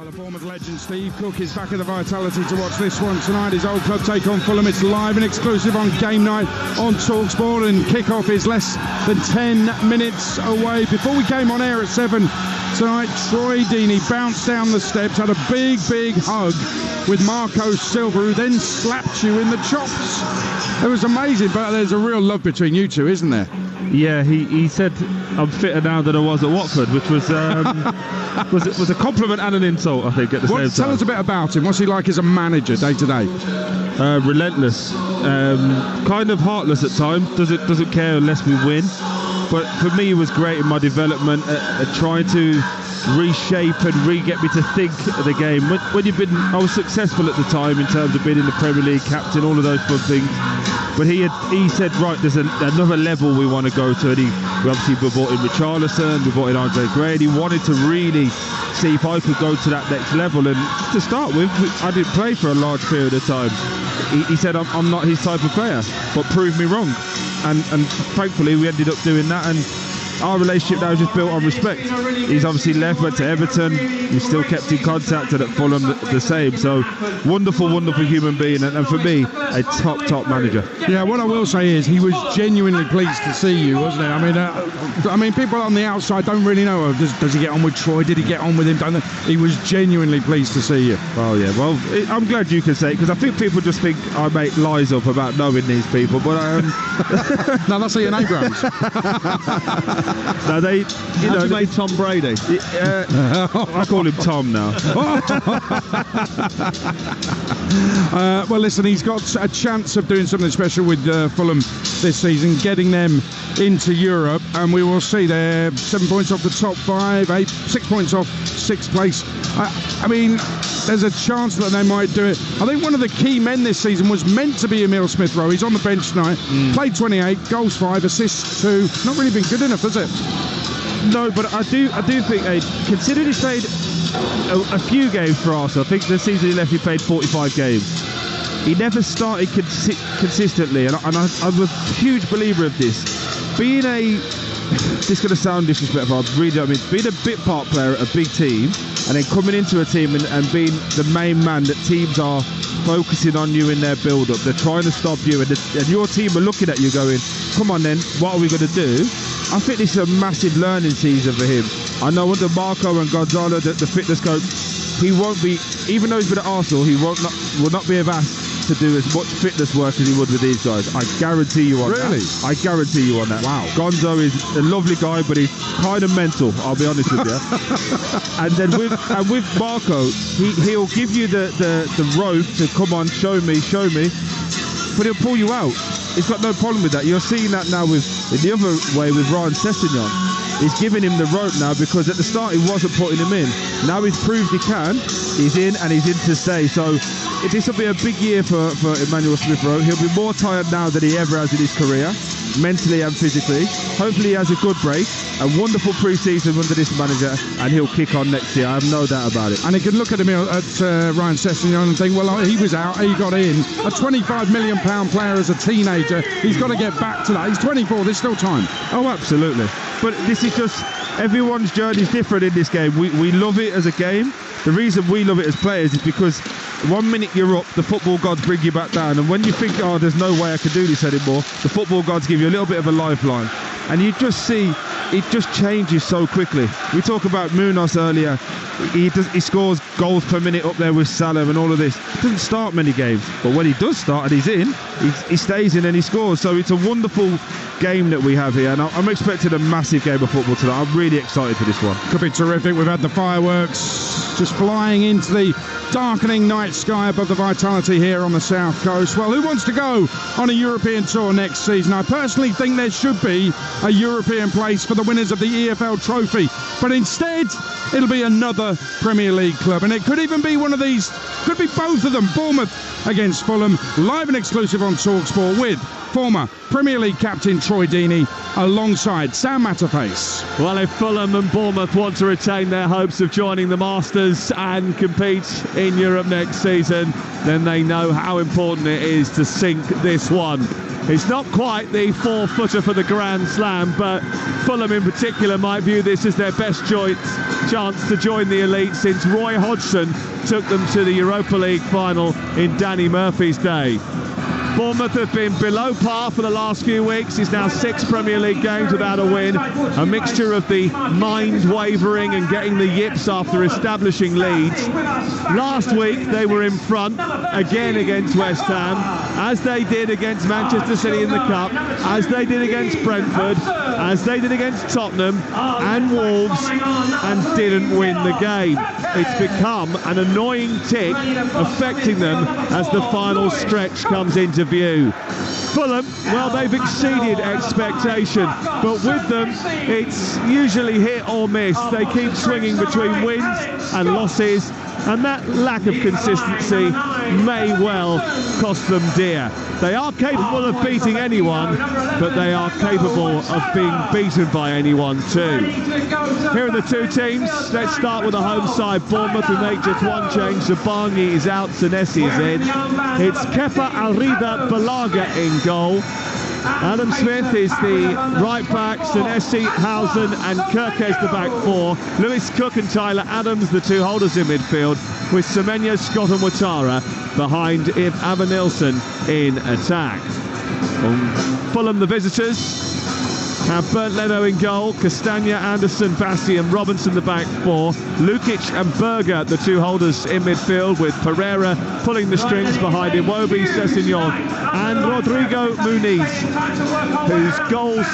Well, the Bournemouth legend Steve Cook is back at the Vitality to watch this one tonight. His old club take on Fulham. It's live and exclusive on Game Night on Talksport, and kick-off is less than 10 minutes away. Before we came on air at 7 tonight, Troy Deeney bounced down the steps, had a big hug with Marco Silva, who then slapped you in the chops. It was amazing, but there's a real love between you two, isn't there? Yeah, he said I'm fitter now than I was at Watford, which was was a compliment and an insult, I think, at the same time. Tell us a bit about him. What's he like as a manager day to day? Relentless, kind of heartless at times. Doesn't care unless we win. But for me, he was great in my development at trying to reshape and get me to think of the game. I was successful at the time in terms of being in the Premier League, captain, all of those fun things. But he said, right, there's another level we want to go to. And we obviously brought in Richarlison, we brought in Andre Gray, and he wanted to really see if I could go to that next level. And to start with, I didn't play for a large period of time. He said, I'm not his type of player, but prove me wrong. And thankfully we ended up doing that, and our relationship now is just built on respect. He's obviously left, went to Everton, we still kept in contact, and at Fulham the same. So wonderful human being, and for me, a top manager. Yeah, what I will say is he was genuinely pleased to see you, wasn't he? I mean, people on the outside don't really know. Does he get on with Troy? Did he get on with him? He was genuinely pleased to see you. Oh yeah, well, I'm glad you can say it, because I think people just think I make lies up about knowing these people, but no, that's how your name grows. No, you made Tom Brady. I call him Tom now. Well, listen, he's got a chance of doing something special with Fulham this season, getting them into Europe, and we will see. They're 7 points off the top 5, 6 points off 6th place. I mean, there's a chance that they might do it. I think one of the key men this season was meant to be Emil Smith-Rowe. He's on the bench tonight. Played 28, goals 5, assists 2. Not really been good enough, has it? No, but I do think, considering he played a few games for Arsenal, I think the season he left he played 45 games. He never started consistently, and I was a huge believer of this. Being this is going to sound disrespectful, I really don't mean, being a bit part player at a big team, and then coming into a team and being the main man that teams are focusing on you in their build-up. They're trying to stop you, and your team are looking at you going, come on then, what are we going to do? I think this is a massive learning season for him. I know under Marco and Gonzalo, the fitness coach, he won't be, even though he's been at Arsenal, he will not be asked to do as much fitness work as he would with these guys. I guarantee you on that. Really? I guarantee you on that. Wow. Gonzo is a lovely guy, but he's kind of mental, I'll be honest with you. And then with Marco, he'll give you the rope to come on, show me, but he'll pull you out. He's got no problem with that. You're seeing that now in the other way with Ryan Sessegnon. He's giving him the rope now, because at the start he wasn't putting him in. Now he's proved he can. He's in, and he's in to stay. So this will be a big year for Emmanuel Smith-Rowe. He'll be more tired now than he ever has in his career, mentally and physically. Hopefully he has a good break, a wonderful pre-season under this manager, and he'll kick on next year. I have no doubt about it. And he can look at Ryan Sessegnon and think, well, he was out, he got in. A £25 million player as a teenager, he's got to get back to that. He's 24, there's still time. Oh, absolutely. But this is just, everyone's journey is different in this game. We love it as a game. The reason we love it as players is because 1 minute you're up, the football gods bring you back down, and when you think, oh, there's no way I can do this anymore, the football gods give you a little bit of a lifeline, and you just see it just changes so quickly. We talk about Munoz earlier. He scores goals per minute up there with Salah and all of this. Doesn't start many games, but when he does start and he's in, he stays in and he scores. So it's a wonderful game that we have here, and I'm expecting a massive game of football tonight. I'm really excited for this one. Could be terrific. We've had the fireworks just flying into the darkening night sky above the Vitality here on the south coast. Well, who wants to go on a European tour next season? I personally think there should be a European place for the winners of the EFL trophy, but instead it'll be another Premier League club, and it could even be one of these, could be both of them. Bournemouth against Fulham, live and exclusive on Talksport with former Premier League captain Troy Deeney alongside Sam Matterface. Well, if Fulham and Bournemouth want to retain their hopes of joining the Masters and compete in Europe next season, then they know how important it is to sink this one. It's not quite the 4-footer for the Grand Slam, but Fulham in particular might view this as their best chance to join the elite since Roy Hodgson took them to the Europa League final in Danny Murphy's day. Bournemouth have been below par for the last few weeks. It's now 6 Premier League games without a win. A mixture of the mind wavering and getting the yips after establishing leads. Last week they were in front again against West Ham, as they did against Manchester City in the Cup, as they did against Brentford, as they did against Tottenham and Wolves, and didn't win the game. It's become an annoying tick affecting them as the final stretch comes into view. Fulham, well, they've exceeded expectation, but with them it's usually hit or miss. They keep swinging between wins and losses, and that lack of consistency may well cost them dear. They are capable of beating anyone, but they are capable of being beaten by anyone too. Here are the two teams. Let's start with the home side, Bournemouth, who make just one change. Zabarnyi is out, Senesi is in. It's Kepa Alrida Balaga in goal. Adam Smith is the right back, Senesi, Housen and Kirkes the back four. Lewis Cook and Tyler Adams, the two holders in midfield, with Semenyo, Scott and Ouattara behind Avanilson in attack. Fulham, the visitors, have Bernd Leno in goal, Castagna, Anderson, Bassi and Robinson the back four, Lukic and Berger the two holders in midfield, with Pereira pulling the strings behind Iwobi, Sessegnon and Rodrigo Muniz, whose goals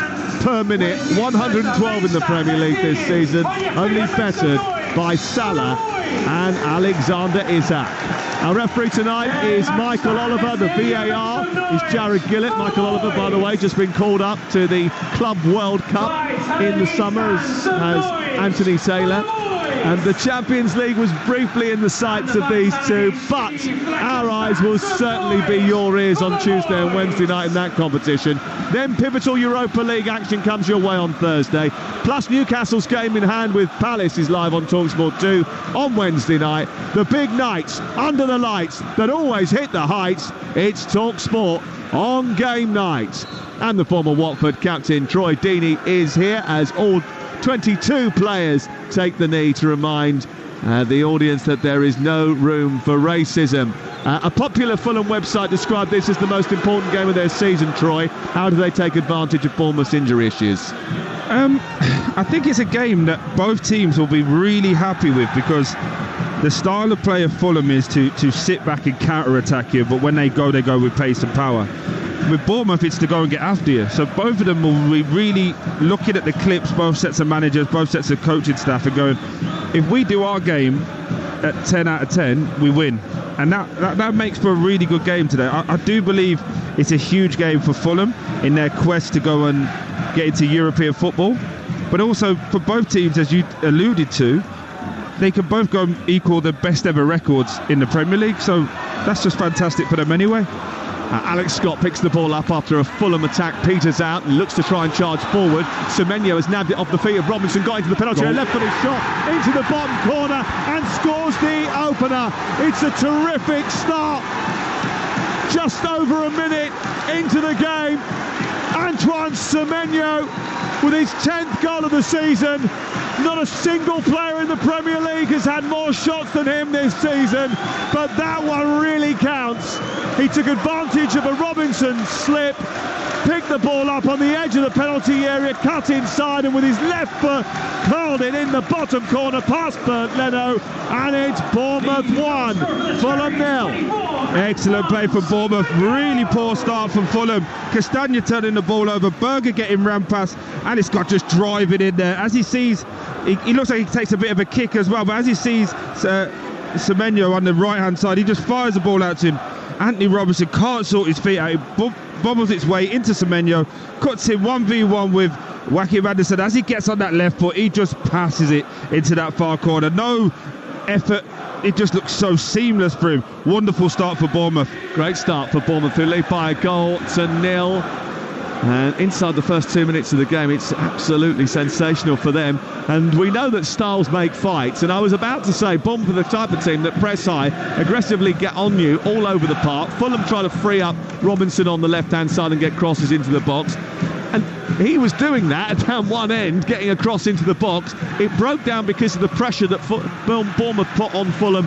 per minute, 112 in the Premier League this season, only bettered by Salah and Alexander Isak. Our referee tonight is Michael Oliver. The VAR is Jared Gillett. Michael Oliver, by the way, just been called up to the Club World Cup in the summer, as has Anthony Taylor. And the Champions League was briefly in the sights of these two, but our eyes will certainly be your ears on Tuesday and Wednesday night in that competition. Then pivotal Europa League action comes your way on Thursday, plus Newcastle's game in hand with Palace is live on Talksport 2 on Wednesday night. The big nights under the lights that always hit the heights. It's Talksport on game night. And the former Watford captain Troy Deeney is here, as all 22 players take the knee to remind the audience that there is no room for racism. A popular Fulham website described this as the most important game of their season, Troy. How do they take advantage of Bournemouth's injury issues? I think it's a game that both teams will be really happy with, because the style of play of Fulham is to sit back and counter-attack you, but when they go with pace and power. With Bournemouth, it's to go and get after you. So both of them will be really looking at the clips, both sets of managers, both sets of coaching staff, and going, if we do our game at 10 out of 10, we win. And that makes for a really good game today. I do believe it's a huge game for Fulham in their quest to go and get into European football. But also for both teams, as you alluded to, they can both go and equal the best ever records in the Premier League. So that's just fantastic for them anyway. Alex Scott picks the ball up after a Fulham attack, peters out and looks to try and charge forward. Semenyo has nabbed it off the feet of Robinson, got into the penalty area, left-footed shot into the bottom corner and scores the opener. It's a terrific start. Just over a minute into the game, Antoine Semenyo with his 10th goal of the season. Not a single player in the Premier League has had more shots than him this season, but that one really counts. He took advantage of a Robinson slip, picked the ball up on the edge of the penalty area, cut inside, and with his left foot curled it in the bottom corner past Bernd Leno, and it's Bournemouth 1, Fulham 0. Excellent play from Bournemouth. Really poor start from Fulham. Castagna turning the ball over, Berger getting ran past, and it's got just driving in there. As he sees, he looks like he takes a bit of a kick as well, but as he sees Semenyo on the right-hand side, he just fires the ball out to him. Anthony Robinson can't sort his feet out. It bobbles its way into Semenyo, cuts him 1v1 with Joachim Anderson. As he gets on that left foot, he just passes it into that far corner. No effort. It just looks so seamless for him. Wonderful start for Bournemouth. Great start for Bournemouth, who lead by a goal to nil. And inside the first 2 minutes of the game, it's absolutely sensational for them. And we know that styles make fights. And I was about to say, Bournemouth are the type of team that press high, aggressively get on you all over the park. Fulham try to free up Robinson on the left-hand side and get crosses into the box. And he was doing that down one end, getting a cross into the box. It broke down because of the pressure that Bournemouth put on Fulham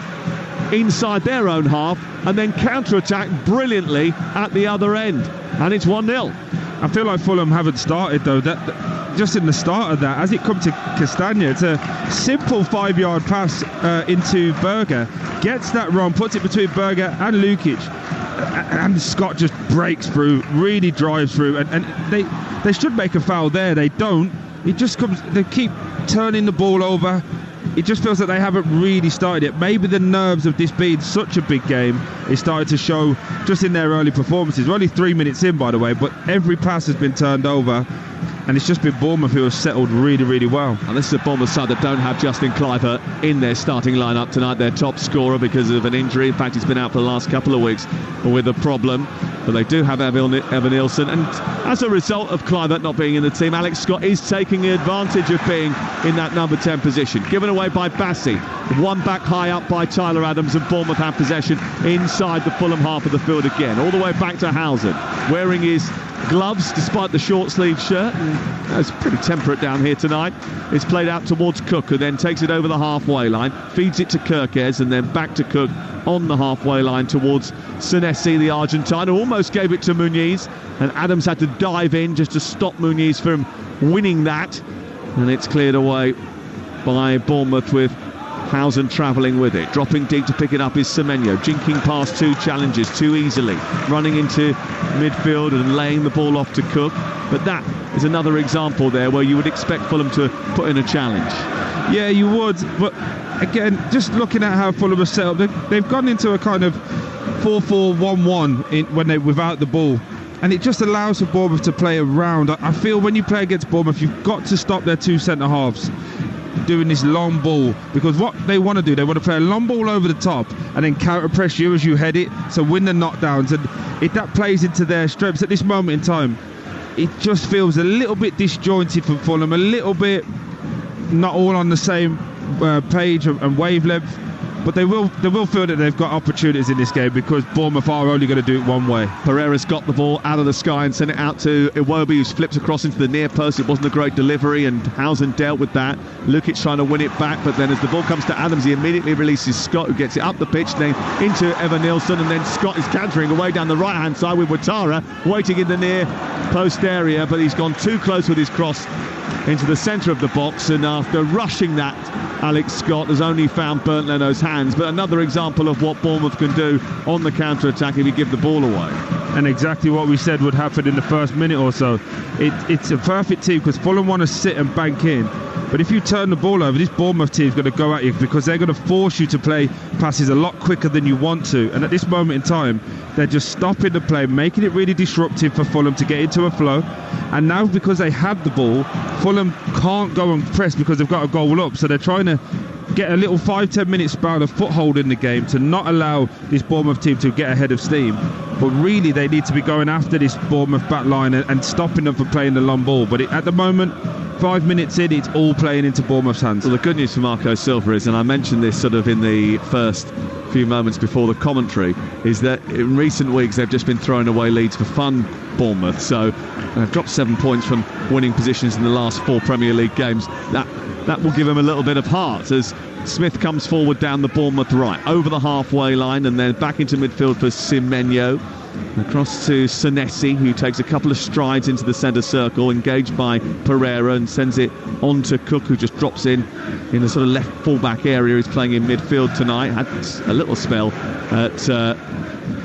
inside their own half, and then counter-attacked brilliantly at the other end. And it's 1-0. I feel like Fulham haven't started though. That just in the start of that, as it comes to Castagna, it's a simple 5-yard pass into Berger, gets that run, puts it between Berger and Lukic, and Scott just breaks through, really drives through, and they should make a foul there. They don't. It just comes. They keep turning the ball over. It just feels that they haven't really started it. Maybe the nerves of this being such a big game is starting to show just in their early performances. We're only 3 minutes in, by the way, but every pass has been turned over, and it's just been Bournemouth who have settled really, really well. And this is a Bournemouth side that don't have Justin Kluivert in their starting lineup tonight, their top scorer, because of an injury. In fact, he's been out for the last couple of weeks with a problem. But they do have Evan Nielsen, and as a result of Kluivert not being in the team, Alex Scott is taking advantage of being in that number 10 position. Given away by Bassi, one back high up by Tyler Adams, and Bournemouth have possession inside the Fulham half of the field again. All the way back to Housen, wearing his gloves despite the short sleeve shirt. It's pretty temperate down here tonight. It's played out towards Cook, who then takes it over the halfway line, feeds it to Kirkes, and then back to Cook on the halfway line towards Senesi, the Argentine, who almost gave it to Muniz, and Adams had to dive in just to stop Muniz from winning that, and it's cleared away by Bournemouth with Housen travelling with it. Dropping deep to pick it up is Semenyo, jinking past two challenges too easily, running into midfield and laying the ball off to Cook. But that is another example there where you would expect Fulham to put in a challenge. Yeah, you would, but again, just looking at how Fulham are set up, they've gone into a kind of 4-4-1-1 when they're without the ball, and it just allows for Bournemouth to play around. I feel when you play against Bournemouth, you've got to stop their two centre-halves doing this long ball, because what they want to do, they want to play a long ball over the top and then counter-press you as you head it, so win the knockdowns, and if that plays into their strengths at this moment in time, it just feels a little bit disjointed from Fulham, a little bit not all on the same page and wavelength. But they will feel that they've got opportunities in this game, because Bournemouth are only going to do it one way. Pereira's got the ball out of the sky and sent it out to Iwobi, who's flipped across into the near post. It wasn't a great delivery, and Housen dealt with that. Lukic trying to win it back, but then as the ball comes to Adams, he immediately releases Scott, who gets it up the pitch, then into Evan Nielsen, and then Scott is cantering away down the right-hand side with Ouattara waiting in the near post area, but he's gone too close with his cross into the centre of the box, and after rushing that, Alex Scott has only found Bernd Leno's hands. But another example of what Bournemouth can do on the counter-attack if you give the ball away. And exactly what we said would happen in the first minute or so. It's a perfect team, because Fulham want to sit and bank in. But if you turn the ball over, this Bournemouth team is going to go at you, because they're going to force you to play passes a lot quicker than you want to. And at this moment in time, they're just stopping the play, making it really disruptive for Fulham to get into a flow. And now, because they have the ball, Fulham can't go and press because they've got a goal up. So they're trying to get a little 5-10 minute spell of foothold in the game to not allow this Bournemouth team to get ahead of steam. But really, they need to be going after this Bournemouth back line and stopping them from playing the long ball. But at the moment, 5 minutes in, it's all playing into Bournemouth's hands. Well, the good news for Marco Silva is, and I mentioned this sort of in the first few moments before the commentary, is that in recent weeks they've just been throwing away leads for fun, Bournemouth. So they've dropped 7 points from winning positions in the last 4 Premier League games. That will give them a little bit of heart as Smith comes forward down the Bournemouth right, over the halfway line, and then back into midfield for Semenyo. Across to Senesi, who takes a couple of strides into the centre circle, engaged by Pereira, and sends it on to Cook, who just drops in the sort of left full-back area. He's playing in midfield tonight. Had a little spell at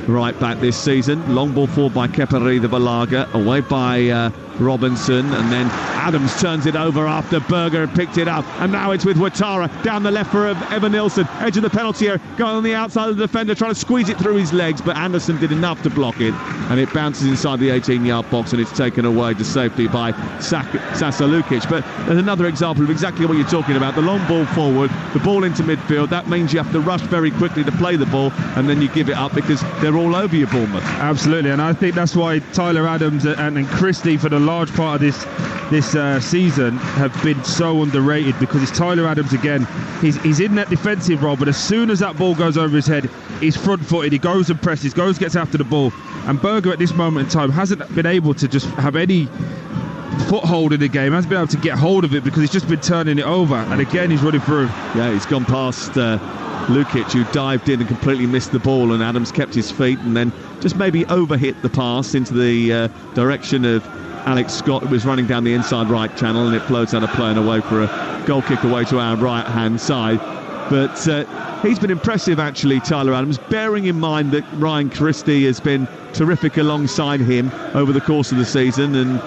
right back this season. Long ball forward by Kepa Arrizabalaga, away by Robinson, and then Adams turns it over after Berger had picked it up, and now it's with Ouattara down the left for Evan Nilsson, edge of the penalty area, going on the outside of the defender, trying to squeeze it through his legs, but Anderson did enough to block it, and it bounces inside the 18-yard box, and it's taken away to safety by Sasa Lukic. But there's another example of exactly what you're talking about. The long ball forward, the ball into midfield, that means you have to rush very quickly to play the ball, and then you give it up because they're all over you, Bournemouth. Absolutely, and I think that's why Tyler Adams and Christie for the large part of this season have been so underrated, because it's Tyler Adams again. He's in that defensive role, but as soon as that ball goes over his head, he's front-footed, he goes and presses, gets after the ball. And Berger at this moment in time hasn't been able to just have any foothold in the game, hasn't been able to get hold of it because he's just been turning it over, and again he's running through. Yeah, he's gone past Lukic, who dived in and completely missed the ball, and Adams kept his feet and then just maybe overhit the pass into the direction of Alex Scott, who was running down the inside right channel, and it floats out of play and away for a goal kick away to our right hand side. But he's been impressive actually, Tyler Adams, bearing in mind that Ryan Christie has been terrific alongside him over the course of the season, and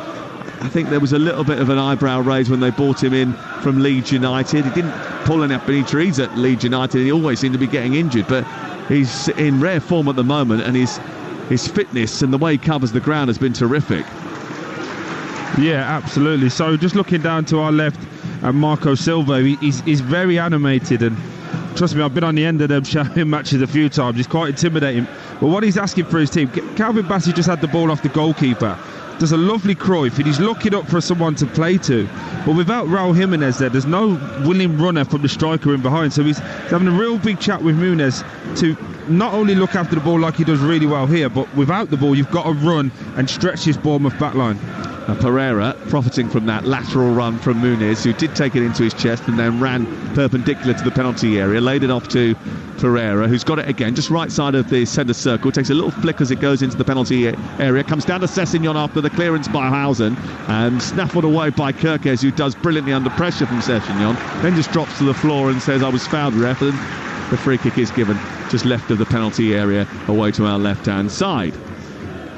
I think there was a little bit of an eyebrow raise when they brought him in from Leeds United. He didn't pull any trees at Leeds United, he always seemed to be getting injured, but he's in rare form at the moment, and his fitness and the way he covers the ground has been terrific. Yeah, absolutely. So just looking down to our left at Marco Silva, he's very animated, and trust me, I've been on the end of them shouting matches a few times. He's quite intimidating, but what he's asking for his team, Calvin Bassey just had the ball off the goalkeeper, does a lovely Cruyff, and he's looking up for someone to play to, but without Raul Jimenez there's no willing runner from the striker in behind, so he's having a real big chat with Muniz to not only look after the ball like he does really well here, but without the ball you've got to run and stretch this Bournemouth backline. Pereira profiting from that lateral run from Muniz, who did take it into his chest and then ran perpendicular to the penalty area, laid it off to Pereira, who's got it again just right side of the centre circle, takes a little flick as it goes into the penalty area, comes down to Sessegnon after the clearance by Housen and snaffled away by Kerkez, who does brilliantly under pressure from Sessegnon, then just drops to the floor and says, "I was fouled, ref," and the free kick is given just left of the penalty area away to our left hand side.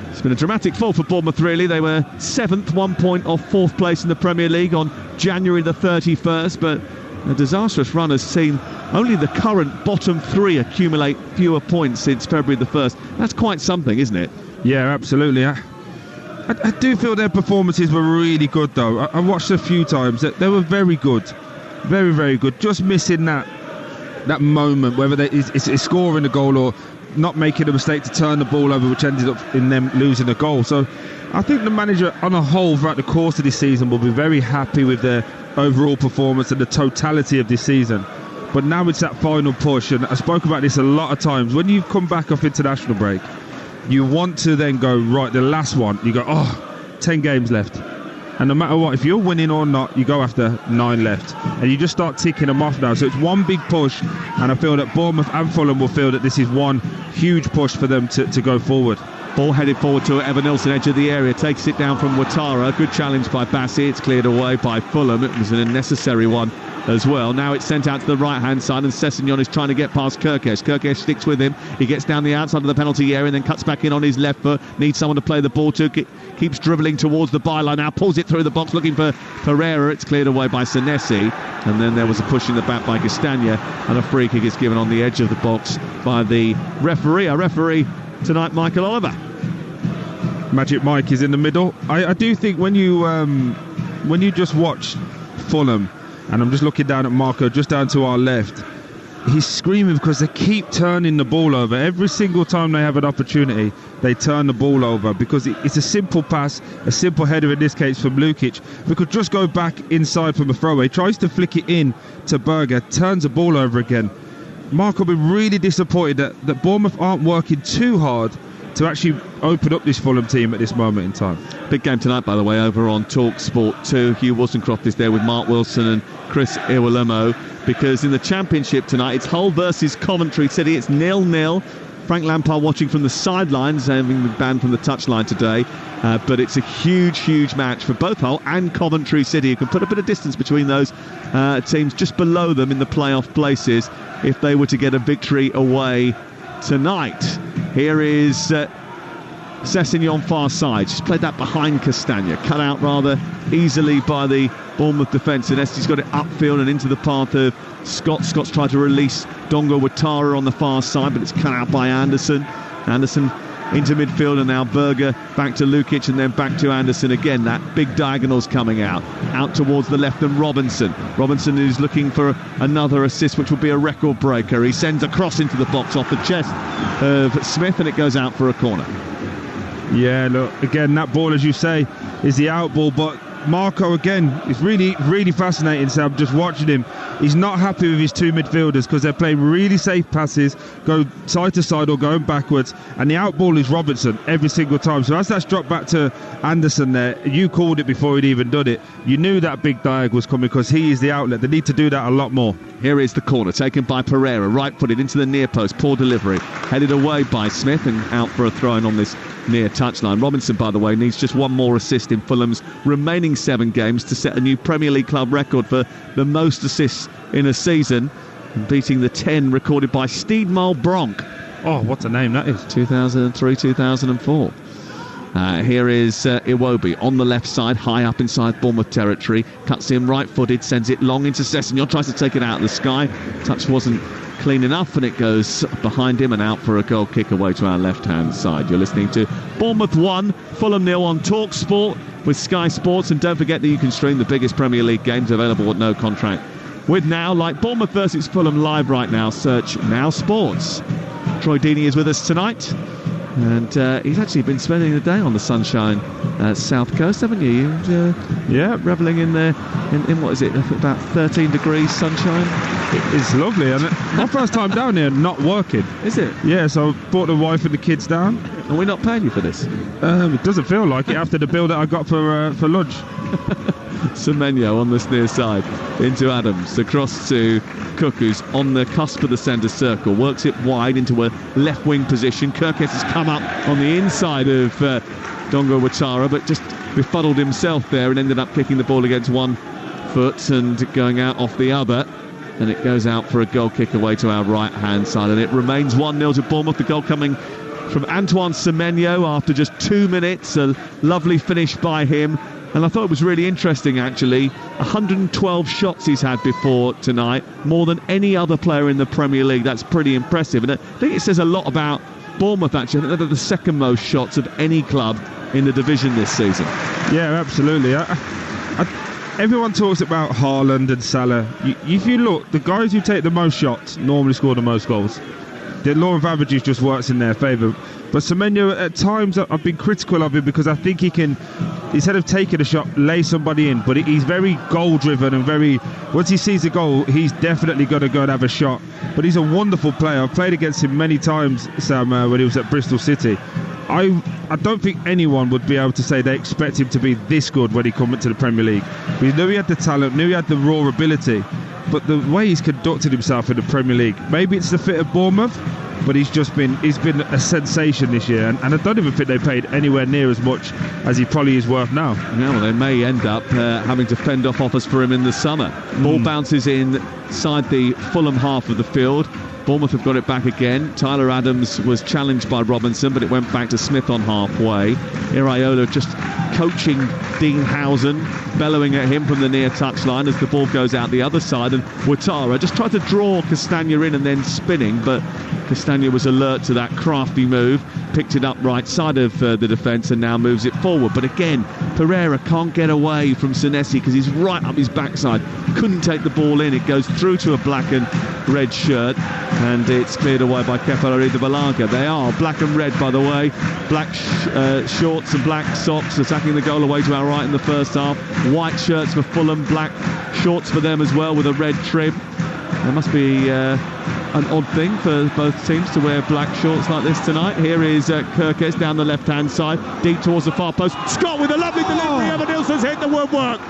It's been a dramatic fall for Bournemouth, really. They were 7th, 1 point off 4th place in the Premier League on January the 31st, but a disastrous run has seen only the current bottom 3 accumulate fewer points since February the 1st. That's quite something, isn't it? Yeah, absolutely. I do feel their performances were really good, though. I watched a few times. They were very good. Very, very good. Just missing that moment, whether it's scoring a goal or not making a mistake to turn the ball over, which ended up in them losing a goal. So I think the manager on a whole throughout the course of this season will be very happy with their overall performance and the totality of this season. But now it's that final push, and I spoke about this a lot of times. When you come back off international break, you want to then go, right, the last one, you go, 10 games left. And no matter what, if you're winning or not, you go after 9 left. And you just start ticking them off now. So it's one big push, and I feel that Bournemouth and Fulham will feel that this is one huge push for them to go forward. Ball headed forward to Evan Nilsson, edge of the area, takes it down from Ouattara. Good challenge by Bassey, it's cleared away by Fulham. It was an unnecessary one as well. Now it's sent out to the right-hand side, and Sessegnon is trying to get past Kerkez. Kerkez sticks with him. He gets down the outside of the penalty area and then cuts back in on his left foot. Needs someone to play the ball to. Keeps dribbling towards the byline. Now pulls it through the box looking for Pereira. It's cleared away by Senesi. And then there was a push in the back by Castagna, and a free kick is given on the edge of the box by the referee. Our referee tonight, Michael Oliver. Magic Mike is in the middle. I do think when you just watch Fulham, and I'm just looking down at Marco, just down to our left, he's screaming because they keep turning the ball over. Every single time they have an opportunity, they turn the ball over because it's a simple pass, a simple header in this case from Lukic. We could just go back inside from a throwaway. Tries to flick it in to Berger, turns the ball over again. Marco will be really disappointed that Bournemouth aren't working too hard to actually open up this Fulham team at this moment in time. Big game tonight, by the way, over on Talksport 2. Hugh Woolsoncroft is there with Mark Wilson and Chris Iwalemo, because in the Championship tonight, it's Hull versus Coventry City. It's 0-0. Frank Lampard watching from the sidelines, having been banned from the touchline today. But it's a huge, huge match for both Hull and Coventry City. You can put a bit of distance between those teams just below them in the playoff places if they were to get a victory away tonight. Here is Sessegnon far side, just played that behind Castagna, cut out rather easily by the Bournemouth defence, and Esti's got it upfield and into the path of Scott. Scott's tried to release Dongo Watara on the far side, but it's cut out by Anderson. Anderson into midfield, and now Berger back to Lukic and then back to Anderson again. That big diagonal's coming out towards the left, and Robinson is looking for another assist, which will be a record breaker. He sends a cross into the box off the chest of Smith, and it goes out for a corner. Yeah, look, again, that ball, as you say, is the out ball, but Marco, again, is really, really fascinating. So I'm just watching him. He's not happy with his two midfielders because they're playing really safe passes, go side to side or going backwards, and the out ball is Robinson every single time. So as that's dropped back to Anderson there, you called it before he'd even done it. You knew that big diag was coming because he is the outlet. They need to do that a lot more. Here is the corner taken by Pereira, right-footed into the near post, poor delivery, headed away by Smith and out for a throw-in on this near touchline. Robinson, by the way, needs just one more assist in Fulham's remaining 7 games to set a new Premier League club record for the most assists in a season, beating the 10 recorded by Steedmal Bronk. Oh, what a name that is. 2003-2004. Here is Iwobi on the left side, high up inside Bournemouth territory, cuts in right-footed, sends it long into Sessegnon, tries to take it out of the sky. Touch wasn't clean enough, and it goes behind him and out for a goal kick away to our left-hand side. You're listening to Bournemouth 1, Fulham 0 on Talksport with Sky Sports, and don't forget that you can stream the biggest Premier League games available at no contract with Now, like Bournemouth versus Fulham live right now. Search Now Sports. Troy Deeney is with us tonight, and he's actually been spending the day on the sunshine south coast, haven't you? Yeah, revelling in there in what is it, about 13 degrees sunshine. It's lovely, and my first time down here not working. Is it? Yeah, so I brought the wife and the kids down. And we're not paying you for this? It doesn't feel like it after the bill that I got for lunch. Semenyo on this near side into Adams, across to Cook, who's on the cusp of the centre circle, works it wide into a left wing position. Kirkes has come up on the inside of Dongo Watara, but just befuddled himself there and ended up kicking the ball against one foot and going out off the other, and it goes out for a goal kick away to our right hand side, and it remains 1-0 to Bournemouth. The goal coming from Antoine Semenyo after just 2 minutes. A lovely finish by him. And I thought it was really interesting, actually. 112 shots he's had before tonight, more than any other player in the Premier League. That's pretty impressive. And I think it says a lot about Bournemouth, actually. I think they're the second most shots of any club in the division this season. Yeah, absolutely. Everyone talks about Haaland and Salah. If you look, the guys who take the most shots normally score the most goals. The law of averages just works in their favour. But Semenyo, at times, I've been critical of him because I think he can, instead of taking a shot, lay somebody in. But he's very goal-driven and once he sees a goal, he's definitely going to go and have a shot. But he's a wonderful player. I've played against him many times, Sam, when he was at Bristol City. I don't think anyone would be able to say they expect him to be this good when he comes into the Premier League. We knew he had the talent, knew he had the raw ability. But the way he's conducted himself in the Premier League, maybe it's the fit of Bournemouth, but he's been a sensation this year, and I don't even think they paid anywhere near as much as he probably is worth now. Yeah, well, they may end up having to fend off offers for him in the summer. Ball bounces inside the Fulham half of the field. Bournemouth have got it back again. Tyler Adams was challenged by Robinson, but it went back to Smith on halfway. Iraola just coaching Dean Housen, bellowing at him from the near touchline as the ball goes out the other side, and Watara just tried to draw Castagna in and then spinning, but Castagna was alert to that crafty move, picked it up right side of the defence and now moves it forward. But again, Pereira can't get away from Senesi because he's right up his backside, couldn't take the ball in. It goes through to a black and red shirt, and it's cleared away by Kepa Arrizabalaga. They are black and red, by the way. Black shorts and black socks attacking the goal away to our right in the first half. White shirts for Fulham, black shorts for them as well with a red trim. There must be an odd thing for both teams to wear black shorts like this tonight. Here is Kirkes down the left-hand side, deep towards the far post. Scott with a lovely delivery. Evan Nilsson's hit the woodwork.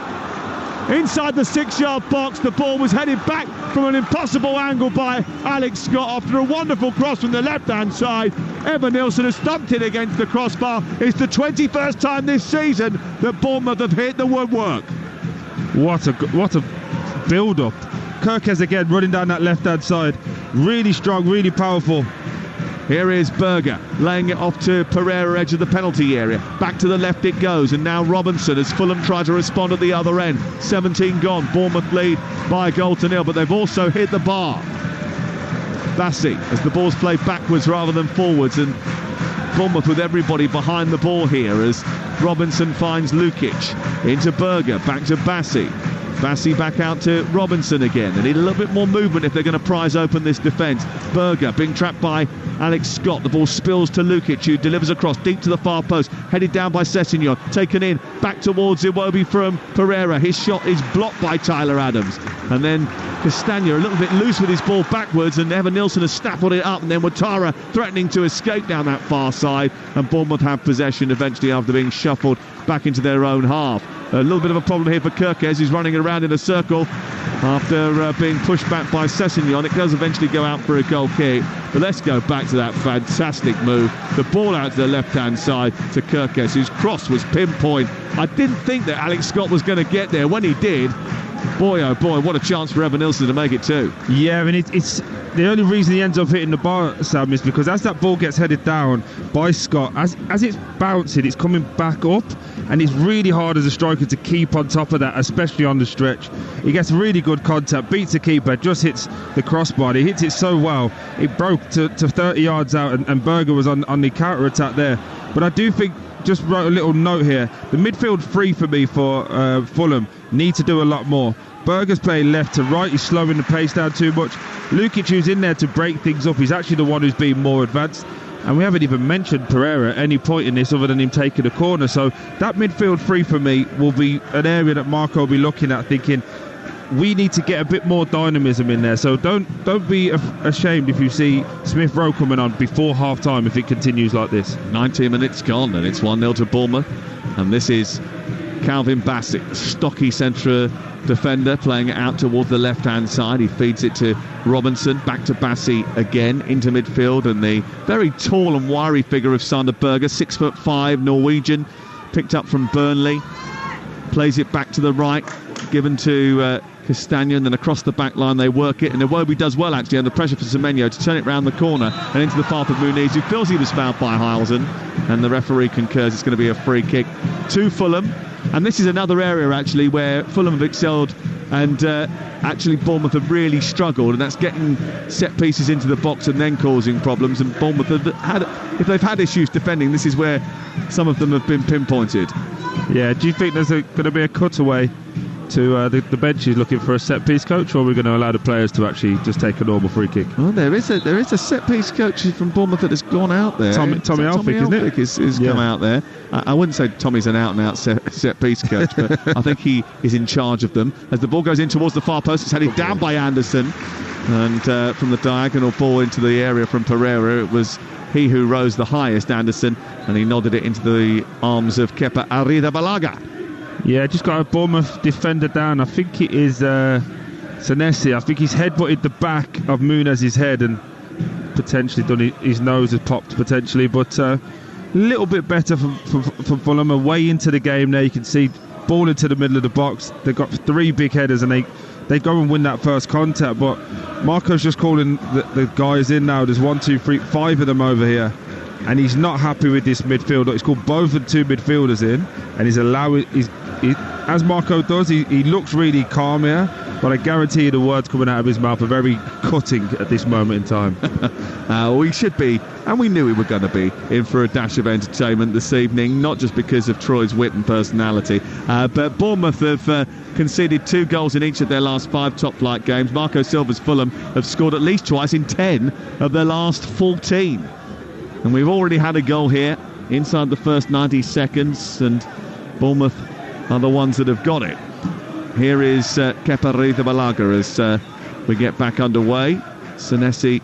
Inside the 6-yard box, the ball was headed back from an impossible angle by Alex Scott after a wonderful cross from the left-hand side. Evan Nilsson has stumped it against the crossbar. It's the 21st time this season that Bournemouth have hit the woodwork. What a build-up. Kirkes again running down that left-hand side. Really strong, really powerful. Here is Berger laying it off to Pereira, edge of the penalty area. Back to the left it goes, and now Robinson as Fulham try to respond at the other end. 17 gone. Bournemouth lead by a goal to nil, but they've also hit the bar. Bassi as the ball's played backwards rather than forwards, and Bournemouth with everybody behind the ball here as Robinson finds Lukic into Berger, back to Bassi. Bassi back out to Robinson again. They need a little bit more movement if they're going to prise open this defence. Berger being trapped by Alex Scott. The ball spills to Lukic, who delivers across deep to the far post. Headed down by Sessegnon. Taken in, back towards Iwobi from Pereira. His shot is blocked by Tyler Adams. And then Castagna a little bit loose with his ball backwards, and Evan Nilsson has snaffled it up, and then Ouattara threatening to escape down that far side, and Bournemouth have possession eventually after being shuffled back into their own half. A little bit of a problem here for Kirkes, who's running around in a circle after being pushed back by Sessegnon. It does eventually go out for a goal kick, but let's go back to that fantastic move. The ball out to the left-hand side to Kirkes, whose cross was pinpoint. I didn't think that Alex Scott was going to get there. When he did, boy oh boy, what a chance for Evan Nilsson to make it too. Yeah, I mean, it's the only reason he ends up hitting the bar, Sam, is because as that ball gets headed down by Scott, as it's bouncing, it's coming back up, and it's really hard as a striker to keep on top of that, especially on the stretch. He gets really good contact, beats the keeper, just hits the crossbar. He hits it so well, it broke to 30 yards out, and Berger was on the counter-attack there. But I do think, just wrote a little note here, the midfield three for me for Fulham need to do a lot more. Berger's playing left to right, he's slowing the pace down too much. Lukic, who's in there to break things up, he's actually the one who's being more advanced. And we haven't even mentioned Pereira at any point in this other than him taking a corner. So that midfield three for me will be an area that Marco will be looking at, thinking we need to get a bit more dynamism in there. So don't be ashamed if you see Smith Rowe coming on before half time if it continues like this. 19 minutes gone, and it's 1-0 to Bournemouth. And this is Calvin Bassett, stocky centre defender, playing it out towards the left-hand side. He feeds it to Robinson, back to Bassi again into midfield, and the very tall and wiry figure of Sander Berger, 6'5", Norwegian, picked up from Burnley, plays it back to the right, given to Castagna, and then across the back line they work it, and Iwobi does well actually under pressure for Semenyo to turn it round the corner and into the path of Muniz, who feels he was fouled by Heilsen, and the referee concurs it's going to be a free kick to Fulham. And this is another area actually where Fulham have excelled, and actually Bournemouth have really struggled, and that's getting set pieces into the box and then causing problems. And Bournemouth have had, if they've had issues defending, this is where some of them have been pinpointed. Yeah, do you think there's going to be a cutaway to the benches looking for a set piece coach, or are we going to allow the players to actually just take a normal free kick? Well, there is a set piece coach from Bournemouth that has gone out there. Tommy Elphick, isn't it? Has come out there. I wouldn't say Tommy's an out-and-out set piece coach, but I think he is in charge of them. As the ball goes in towards the far post, it's headed down by Anderson, and from the diagonal ball into the area from Pereira, it was he who rose the highest, Anderson, and he nodded it into the arms of Kepa Arrizabalaga. Yeah, just got a Bournemouth defender down. I think it is Senesi. I think he's headbutted the back of Munez's head and potentially done his nose has popped potentially, but a little bit better for Fulham. Away into the game there, you can see ball into the middle of the box. They've got three big headers and they go and win that first contact, but Marco's just calling the guys in now. There's 1, 2, 3, 5 of them over here, and he's not happy with this midfield. He's called both of the two midfielders in, and he's allowing as Marco does, he looks really calm here, but I guarantee you the words coming out of his mouth are very cutting at this moment in time. We should be, and we knew we were going to be, in for a dash of entertainment this evening, not just because of Troy's wit and personality, but Bournemouth have conceded 2 goals in each of their last 5 top-flight games. Marco Silva's Fulham have scored at least twice in 10 of their last 14. And we've already had a goal here inside the first 90 seconds, and Bournemouth are the ones that have got it. Here is Kepa Arrizabalaga as we get back underway. Senesi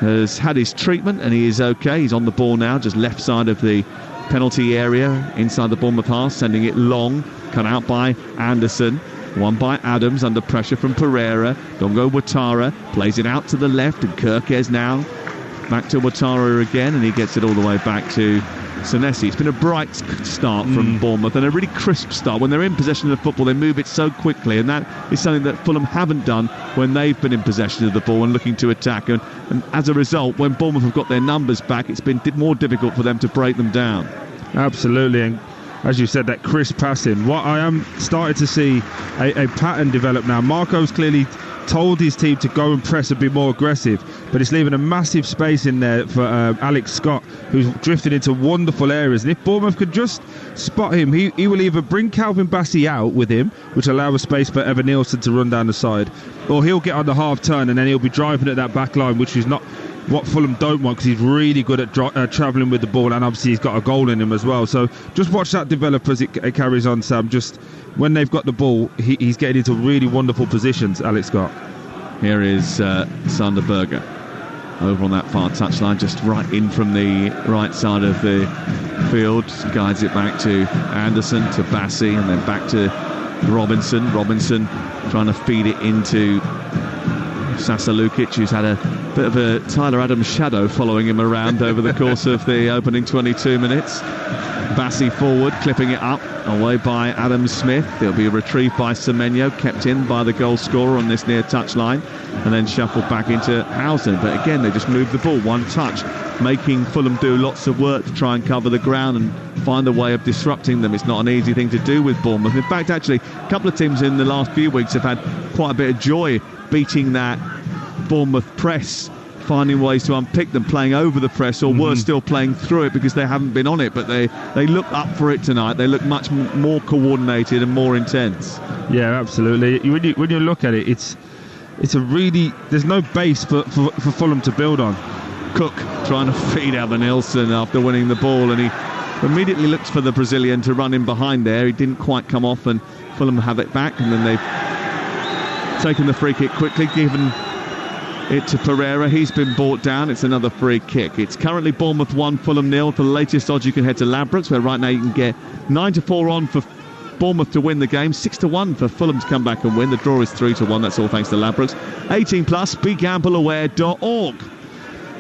has had his treatment and he is okay. He's on the ball now, just left side of the penalty area, inside the Bournemouth half, sending it long, cut out by Anderson. Won by Adams under pressure from Pereira. Dongo Ouattara plays it out to the left, and Kirkes now back to Ouattara again, and he gets it all the way back to Senesi. It's been a bright start from Bournemouth and a really crisp start. When they're in possession of the football, they move it so quickly, and that is something that Fulham haven't done when they've been in possession of the ball and looking to attack. And as a result, when Bournemouth have got their numbers back, it's been more difficult for them to break them down. Absolutely, and as you said, that crisp passing. What I am starting to see a pattern develop now. Marco's clearly told his team to go and press and be more aggressive, but it's leaving a massive space in there for Alex Scott, who's drifted into wonderful areas. And if Bournemouth could just spot him, he will either bring Calvin Bassey out with him, which allows a space for Evan Nielsen to run down the side, or he'll get on the half turn and then he'll be driving at that back line, which is not what Fulham don't want, because he's really good at travelling with the ball, and obviously he's got a goal in him as well. So just watch that develop as it carries on, Sam. Just when they've got the ball, he's getting into really wonderful positions, Alex Scott. Here is Sander Berger over on that far touchline, just right in from the right side of the field, guides it back to Anderson, to Bassey, and then back to Robinson trying to feed it into Sasa Lukic, who's had a bit of a Tyler Adams shadow following him around over the course of the opening 22 minutes. Bassey forward, clipping it up, away by Adam Smith. There'll be a retrieve by Semenyo, kept in by the goal scorer on this near touchline, and then shuffled back into Housen. But again, they just move the ball one touch, making Fulham do lots of work to try and cover the ground and find a way of disrupting them. It's not an easy thing to do with Bournemouth. In fact, actually, a couple of teams in the last few weeks have had quite a bit of joy beating that Bournemouth press, finding ways to unpick them, playing over the press, or worse still, playing through it because they haven't been on it. But they look up for it tonight. They look much more coordinated and more intense. Yeah, absolutely. When you look at it, it's a really, there's no base for Fulham to build on. Cook trying to feed Evan Nielsen after winning the ball, and he immediately looked for the Brazilian to run in behind there. He didn't quite come off, and Fulham have it back, and then they've taken the free kick quickly, given it to Pereira. He's been brought down. It's another free kick. It's currently Bournemouth 1, Fulham 0. For the latest odds, you can head to Ladbrokes, where right now you can get 9-4 on for Bournemouth to win the game, 6-1 for Fulham to come back and win. The draw is 3-1. That's all thanks to Ladbrokes. 18+, begambleaware.org.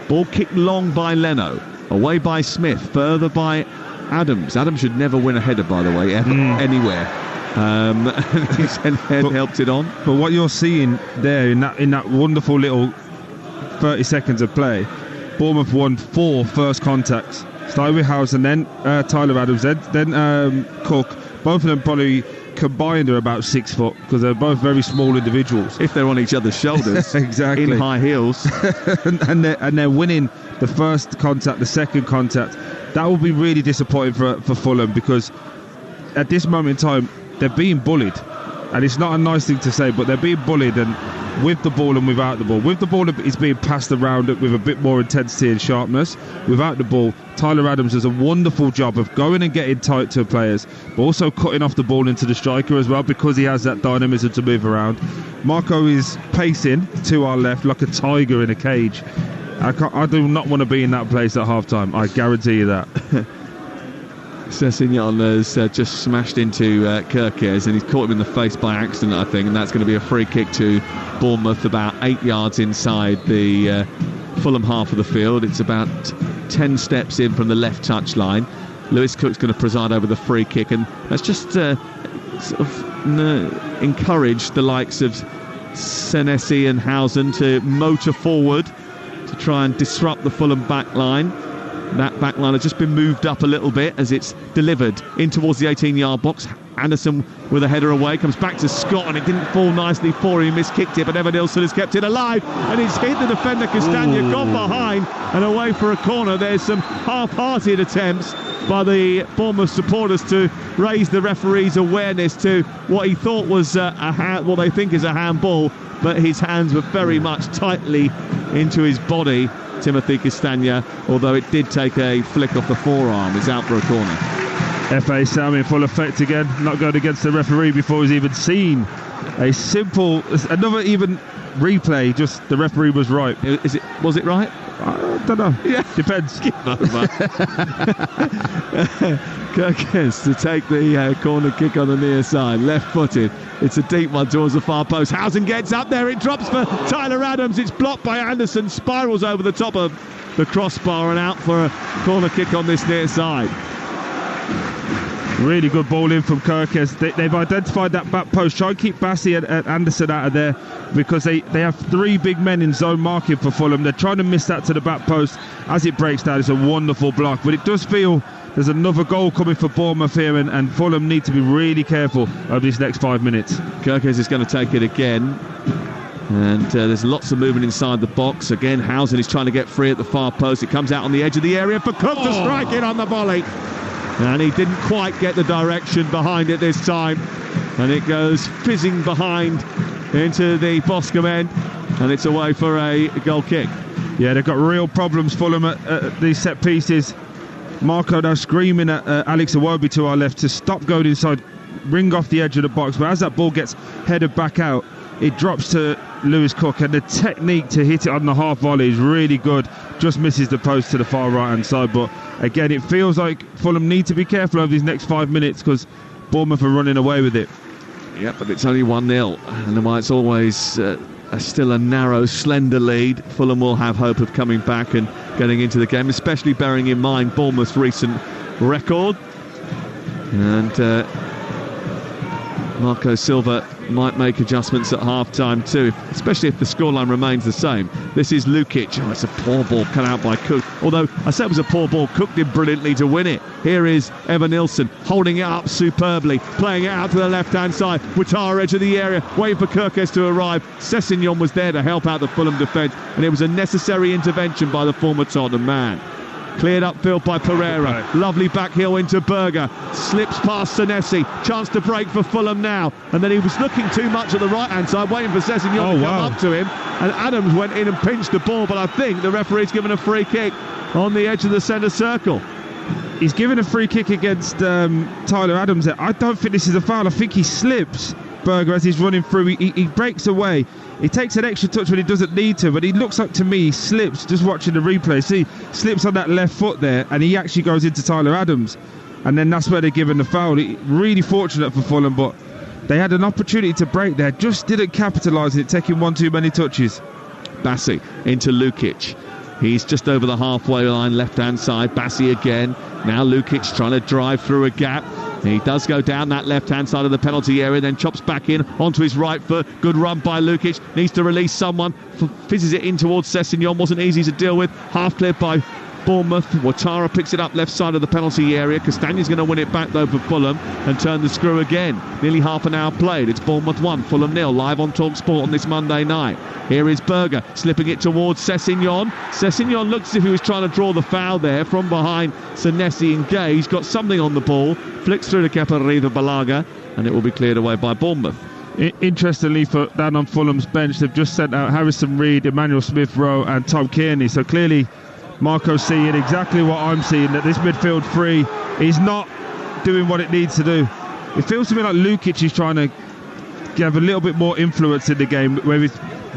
Ball kicked long by Leno, away by Smith, further by Adams. Adams should never win a header, by the way, anywhere. His head helped it on. But what you're seeing there in that wonderful little 30 seconds of play, Bournemouth won 4 first contacts. Started with Housen, then Tyler Adams, then Cook. Both of them probably combined are about 6 foot, because they're both very small individuals. If they're on each other's shoulders, exactly, in high heels, and they're winning the first contact, the second contact. That will be really disappointing for Fulham, because at this moment in time they're being bullied, and it's not a nice thing to say, but they're being bullied, and with the ball and without the ball. With the ball, it's being passed around with a bit more intensity and sharpness. Without the ball, Tyler Adams does a wonderful job of going and getting tight to players, but also cutting off the ball into the striker as well, because he has that dynamism to move around. Marco is pacing to our left like a tiger in a cage. I do not want to be in that place at half-time, I guarantee you that. Sessignon has just smashed into Kirkes, and he's caught him in the face by accident, I think, and that's going to be a free kick to Bournemouth about 8 yards inside the Fulham half of the field. It's about 10 steps in from the left touch line. Lewis Cook's going to preside over the free kick, and that's just sort of encourage the likes of Senesi and Housen to motor forward to try and disrupt the Fulham back line. That back line has just been moved up a little bit as it's delivered in towards the 18-yard box. Anderson with a header away, comes back to Scott, and it didn't fall nicely for him. He miskicked it, but Evan Nielsen has kept it alive, and it's hit the defender Castagna, gone behind and away for a corner. There's some half-hearted attempts by the Bournemouth supporters to raise the referee's awareness to what he thought was what they think is a handball, but his hands were very much tightly into his body, Timothy Castagna, although it did take a flick off the forearm. It's out for a corner. FA Sam in full effect again, not going against the referee before he's even seen another even replay, just the referee was right. Was it right? I don't know. Yeah. Depends. Kirkes to take the corner kick on the near side, left-footed. It's a deep one towards the far post. Housen gets up there, it drops for Tyler Adams. It's blocked by Anderson, spirals over the top of the crossbar and out for a corner kick on this near side. Really good ball in from Kirkes. They've identified that back post. Try and keep Bassey and Anderson out of there, because they have three big men in zone marking for Fulham. They're trying to miss that to the back post. As it breaks down, it's a wonderful block. But it does feel there's another goal coming for Bournemouth here, and Fulham need to be really careful over these next 5 minutes. Kirkes is going to take it again. And there's lots of movement inside the box. Again, Housen is trying to get free at the far post. It comes out on the edge of the area for Cook to strike in on the volley. And he didn't quite get the direction behind it this time. And it goes fizzing behind into the Boscombe end. And it's away for a goal kick. Yeah, they've got real problems, Fulham, at these set pieces. Marco now screaming at Alex Iwobi to our left to stop going inside, ring off the edge of the box. But as that ball gets headed back out, it drops to Lewis Cook, and the technique to hit it on the half volley is really good. Just misses the post to the far right hand side. But again, it feels like Fulham need to be careful over these next 5 minutes, because Bournemouth are running away with it. Yeah, but it's only 1-0, and while it's always still a narrow, slender lead, Fulham will have hope of coming back and getting into the game, especially bearing in mind Bournemouth's recent record. And Marco Silva might make adjustments at half-time too, especially if the scoreline remains the same. This is Lukic. Oh, it's a poor ball cut out by Cook. Although I said it was a poor ball, Cook did brilliantly to win it. Here is Evan Nilsson holding it up superbly, playing it out to the left-hand side. Ouattara edge of the area, waiting for Kirkes to arrive. Sessegnon was there to help out the Fulham defence, and it was a necessary intervention by the former Tottenham man. Cleared upfield by Pereira. Lovely back heel into Berger. Slips past Senesi. Chance to break for Fulham now. And then he was looking too much at the right-hand side, waiting for Sessegnon to come up to him. And Adams went in and pinched the ball, but I think the referee's given a free kick on the edge of the centre circle. He's given a free kick against Tyler Adams. I don't think this is a foul. I think he slips Berger as he's running through. He breaks away. He takes an extra touch when he doesn't need to, but he looks like, to me, he slips just watching the replay. See, slips on that left foot there, and he actually goes into Tyler Adams, and then that's where they're given the foul. Really fortunate for Fulham, but they had an opportunity to break there, just didn't capitalise on it, taking one too many touches. Bassey into Lukic. He's just over the halfway line, left-hand side. Bassey again. Now Lukic trying to drive through a gap. He does go down that left-hand side of the penalty area, then chops back in onto his right foot. Good run by Lukic. Needs to release someone. Fizzes it in towards Sessegnon. Wasn't easy to deal with. Half cleared by Bournemouth. Ouattara picks it up left side of the penalty area. Castagne's going to win it back though for Fulham and turn the screw again. Nearly half an hour played. It's Bournemouth 1, Fulham 0, live on Talksport on this Monday night. Here is Berger slipping it towards Sessegnon. Sessegnon looks as if he was trying to draw the foul there from behind. Senesi engaged, got something on the ball, flicks through to Kepa Balaga, and it will be cleared away by Bournemouth. Interestingly, for down on Fulham's bench, they've just sent out Harrison Reed, Emmanuel Smith-Rowe and Tom Kearney. So clearly Marco's seeing exactly what I'm seeing, that this midfield three is not doing what it needs to do. It feels to me like Lukic is trying to have a little bit more influence in the game, where he's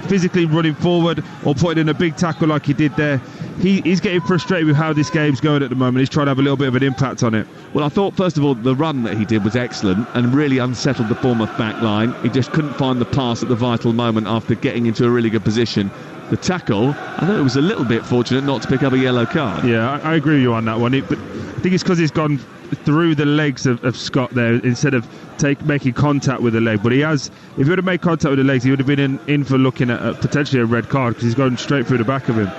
physically running forward or putting in a big tackle like he did there. He's getting frustrated with how this game's going at the moment. He's trying to have a little bit of an impact on it. Well, I thought, first of all, the run that he did was excellent and really unsettled the Bournemouth back line. He just couldn't find the pass at the vital moment after getting into a really good position. The tackle, I thought it was a little bit fortunate not to pick up a yellow card. Yeah, I agree with you on that one. But I think it's because he's gone through the legs of Scott there instead of making contact with the leg. But he has, if he would have made contact with the legs, he would have been in for looking at potentially a red card, because he's gone straight through the back of him.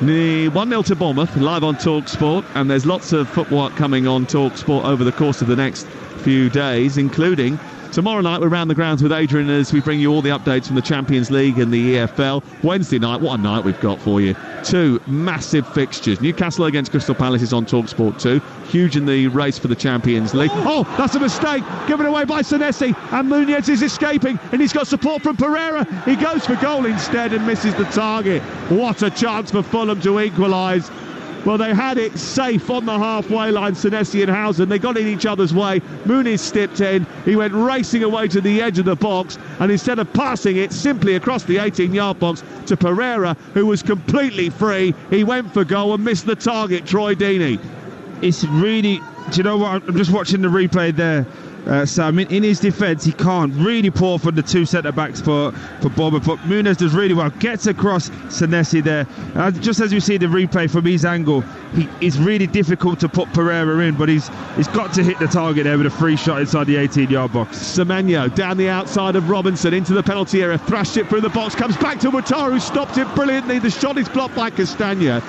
The 1-0 to Bournemouth, live on Talksport, and there's lots of football coming on Talksport over the course of the next few days, including tomorrow night we're round the grounds with Adrian as we bring you all the updates from the Champions League and the EFL. Wednesday night, what a night we've got for you. Two massive fixtures. Newcastle against Crystal Palace is on Talksport 2. Huge in the race for the Champions League. Oh, that's a mistake. Given away by Senesi. And Muniz is escaping. And he's got support from Pereira. He goes for goal instead and misses the target. What a chance for Fulham to equalise. Well, they had it safe on the halfway line, Senesi and Housen. They got in each other's way. Muniz stepped in. He went racing away to the edge of the box. And instead of passing it simply across the 18-yard box to Pereira, who was completely free, he went for goal and missed the target, Troy Deeney. It's really, do you know what? I'm just watching the replay there. Sam, in his defence, he can't really pour from the two centre-backs for Bournemouth, but Muniz does really well, gets across Senesi there. Just as we see the replay from his angle, it's really difficult to put Pereira in, but he's got to hit the target there with a free shot inside the 18-yard box. Semenyo down the outside of Robinson into the penalty area, thrashed it through the box, comes back to Ouattara, who stopped it brilliantly. The shot is blocked by Castagna,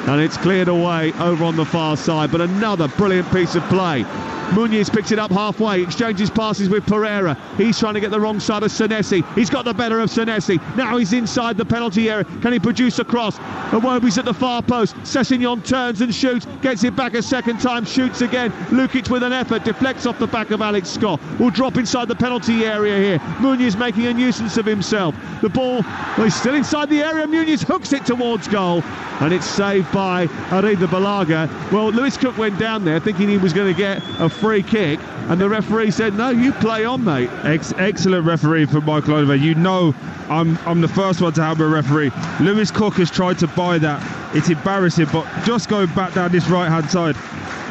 and it's cleared away over on the far side, but another brilliant piece of play. Muniz picks it up halfway, exchanges passes with Pereira. He's trying to get the wrong side of Senesi. He's got the better of Senesi. Now he's inside the penalty area. Can he produce a cross? Iwobi's at the far post. Sessegnon turns and shoots. Gets it back a second time. Shoots again. Lukic with an effort. Deflects off the back of Alex Scott. Will drop inside the penalty area here. Muniz making a nuisance of himself. The ball is still inside the area. Muniz hooks it towards goal. And it's saved by Arida Balaga. Well, Lewis Cook went down there thinking he was going to get a free kick, and the referee said, no, you play on, mate. Excellent referee from Michael Oliver. You know I'm the first one to have a referee. Lewis Cook has tried to buy that. It's embarrassing, but just going back down this right-hand side,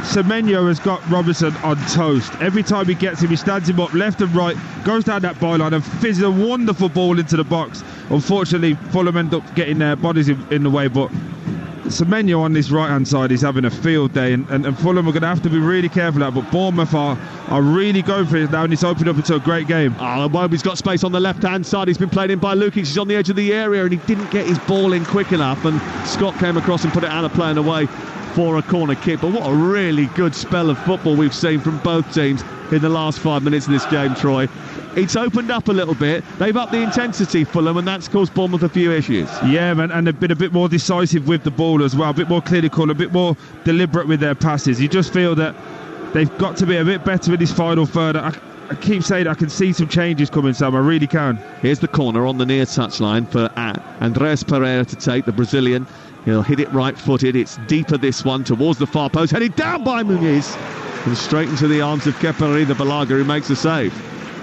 Semenyo has got Robinson on toast. Every time he gets him, he stands him up left and right, goes down that byline and fizzes a wonderful ball into the box. Unfortunately, Fulham end up getting their bodies in the way, but Semenyo on this right-hand side is having a field day, and Fulham are going to have to be really careful of that, but Bournemouth are really going for it now, and it's opened up into a great game. Iwobi's got space on the left-hand side. He's been played in by Lukic. He's on the edge of the area, and he didn't get his ball in quick enough, and Scott came across and put it out of play and away for a corner kick. But what a really good spell of football we've seen from both teams in the last 5 minutes of this game, Troy. It's opened up a little bit. They've upped the intensity, Fulham, and that's caused Bournemouth a few issues. Yeah, man, and they've been a bit more decisive with the ball as well, a bit more clinical, a bit more deliberate with their passes. You just feel that they've got to be a bit better in this final third. I keep saying I can see some changes coming, Sam. I really can. Here's the corner on the near touchline for Andreas Pereira to take, the Brazilian. He'll hit it right-footed. It's deeper, this one, towards the far post. Headed down by Muniz. And straight into the arms of Kepa Arrizabalaga, who makes a save.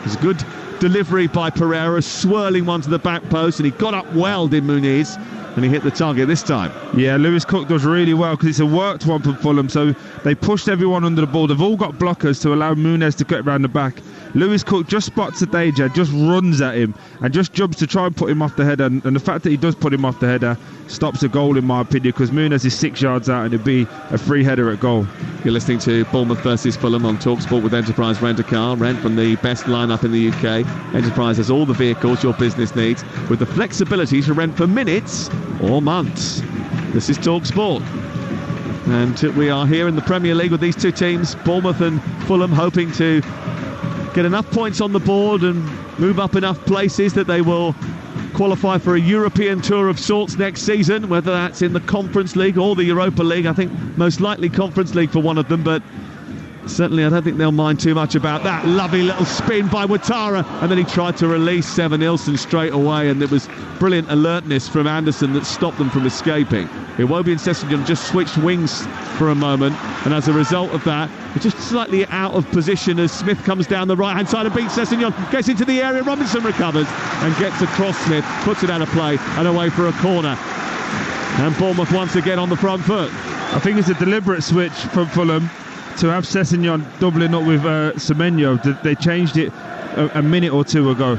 It's a good delivery by Pereira, swirling one to the back post, and he got up well, did Muniz, and he hit the target this time. Yeah, Lewis Cook does really well because it's a worked one from Fulham, so they pushed everyone under the ball. They've all got blockers to allow Muniz to get around the back. Lewis Cook just spots the danger, just runs at him and just jumps to try and put him off the header, and the fact that he does put him off the header stops a goal, in my opinion, because Muniz is 6 yards out and it'd be a free header at goal. You're listening to Bournemouth versus Fulham on Talksport with Enterprise Rent a Car. Rent from the best lineup in the UK. Enterprise has all the vehicles your business needs with the flexibility to rent for minutes or months. This is Talksport, and we are here in the Premier League with these two teams, Bournemouth and Fulham, hoping to get enough points on the board and move up enough places that they will qualify for a European tour of sorts next season, whether that's in the Conference League or the Europa League. I think most likely Conference League for one of them, but certainly I don't think they'll mind too much about that. Lovely little spin by Ouattara, and then he tried to release Seven Ilson straight away, and it was brilliant alertness from Anderson that stopped them from escaping. Iwobi and Sessegnon just switched wings for a moment, and as a result of that, they're just slightly out of position as Smith comes down the right-hand side and beats Sessegnon, gets into the area, Robinson recovers and gets across Smith, puts it out of play and away for a corner. And Bournemouth once again on the front foot. I think it's a deliberate switch from Fulham to have Sessegnon doubling up with Semenyo. They changed it a minute or two ago.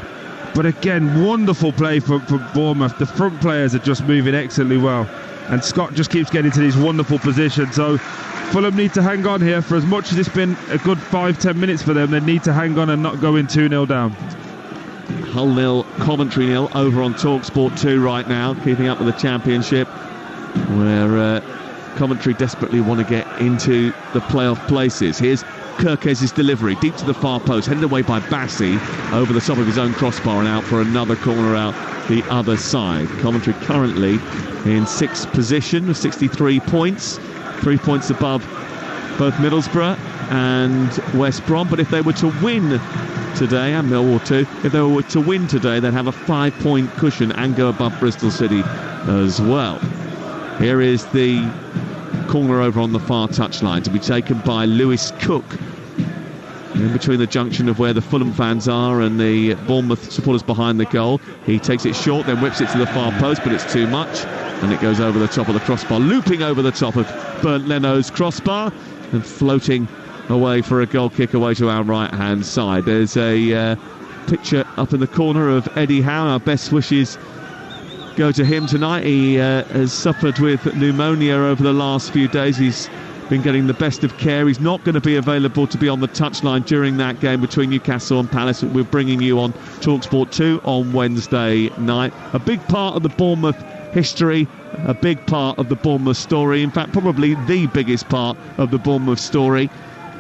But again, wonderful play for Bournemouth. The front players are just moving excellently well, and Scott just keeps getting to these wonderful positions. So Fulham need to hang on here. For as much as it's been a good 5-10 minutes for them, they need to hang on and not go in 2-0 down. Hull 0, Coventry 0 over on Talksport 2 right now, keeping up with the Championship, where Coventry desperately want to get into the playoff places. Here's Kirkes' delivery, deep to the far post, headed away by Bassi, over the top of his own crossbar and out for another corner out the other side. Coventry currently in 6th position with 63 points, 3 points above both Middlesbrough and West Brom. But if they were to win today, and Millwall too, if they were to win today, they'd have a 5-point cushion and go above Bristol City as well. Here is the corner over on the far touchline to be taken by Lewis Cook, in between the junction of where the Fulham fans are and the Bournemouth supporters behind the goal. He takes it short, then whips it to the far post, but it's too much, and it goes over the top of the crossbar, looping over the top of Bernd Leno's crossbar and floating away for a goal kick away to our right-hand side. There's a picture up in the corner of Eddie Howe. Our best wishes go to him tonight. He has suffered with pneumonia over the last few days. He's been getting the best of care. He's not going to be available to be on the touchline during that game between Newcastle and Palace. We're bringing you on Talksport 2 on Wednesday night. A big part of the Bournemouth history, a big part of the Bournemouth story. In fact, probably the biggest part of the Bournemouth story.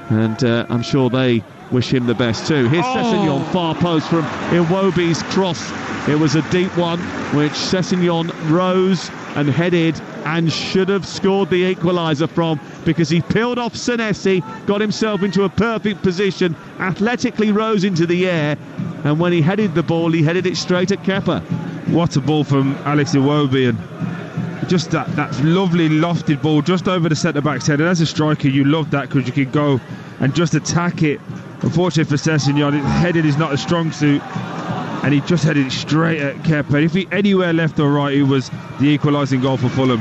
And I'm sure they wish him the best too. Here's Sessegnon, far post from Iwobi's cross. It was a deep one, which Sessegnon rose and headed and should have scored the equaliser from, because he peeled off Senesi, got himself into a perfect position, athletically rose into the air, and when he headed the ball, he headed it straight at Kepa. What a ball from Alex Iwobi, and just that lovely lofted ball just over the centre-back's head. And as a striker, you love that because you can go and just attack it. Unfortunately for Sessegnon, headed is not a strong suit, and he just headed it straight at Kepa. If he anywhere left or right, it was the equalising goal for Fulham.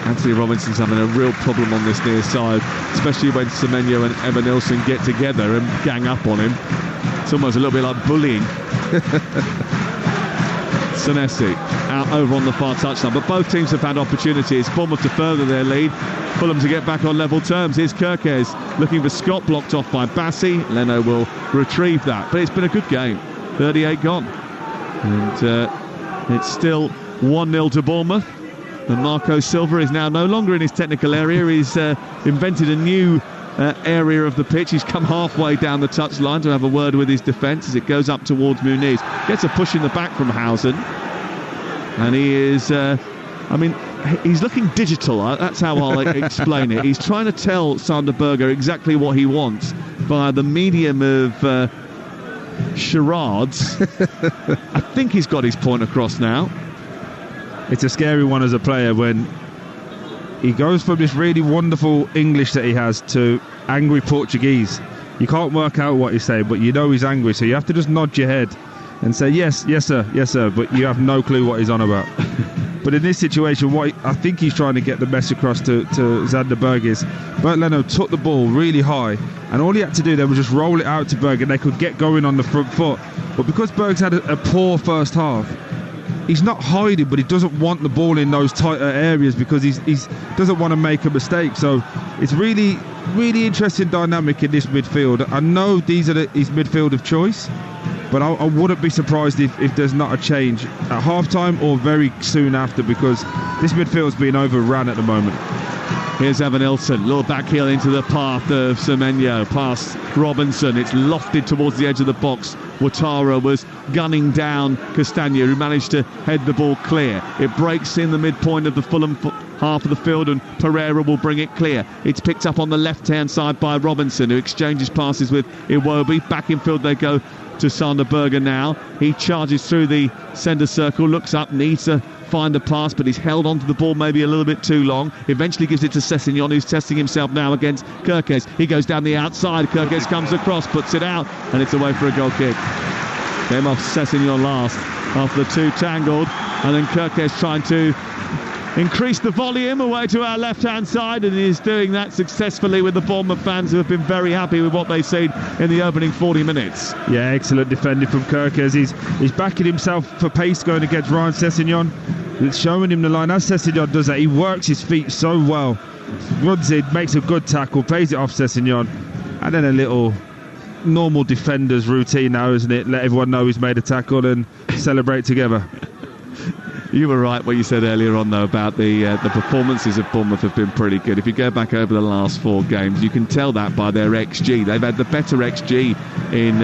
Anthony Robinson's having a real problem on this near side, especially when Semenyo and Evan Nilsson get together and gang up on him. It's almost a little bit like bullying. Senesi out over on the far touchline, but both teams have had opportunities. Bournemouth to further their lead, Fulham to get back on level terms. Here's Kirkes looking for Scott, blocked off by Bassi. Leno will retrieve that, but it's been a good game. 38 gone, and it's still 1-0 to Bournemouth. And Marco Silva is now no longer in his technical area. He's invented a new area of the pitch. He's come halfway down the touchline to have a word with his defence as it goes up towards Muniz. Gets a push in the back from Housen, and he is he's looking digital. That's how I'll explain it. He's trying to tell Sander Berge exactly what he wants via the medium of charades. I think he's got his point across now. It's a scary one as a player when he goes from this really wonderful English that he has to angry Portuguese. You can't work out what he's saying, but you know he's angry, so you have to just nod your head and say yes sir, but you have no clue what he's on about. But in this situation, what I think he's trying to get the message across to Sander Berge is Bernd Leno took the ball really high, and all he had to do there was just roll it out to Berge, and they could get going on the front foot. But because Berg's had a poor first half, he's not hiding, but he doesn't want the ball in those tighter areas because he doesn't want to make a mistake. So it's really, really interesting dynamic in this midfield. I know these are his midfield of choice, but I wouldn't be surprised if there's not a change at half-time or very soon after, because this midfield's being overrun at the moment. Here's Evan Nilsson, little back heel into the path of Semenyo, past Robinson. It's lofted towards the edge of the box. Ouattara was gunning down Castagna, who managed to head the ball clear. It breaks in the midpoint of the Fulham half of the field, and Pereira will bring it clear. It's picked up on the left-hand side by Robinson, who exchanges passes with Iwobi. Back in field they go to Sander Berge now. He charges through the centre circle, looks up, needs to find a pass, but he's held onto the ball maybe a little bit too long. Eventually gives it to Sessegnon, who's testing himself now against Kirkes. He goes down the outside, Kirkes comes across, puts it out, and it's away for a goal kick. Came off Sessegnon last after the two tangled, and then Kirkes trying to increase the volume away to our left-hand side, and he's doing that successfully with the Bournemouth fans, who have been very happy with what they've seen in the opening 40 minutes. Yeah, excellent defending from Kirkes. He's backing himself for pace going against Ryan Sessegnon. It's showing him the line. As Sessegnon does that, he works his feet so well. Runs in, makes a good tackle, plays it off Sessegnon, and then a little normal defender's routine now, isn't it? Let everyone know he's made a tackle and celebrate together. You were right what you said earlier on, though, about the performances of Bournemouth have been pretty good. If you go back over the last 4 games, you can tell that by their XG. They've had the better XG in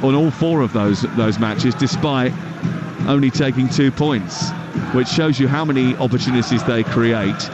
on all 4 of those matches, despite only taking 2 points, which shows you how many opportunities they create.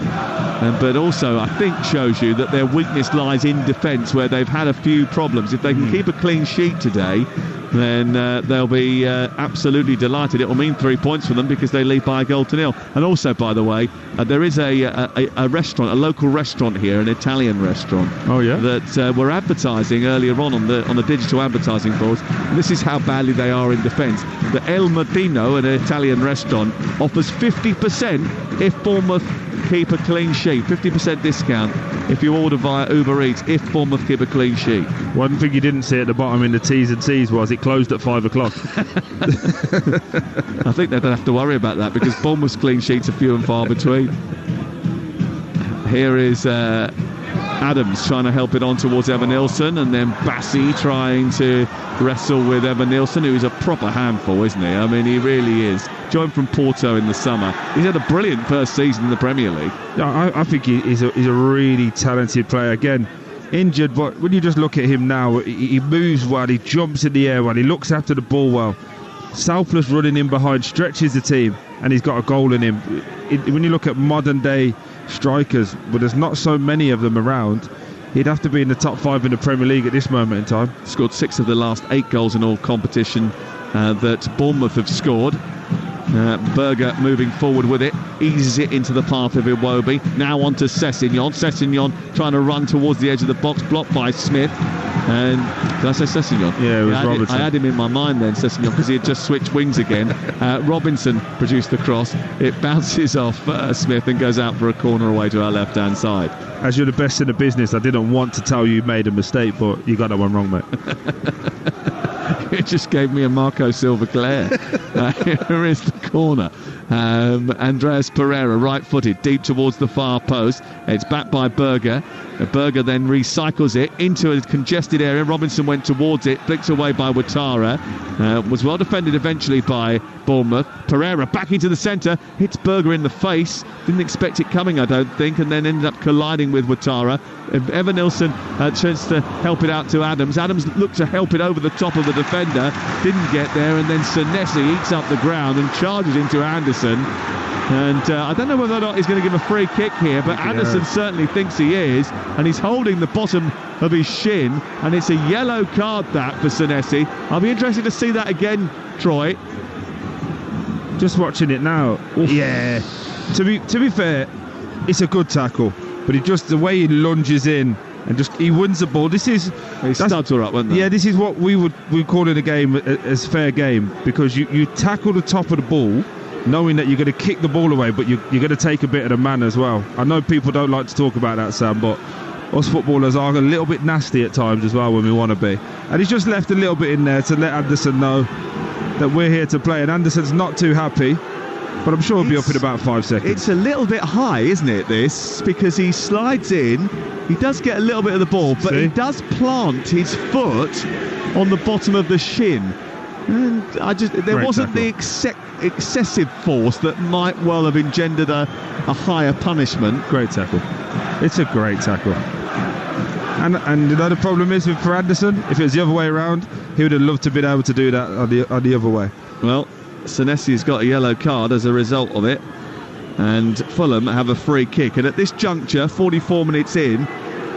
But also, I think, shows you that their weakness lies in defence, where they've had a few problems. If they can keep a clean sheet today, then they'll be absolutely delighted. It will mean 3 points for them because they lead by a goal to nil. And also, by the way, there is a restaurant, a local restaurant here, an Italian restaurant. Oh yeah. That we're advertising earlier on the digital advertising boards. And this is how badly they are in defence. The El Mattino, an Italian restaurant, offers 50% if Bournemouth keep a clean sheet. 50% discount if you order via Uber Eats, if Bournemouth keep a clean sheet. One thing you didn't see at the bottom in the T's and C's was it closed at 5 o'clock. I think they don't have to worry about that because Bournemouth's clean sheets are few and far between. Here is Adams trying to help it on towards Evanilson, and then Bassi trying to wrestle with Evanilson, who is a proper handful, isn't he? I mean, he really is. Joined from Porto in the summer. He's had a brilliant first season in the Premier League. I think he's a really talented player. Again, injured, but when you just look at him now, he moves well, he jumps in the air well, he looks after the ball well. Selfless running in behind, stretches the team, and he's got a goal in him. When you look at modern day strikers, but there's not so many of them around, he'd have to be in the top 5 in the Premier League at this moment in time. Scored 6 of the last 8 goals in all competition that Bournemouth have scored. Berger moving forward with it, eases it into the path of Iwobi. Now on to Sessegnon. Sessegnon trying to run towards the edge of the box, blocked by Smith. And did I say Sessegnon? Yeah, it was Robertson. I had him in my mind then, Sessegnon, because he had just switched wings again. Robinson produced the cross. It bounces off Smith and goes out for a corner away to our left-hand side. As you're the best in the business, I didn't want to tell you made a mistake, but you got that one wrong, mate. It just gave me a Marco Silva glare. Here is the corner. Andreas Pereira, right-footed, deep towards the far post. It's backed by Berger. Berger then recycles it into a congested area. Robinson went towards it, flicked away by Ouattara. Was well defended eventually by Bournemouth. Pereira back into the centre, hits Berger in the face. Didn't expect it coming, I don't think, and then ended up colliding with Ouattara. Evanilson chance to help it out to Adams. Adams looked to help it over the top of the defender, didn't get there, and then Senesi eats up the ground and charges into Anderson. And I don't know whether or not he's going to give a free kick here, but Anderson certainly thinks he is, and he's holding the bottom of his shin, and it's a yellow card that for Senesi. I'll be interested to see that again, Troy. Just watching it now. Oof. Yeah. To be fair, it's a good tackle, but the way he lunges in and he wins the ball. His studs were up, weren't they? Yeah, this is what we call in a game as fair game, because you tackle the top of the ball, knowing that you're going to kick the ball away, but you're going to take a bit of the man as well. I know people don't like to talk about that, Sam, but us footballers are a little bit nasty at times as well when we want to be. And he's just left a little bit in there to let Anderson know that we're here to play. And Anderson's not too happy, but I'm sure he'll be up in about 5 seconds. It's a little bit high, isn't it, this? Because he slides in, he does get a little bit of the ball, but he does plant his foot on the bottom of the shin. And there wasn't the excessive force that might well have engendered a higher punishment. Great tackle. It's a great tackle. And you know the problem is for Anderson, if it was the other way around, he would have loved to have been able to do that on the other way. Well, Senesi's got a yellow card as a result of it, and Fulham have a free kick. And at this juncture, 44 minutes in,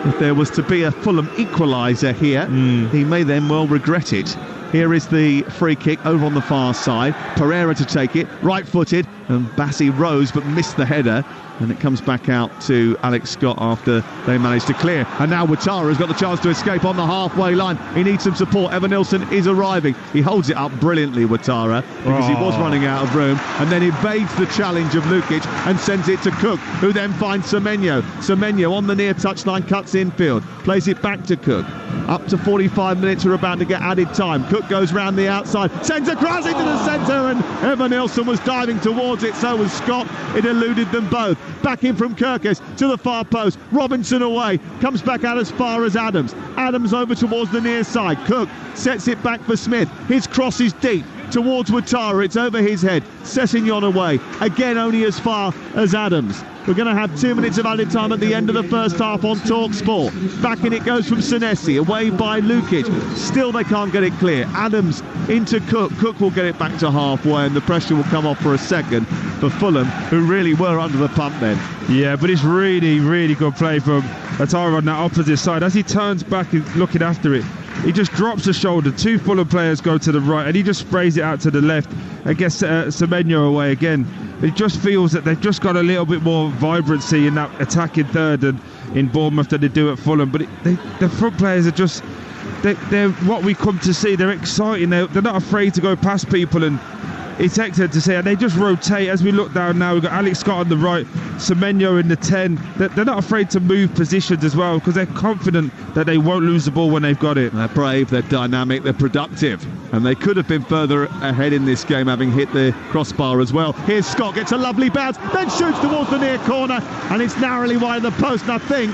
if there was to be a Fulham equaliser here, he may then well regret it. Here is the free kick over on the far side. Pereira to take it, right-footed, and Bassi rose but missed the header. And it comes back out to Alex Scott after they managed to clear. And now Ouattara has got the chance to escape on the halfway line. He needs some support. Evanilson is arriving. He holds it up brilliantly, Ouattara, because he was running out of room. And then evades the challenge of Lukic and sends it to Cook, who then finds Semenyo. Semenyo on the near touchline, cuts infield, plays it back to Cook. Up to 45 minutes, we're about to get added time. Cook goes round the outside, sends a cross into the centre, and Evanilson was diving towards it, so was Scott. It eluded them both. Back in from Kirkes to the far post. Robinson away, comes back out as far as Adams. Adams over towards the near side. Cook sets it back for Smith. His cross is deep towards Ouattara. It's over his head. Sessegnon away, again only as far as Adams. We're going to have 2 minutes of added time at the end of the first half on Talksport. Back in it goes from Senesi, away by Lukic. Still they can't get it clear. Adams into Cook. Cook will get it back to halfway, and the pressure will come off for a second for Fulham, who really were under the pump then. Yeah, but it's really, really good play from Ouattara on that opposite side. As he turns back and looking after it, he just drops the shoulder. 2 Fulham players go to the right, and he just sprays it out to the left and gets Semenyo away again. It just feels that they've just got a little bit more vibrancy in that attacking third and in Bournemouth than they do at Fulham. But the front players are just, they're what we come to see. They're exciting. They're not afraid to go past people and it's excellent to see, and they just rotate. As we look down now, we've got Alex Scott on the right, Semenyo in the 10. They're not afraid to move positions as well, because they're confident that they won't lose the ball when they've got it. They're brave, they're dynamic, they're productive, and they could have been further ahead in this game, having hit the crossbar as well. Here's Scott, gets a lovely bounce, then shoots towards the near corner, and it's narrowly wide of the post. And I think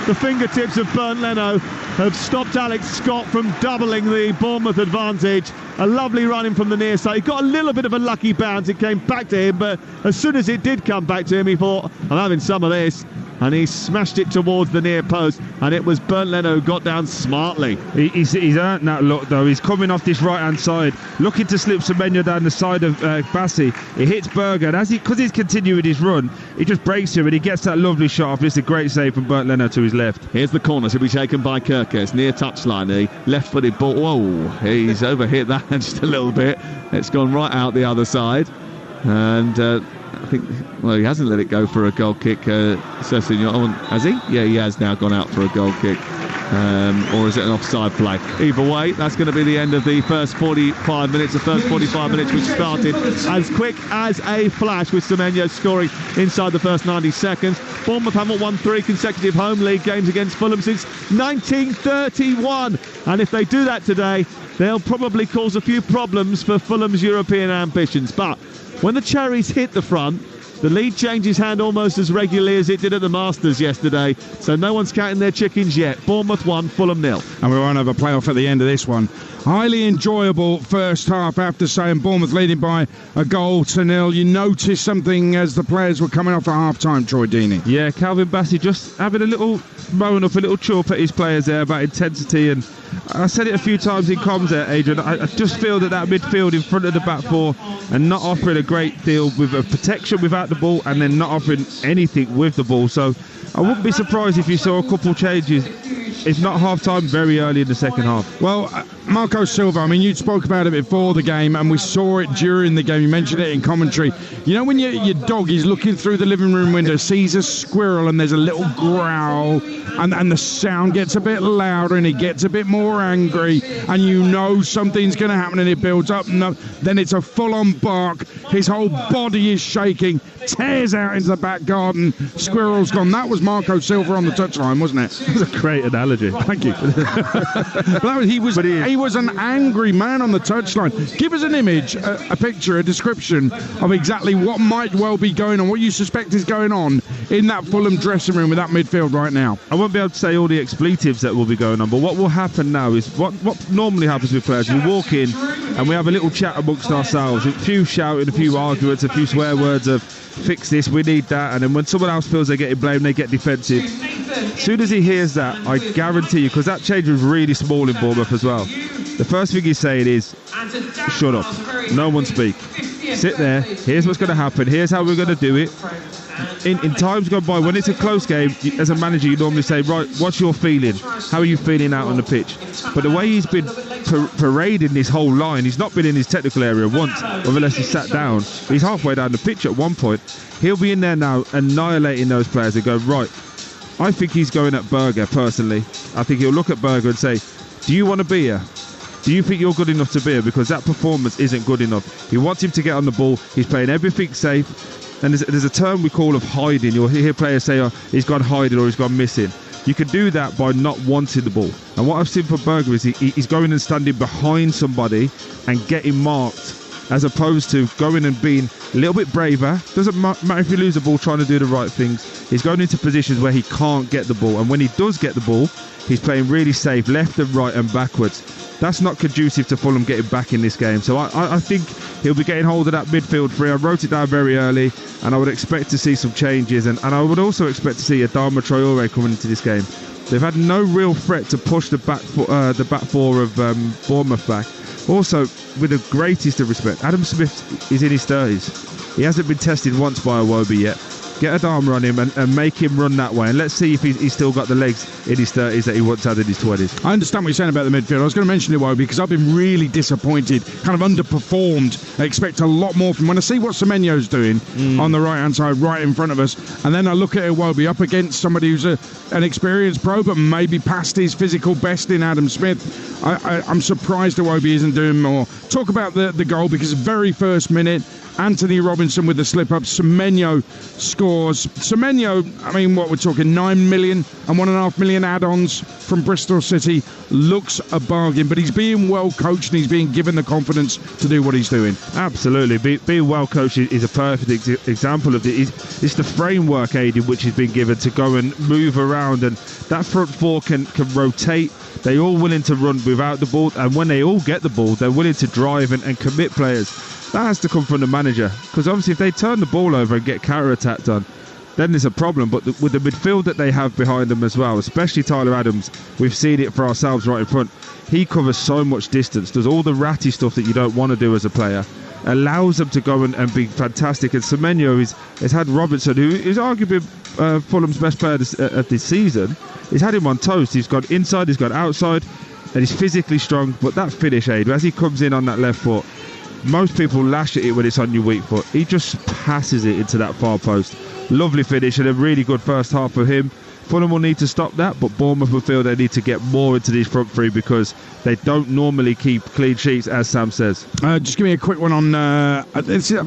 the fingertips of Bernd Leno have stopped Alex Scott from doubling the Bournemouth advantage. A lovely run in from the near side. He got a little bit of a lucky bounce. It came back to him, but as soon as it did come back to him, he thought, I'm having some of this. And he smashed it towards the near post, and it was Bernd Leno who got down smartly. He's earned that look, though. He's coming off this right-hand side, looking to slip Semenyo down the side of Bassi. He hits Berger, and because he's continuing his run, he just breaks him, and he gets that lovely shot off. It's a great save from Bernd Leno to his left. Here's the corner to be taken by Kirkes, near touchline. The left-footed ball. Whoa, he's overhit that just a little bit. It's gone right out the other side, and I think, well, he hasn't let it go for a goal kick. Sessignon, has he? Yeah, he has now gone out for a goal kick. Or is it an offside play? Either way, that's going to be the end of the first 45 minutes. The first 45 minutes which started as quick as a flash, with Semenyo scoring inside the first 90 seconds. Bournemouth haven't won 3 consecutive home league games against Fulham since 1931. And if they do that today, they'll probably cause a few problems for Fulham's European ambitions. But when the Cherries hit the front, the lead changes hand almost as regularly as it did at the Masters yesterday, so no one's counting their chickens yet. Bournemouth 1, Fulham 0. And we won't have a playoff at the end of this one. Highly enjoyable first half, I have to say, and Bournemouth leading by a goal to 0. You noticed something as the players were coming off at half-time, Troy Deeney? Yeah, Calvin Bassey just having a little moan up, a little chirp at his players there about intensity, and I said it a few times in comms there, Adrian. I just feel that midfield in front of the back four and not offering a great deal with a protection without the ball, and then not offering anything with the ball. So I wouldn't be surprised if you saw a couple changes, if not half-time, very early in the second half. Well, Marco Silva, I mean, you spoke about it before the game, and we saw it during the game. You mentioned it in commentary. You know, when your dog is looking through the living room window, sees a squirrel, and there's a little growl, and the sound gets a bit louder, and he gets a bit more angry, and you know something's going to happen, and it builds up, and then it's a full-on bark. His whole body is shaking, tears out into the back garden, squirrel's gone. That was Marco Silva on the touchline, wasn't it? That was a great analogy. Thank you. He was an angry man on the touchline. Give us an image, a picture, a description of exactly what might well be going on, what you suspect is going on in that Fulham dressing room with that midfield right now. I won't be able to say all the expletives that will be going on, but what will happen now is what normally happens with players. We walk in and we have a little chat amongst ourselves, a few shouting, a few arguments, a few swear words of fix this, we need that, and then when someone else feels they're getting blamed, they get defensive. As soon as he hears that, I guarantee you, because that change was really small in Bournemouth as well, the first thing he's saying is, shut up, no one speak, sit there, here's what's going to happen, here's how we're going to do it. In times gone by, when it's a close game, as a manager you normally say, right, what's your feeling, how are you feeling out on the pitch? But the way he's been parading this whole line, he's not been in his technical area once, unless he's sat down. He's halfway down the pitch at one point. He'll be in there now annihilating those players and go, right, I think he's going at Berger personally. I think he'll look at Berger and say, do you want to be here? Do you think you're good enough to be here? Because that performance isn't good enough. He wants him to get on the ball. He's playing everything safe. And there's a term we call of hiding. You'll hear players say, oh, he's gone hiding or he's gone missing. You can do that by not wanting the ball. And what I've seen for Berger is he's going and standing behind somebody and getting marked, as opposed to going and being a little bit braver. Doesn't matter if you lose the ball, trying to do the right things. He's going into positions where he can't get the ball. And when he does get the ball, he's playing really safe, left and right and backwards. That's not conducive to Fulham getting back in this game. So I think he'll be getting hold of that midfield three. I wrote it down very early, and I would expect to see some changes. And I would also expect to see Adama Traore coming into this game. They've had no real threat to push the back four of Bournemouth back. Also, with the greatest of respect, Adam Smith is in his 30s. He hasn't been tested once by Iwobi yet. get an armour on him and make him run that way. And let's see if he's still got the legs in his 30s that he once had in his 20s. I understand what you're saying about the midfield. I was going to mention Iwobi because I've been really disappointed, kind of underperformed. I expect a lot more from when I see what Semenyo's doing on the right-hand side, right in front of us, and then I look at Iwobi up against somebody who's an experienced pro, but maybe past his physical best in Adam Smith. I'm surprised Iwobi isn't doing more. Talk about the goal, because very first minute, Anthony Robinson with the slip-up, Semenyo scores. Semenyo, I mean, what we're talking, 9 million and 1.5 million add-ons from Bristol City, looks a bargain, but he's being well coached and he's being given the confidence to do what he's doing. Absolutely. Being well coached is a perfect example of it. It's the framework aid in which he's been given to go and move around, and that front four can rotate. They're all willing to run without the ball, and when they all get the ball, they're willing to drive and commit players. That has to come from the manager, because obviously if they turn the ball over and get counter-attack done, then there's a problem. But with the midfield that they have behind them as well, especially Tyler Adams, we've seen it for ourselves right in front. He covers so much distance, does all the ratty stuff that you don't want to do as a player, allows them to go and be fantastic. And Semenyo has had Robertson, who is arguably Fulham's best player of this season. He's had him on toast. He's gone inside, he's gone outside, and he's physically strong. But that finish aid, as he comes in on that left foot, most people lash at it when it's on your weak foot. He just passes it into that far post. Lovely finish and a really good first half for him. Fulham will need to stop that, but Bournemouth will feel they need to get more into these front three because they don't normally keep clean sheets, as Sam says. Just give me a quick one on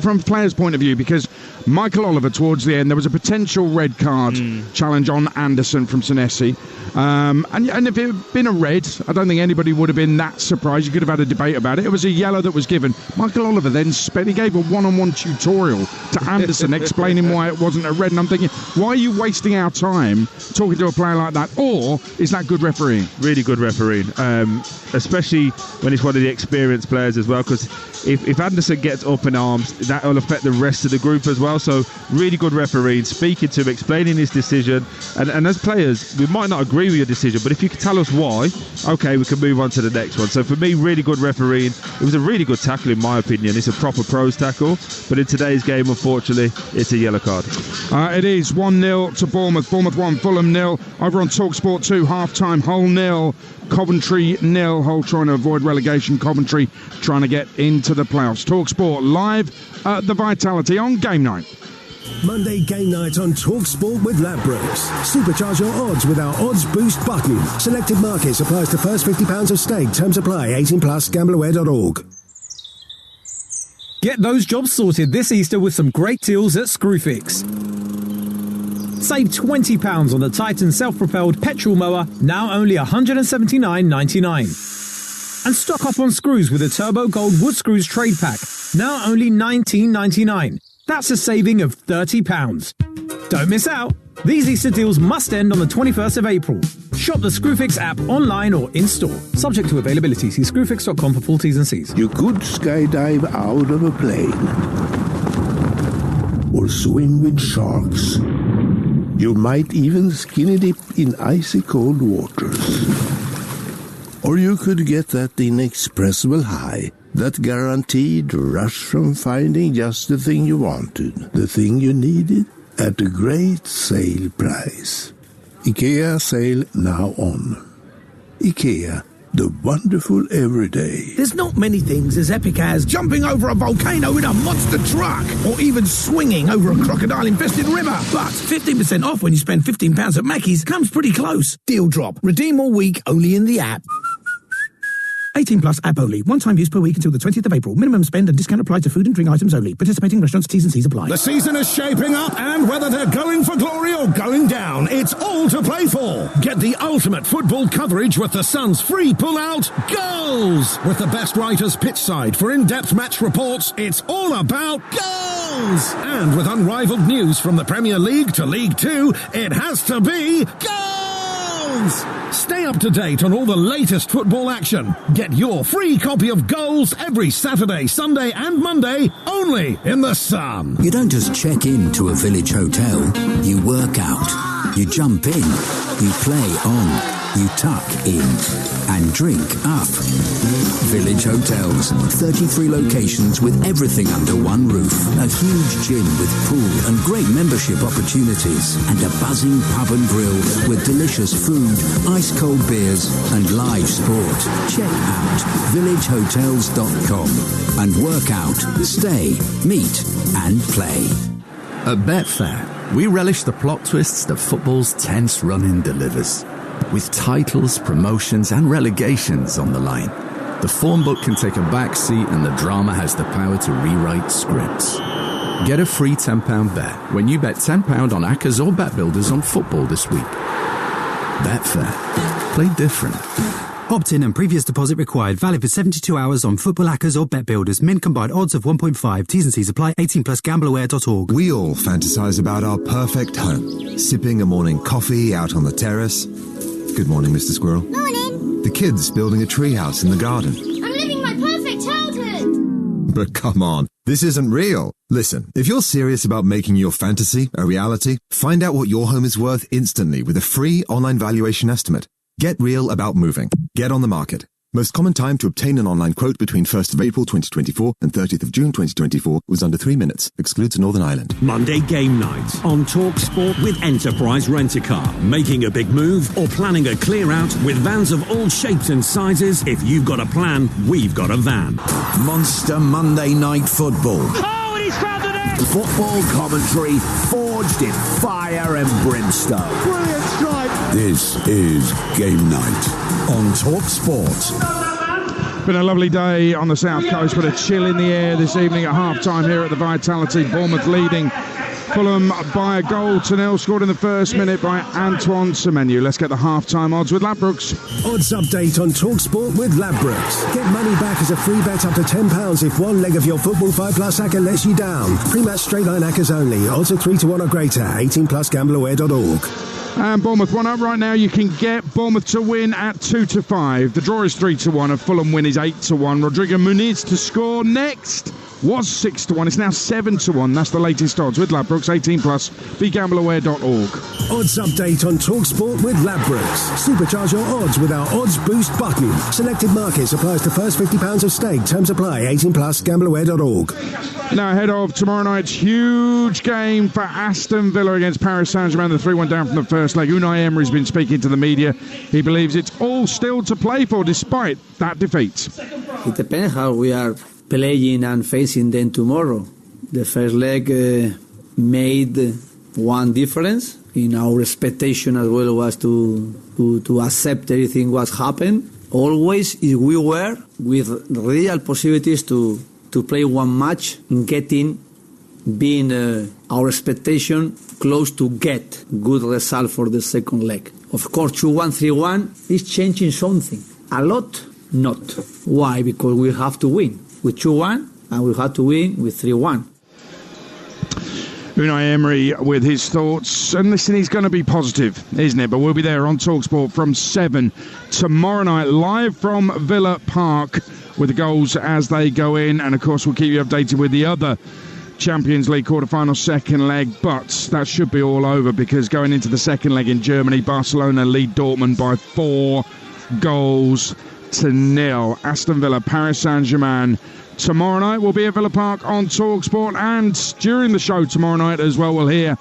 from a player's point of view, because Michael Oliver, towards the end, there was a potential red card challenge on Anderson from Senesi. And if it had been a red, I don't think anybody would have been that surprised. You could have had a debate about it. It was a yellow that was given. Michael Oliver then he gave a one-on-one tutorial to Anderson explaining why it wasn't a red. And I'm thinking, why are you wasting our time talking to a player like that? Or is that good refereeing? Really good refereeing, especially when it's one of the experienced players as well, because if Anderson gets up in arms, that will affect the rest of the group as well. So really good refereeing, speaking to him, explaining his decision, and as players we might not agree with your decision, but if you can tell us why, okay, we can move on to the next one. So for me, really good refereeing. It was a really good tackle in my opinion. It's a proper pros tackle, but in today's game, unfortunately, it's a yellow card. It is 1-0 to Bournemouth. Bournemouth 1, Fulham 0. Over on Talksport 2, half-time, Hull 0, Coventry 0. Hull trying to avoid relegation, Coventry trying to get into the playoffs. Talksport live at the Vitality on game night. Monday game night on Talksport with Ladbrokes. Supercharge your odds with our Odds Boost button. Selected markets applies to first £50 of stake. Terms apply. 18+. Gambleaware.org. Get those jobs sorted this Easter with some great deals at Screwfix. Save £20 on the Titan self-propelled petrol mower, now only $179.99. And stock up on screws with a Turbo Gold Wood Screws trade pack, now only $19.99. That's a saving of £30. Don't miss out. These Easter deals must end on the 21st of April. Shop the Screwfix app online or in-store. Subject to availability. See screwfix.com for full T's and C's. You could skydive out of a plane. Or swim with sharks. You might even skinny dip in icy cold waters. Or you could get that inexpressible high, that guaranteed rush from finding just the thing you wanted, the thing you needed, at a great sale price. IKEA sale now on. IKEA, the wonderful everyday. There's not many things as epic as jumping over a volcano in a monster truck, or even swinging over a crocodile-infested river. But 15% off when you spend £15 at Mackey's comes pretty close. Deal drop. Redeem all week only in the app. 18+ app only. One-time use per week until the 20th of April. Minimum spend and discount applied to food and drink items only. Participating restaurants, T's and C's apply. The season is shaping up, and whether they're going for glory or going down, it's all to play for. Get the ultimate football coverage with the Sun's free pull-out Goals! With the best writers pitchside for in-depth match reports, it's all about goals! And with unrivaled news from the Premier League to League Two, it has to be goals! Stay up to date on all the latest football action. Get your free copy of Goals every Saturday, Sunday and Monday, only in the Sun. You don't just check in to a village hotel. You work out. You jump in. You play on. You tuck in and drink up. Village Hotels, 33 locations with everything under one roof. A huge gym with pool and great membership opportunities. And a buzzing pub and grill with delicious food, ice-cold beers and live sport. Check out villagehotels.com and work out, stay, meet and play. At Betfair, we relish the plot twists that football's tense run-in delivers. With titles, promotions and relegations on the line, the form book can take a back seat and the drama has the power to rewrite scripts. Get a free £10 bet when you bet £10 on Accas or Bet Builders on football this week. Betfair. Play different. Opt-in and previous deposit required. Valid for 72 hours on football Accas or Bet Builders. Min combined odds of 1.5. T's and C's apply. 18 plus gambleaware.org. We all fantasize about our perfect home. Sipping a morning coffee out on the terrace. Good morning, Mr. Squirrel. Morning. The kids building a treehouse in the garden. I'm living my perfect childhood. But come on, this isn't real. Listen, if you're serious about making your fantasy a reality, find out what your home is worth instantly with a free online valuation estimate. Get real about moving. Get on the market. Most common time to obtain an online quote between 1st of April 2024 and 30th of June 2024 was under 3 minutes. Excludes Northern Ireland. Monday game night on Talksport with Enterprise Rent-A-Car. Making a big move or planning a clear out with vans of all shapes and sizes? If you've got a plan, we've got a van. Monster Monday Night Football. Oh, and he's found the net! Football commentary forged in fire and brimstone. Brilliant strike! This is game night on Talksport. Been a lovely day on the south coast, but a chill in the air this evening at half-time here at the Vitality. Bournemouth leading Fulham by a goal to nil, scored in the first minute by Antoine Semenyo. Let's get the half-time odds with Ladbrokes. Odds update on Talksport with Ladbrokes. Get money back as a free bet up to £10 if one leg of your Football 5 Plus acca lets you down. Pre-match straight line accas only. Odds are 3-1 or greater. 18 plus gambleaware.org. And Bournemouth 1 up right now. You can get Bournemouth to win at 2-5. The draw is 3-1. A Fulham win is 8-1. Rodrigo Muniz to score next was 6-1. It's now 7-1. That's the latest odds with Ladbrokes. 18 plus. BeGambleAware.org. Odds update on Talksport with Ladbrokes. Supercharge your odds with our Odds Boost button. Selected markets applies to first £50 of stake. Terms apply. 18 plus. GambleAware.org. Now ahead of tomorrow night's huge game for Aston Villa against Paris Saint-Germain. The 3-1 down from the first leg. Unai Emery's been speaking to the media. He believes it's all still to play for despite that defeat. It depends how we are playing and facing them tomorrow. The first leg made one difference in our expectation as well, was to accept everything what happened. Always if we were with real possibilities to play one match, being our expectation close to get good result for the second leg. Of course, 2-1, 3-1 is changing something. A lot, not. Why? Because we have to win with 2-1 and we have to win with 3-1. Unai Emery with his thoughts. And listen, he's going to be positive, isn't it? But we'll be there on TalkSport from 7 tomorrow night, live from Villa Park, with the goals as they go in. And, of course, we'll keep you updated with the other Champions League quarter-final second leg. But that should be all over, because going into the second leg in Germany, Barcelona lead Dortmund by 4-0. Aston Villa, Paris Saint-Germain. Tomorrow night we'll be at Villa Park on TalkSport, and during the show tomorrow night as well we'll hear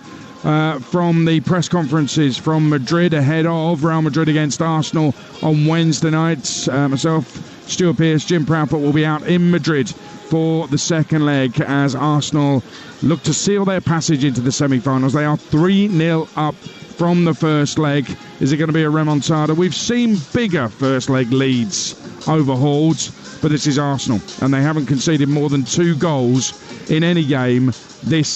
from the press conferences from Madrid ahead of Real Madrid against Arsenal on Wednesday night. Myself, Stuart Pearce, Jim Proudfoot will be out in Madrid for the second leg as Arsenal look to seal their passage into the semi-finals. They are 3-0 up from the first leg. Is it going to be a remontada? We've seen bigger first leg leads overhauled, but this is Arsenal, and they haven't conceded more than 2 goals in any game this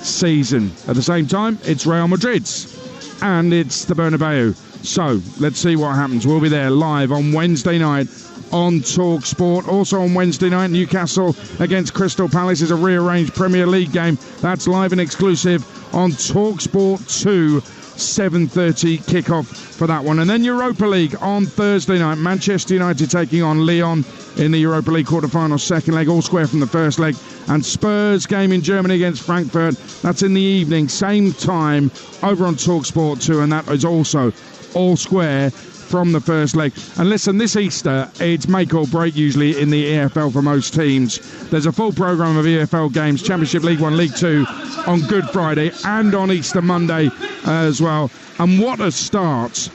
season. At the same time, it's Real Madrid's, and it's the Bernabeu. So let's see what happens. We'll be there live on Wednesday night on TalkSport. Also on Wednesday night, Newcastle against Crystal Palace is a rearranged Premier League game. That's live and exclusive on TalkSport 2. 7:30 kickoff for that one. And then Europa League on Thursday night, Manchester United taking on Lyon in the Europa League quarter-final second leg, all square from the first leg. And Spurs game in Germany against Frankfurt, that's in the evening, same time over on TalkSport 2, and that is also all square from the first leg. And listen, this Easter, it's make or break usually in the EFL for most teams. There's a full programme of EFL games, Championship, League 1, League 2 on Good Friday and on Easter Monday as well. And what a start.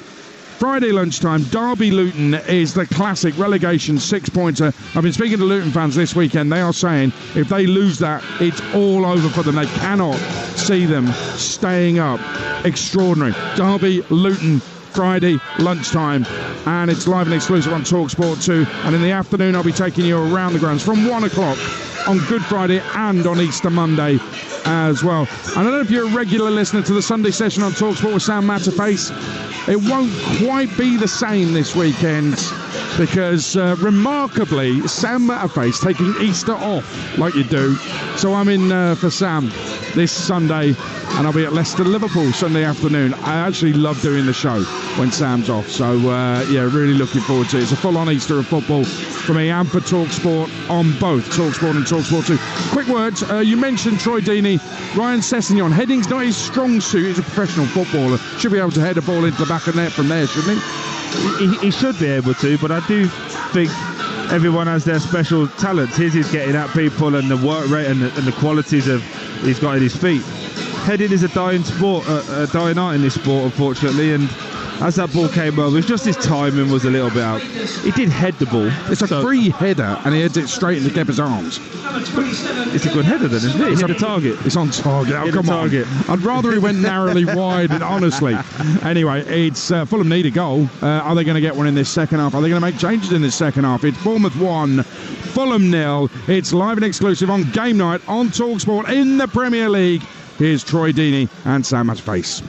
Friday lunchtime, Derby Luton is the classic relegation 6-pointer. I've been speaking to Luton fans this weekend. They are saying if they lose that, it's all over for them. They cannot see them staying up. Extraordinary. Derby Luton, Friday lunchtime, and it's live and exclusive on Talksport 2. And in the afternoon, I'll be taking you around the grounds from 1 o'clock on Good Friday and on Easter Monday as well. And I don't know if you're a regular listener to the Sunday session on Talksport with Sam Matterface. It won't quite be the same this weekend because remarkably Sam Matterface taking Easter off like you do. So I'm in for Sam this Sunday, and I'll be at Leicester Liverpool Sunday afternoon. I actually love doing the show when Sam's off, so yeah, really looking forward to it. It's a full-on Easter of football for me and for Talksport on both Talksport and Talksport 2. Quick words, you mentioned Troy Deeney, Ryan Sessegnon. Heading's not his strong suit. He's a professional footballer. Should be able to head a ball into the back of the net from there, shouldn't he? He should be able to, but I do think everyone has their special talents. His is getting at people and the work rate and the qualities of he's got in his feet. Heading is a dying sport, a dying art in this sport, unfortunately, and as that ball came over, it's just his timing was a little bit out. He did head the ball. It's a free header, and he heads it straight into Kepa's arms. It's a good header then, isn't it? It's on target. It's on target. Oh, come on. I'd rather he went narrowly wide, honestly. Anyway, it's Fulham need a goal. Are they going to get one in this second half? Are they going to make changes in this second half? It's Bournemouth 1, Fulham 0. It's live and exclusive on Game Night on Talksport in the Premier League. Here's Troy Deeney and Sam Matterface.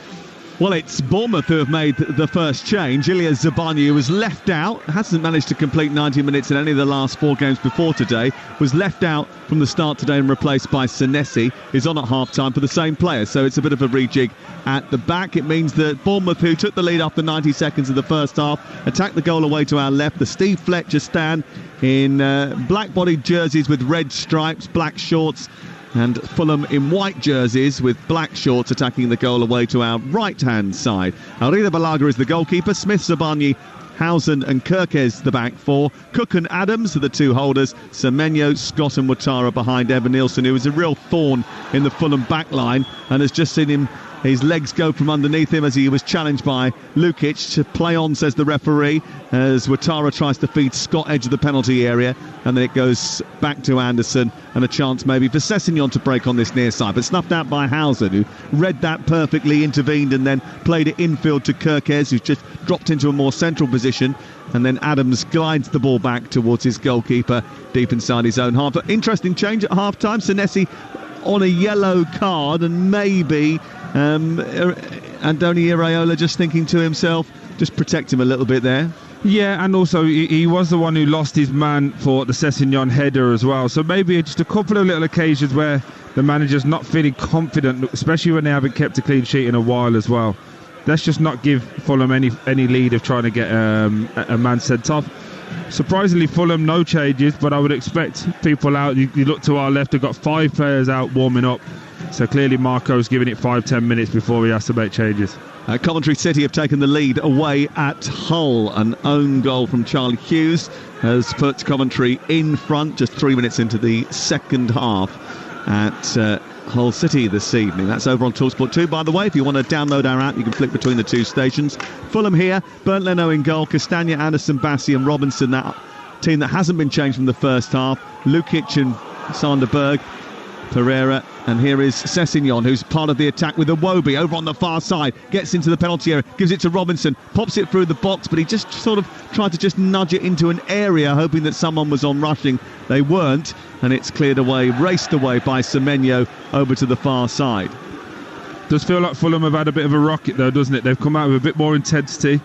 Well, it's Bournemouth who have made the first change. Ilya Zabanya was left out, hasn't managed to complete 90 minutes in any of the last 4 games before today, was left out from the start today and replaced by Senesi, is on at half-time for the same player. So it's a bit of a rejig at the back. It means that Bournemouth, who took the lead after 90 seconds of the first half, attacked the goal away to our left. The Steve Fletcher stand in black-bodied jerseys with red stripes, black shorts, and Fulham in white jerseys with black shorts attacking the goal away to our right-hand side. Arida Balaga is the goalkeeper. Smith, Zabanyi, Housen and Kirkes the back four. Cook and Adams are the two holders. Semenyo, Scott and Ouattara behind Evan Nielsen, who is a real thorn in the Fulham back line and has just seen his legs go from underneath him as he was challenged by Lukic to play on, says the referee, as Ouattara tries to feed Scott edge of the penalty area, and then it goes back to Anderson and a chance maybe for Sessegnon to break on this near side, but snuffed out by Housen, who read that perfectly, intervened and then played it infield to Kirkes, who's just dropped into a more central position, and then Adams glides the ball back towards his goalkeeper deep inside his own half. But interesting change at half-time. Senesi on a yellow card, and maybe Andoni Iraola just thinking to himself, just protect him a little bit there. Yeah, and also he was the one who lost his man for the Sessegnon header as well. So maybe just a couple of little occasions where the manager's not feeling confident, especially when they haven't kept a clean sheet in a while as well. Let's just not give Fulham any lead of trying to get a man sent off. Surprisingly, Fulham, no changes, but I would expect people out. You look to our left, they've got 5 players out warming up. So clearly Marco's giving it 5-10 minutes before he has to make changes. Coventry City have taken the lead away at Hull. An own goal from Charlie Hughes has put Coventry in front just 3 minutes into the second half at Hull City this evening. That's over on Talksport 2. By the way, if you want to download our app, you can flick between the two stations. Fulham here, Bernd Leno in goal, Castagna, Anderson, Bassi and Robinson, that team that hasn't been changed from the first half. Lukic and Sanderberg, Pereira, and here is Sessegnon, who's part of the attack with Iwobi over on the far side, gets into the penalty area, gives it to Robinson, pops it through the box, but he just sort of tried to just nudge it into an area, hoping that someone was on rushing. They weren't, and it's cleared away, raced away by Semenyo over to the far side. Does feel like Fulham have had a bit of a rocket though, doesn't it? They've come out with a bit more intensity,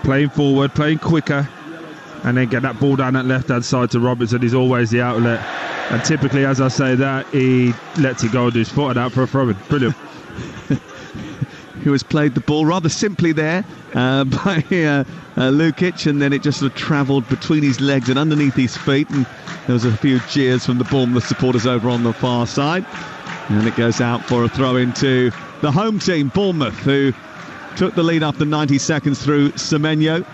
playing forward, playing quicker, and then get that ball down that left-hand side to Robinson. He's always the outlet. And typically, as I say that, he lets it go and his foot out for a throw-in. Brilliant. Who has played the ball rather simply there by Lukic, and then it just sort of travelled between his legs and underneath his feet, and there was a few cheers from the Bournemouth supporters over on the far side, and it goes out for a throw-in to the home team, Bournemouth, who took the lead after 90 seconds through Semenyo,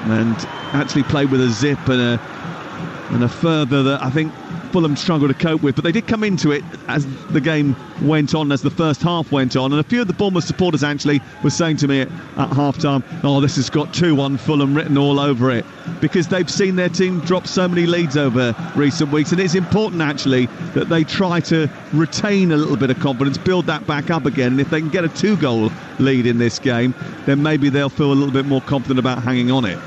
and actually played with a zip and a further that I think Fulham struggled to cope with, but they did come into it as the game went on, as the first half went on, and a few of the Bournemouth supporters actually were saying to me at half-time, oh, this has got 2-1 Fulham written all over it, because they've seen their team drop so many leads over recent weeks, and it's important actually that they try to retain a little bit of confidence, build that back up again, and if they can get a 2-goal lead in this game, then maybe they'll feel a little bit more confident about hanging on it.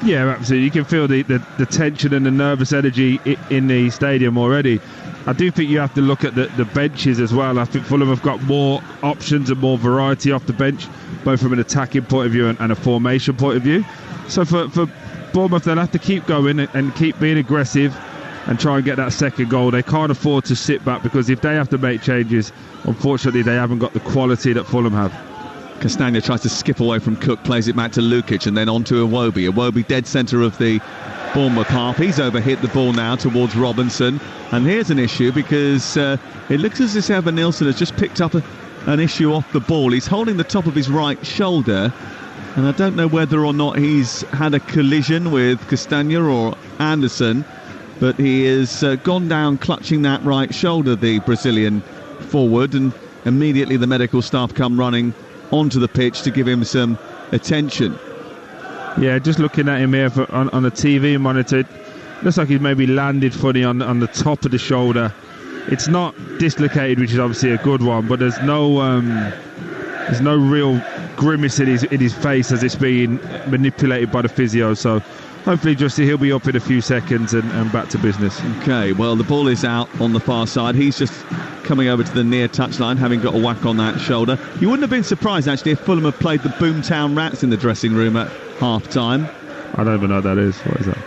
Yeah, absolutely. You can feel the tension and the nervous energy in the stadium already. I do think you have to look at the benches as well. I think Fulham have got more options and more variety off the bench, both from an attacking point of view and a formation point of view. So for Bournemouth, they'll have to keep going and keep being aggressive and try and get that second goal. They can't afford to sit back, because if they have to make changes, unfortunately they haven't got the quality that Fulham have. Castagna tries to skip away from Cook, plays it back to Lukic and then on to Iwobi. Iwobi dead centre of the Bournemouth half. He's overhit the ball now towards Robinson. And here's an issue, because it looks as if Evan Nilsson has just picked up an issue off the ball. He's holding the top of his right shoulder, and I don't know whether or not he's had a collision with Castagna or Anderson, but he has gone down clutching that right shoulder, the Brazilian forward, and immediately the medical staff come running onto the pitch to give him some attention. Yeah, just looking at him here on the TV monitor, it looks like he's maybe landed funny on the top of the shoulder. It's not dislocated, which is obviously a good one, but there's no real grimace in his face as it's being manipulated by the physio. So hopefully, Justy, he'll be up in a few seconds and back to business. Okay, well, the ball is out on the far side. He's just coming over to the near touchline, having got a whack on that shoulder. You wouldn't have been surprised, actually, if Fulham had played the Boomtown Rats in the dressing room at half-time. I don't even know what that is. What is that?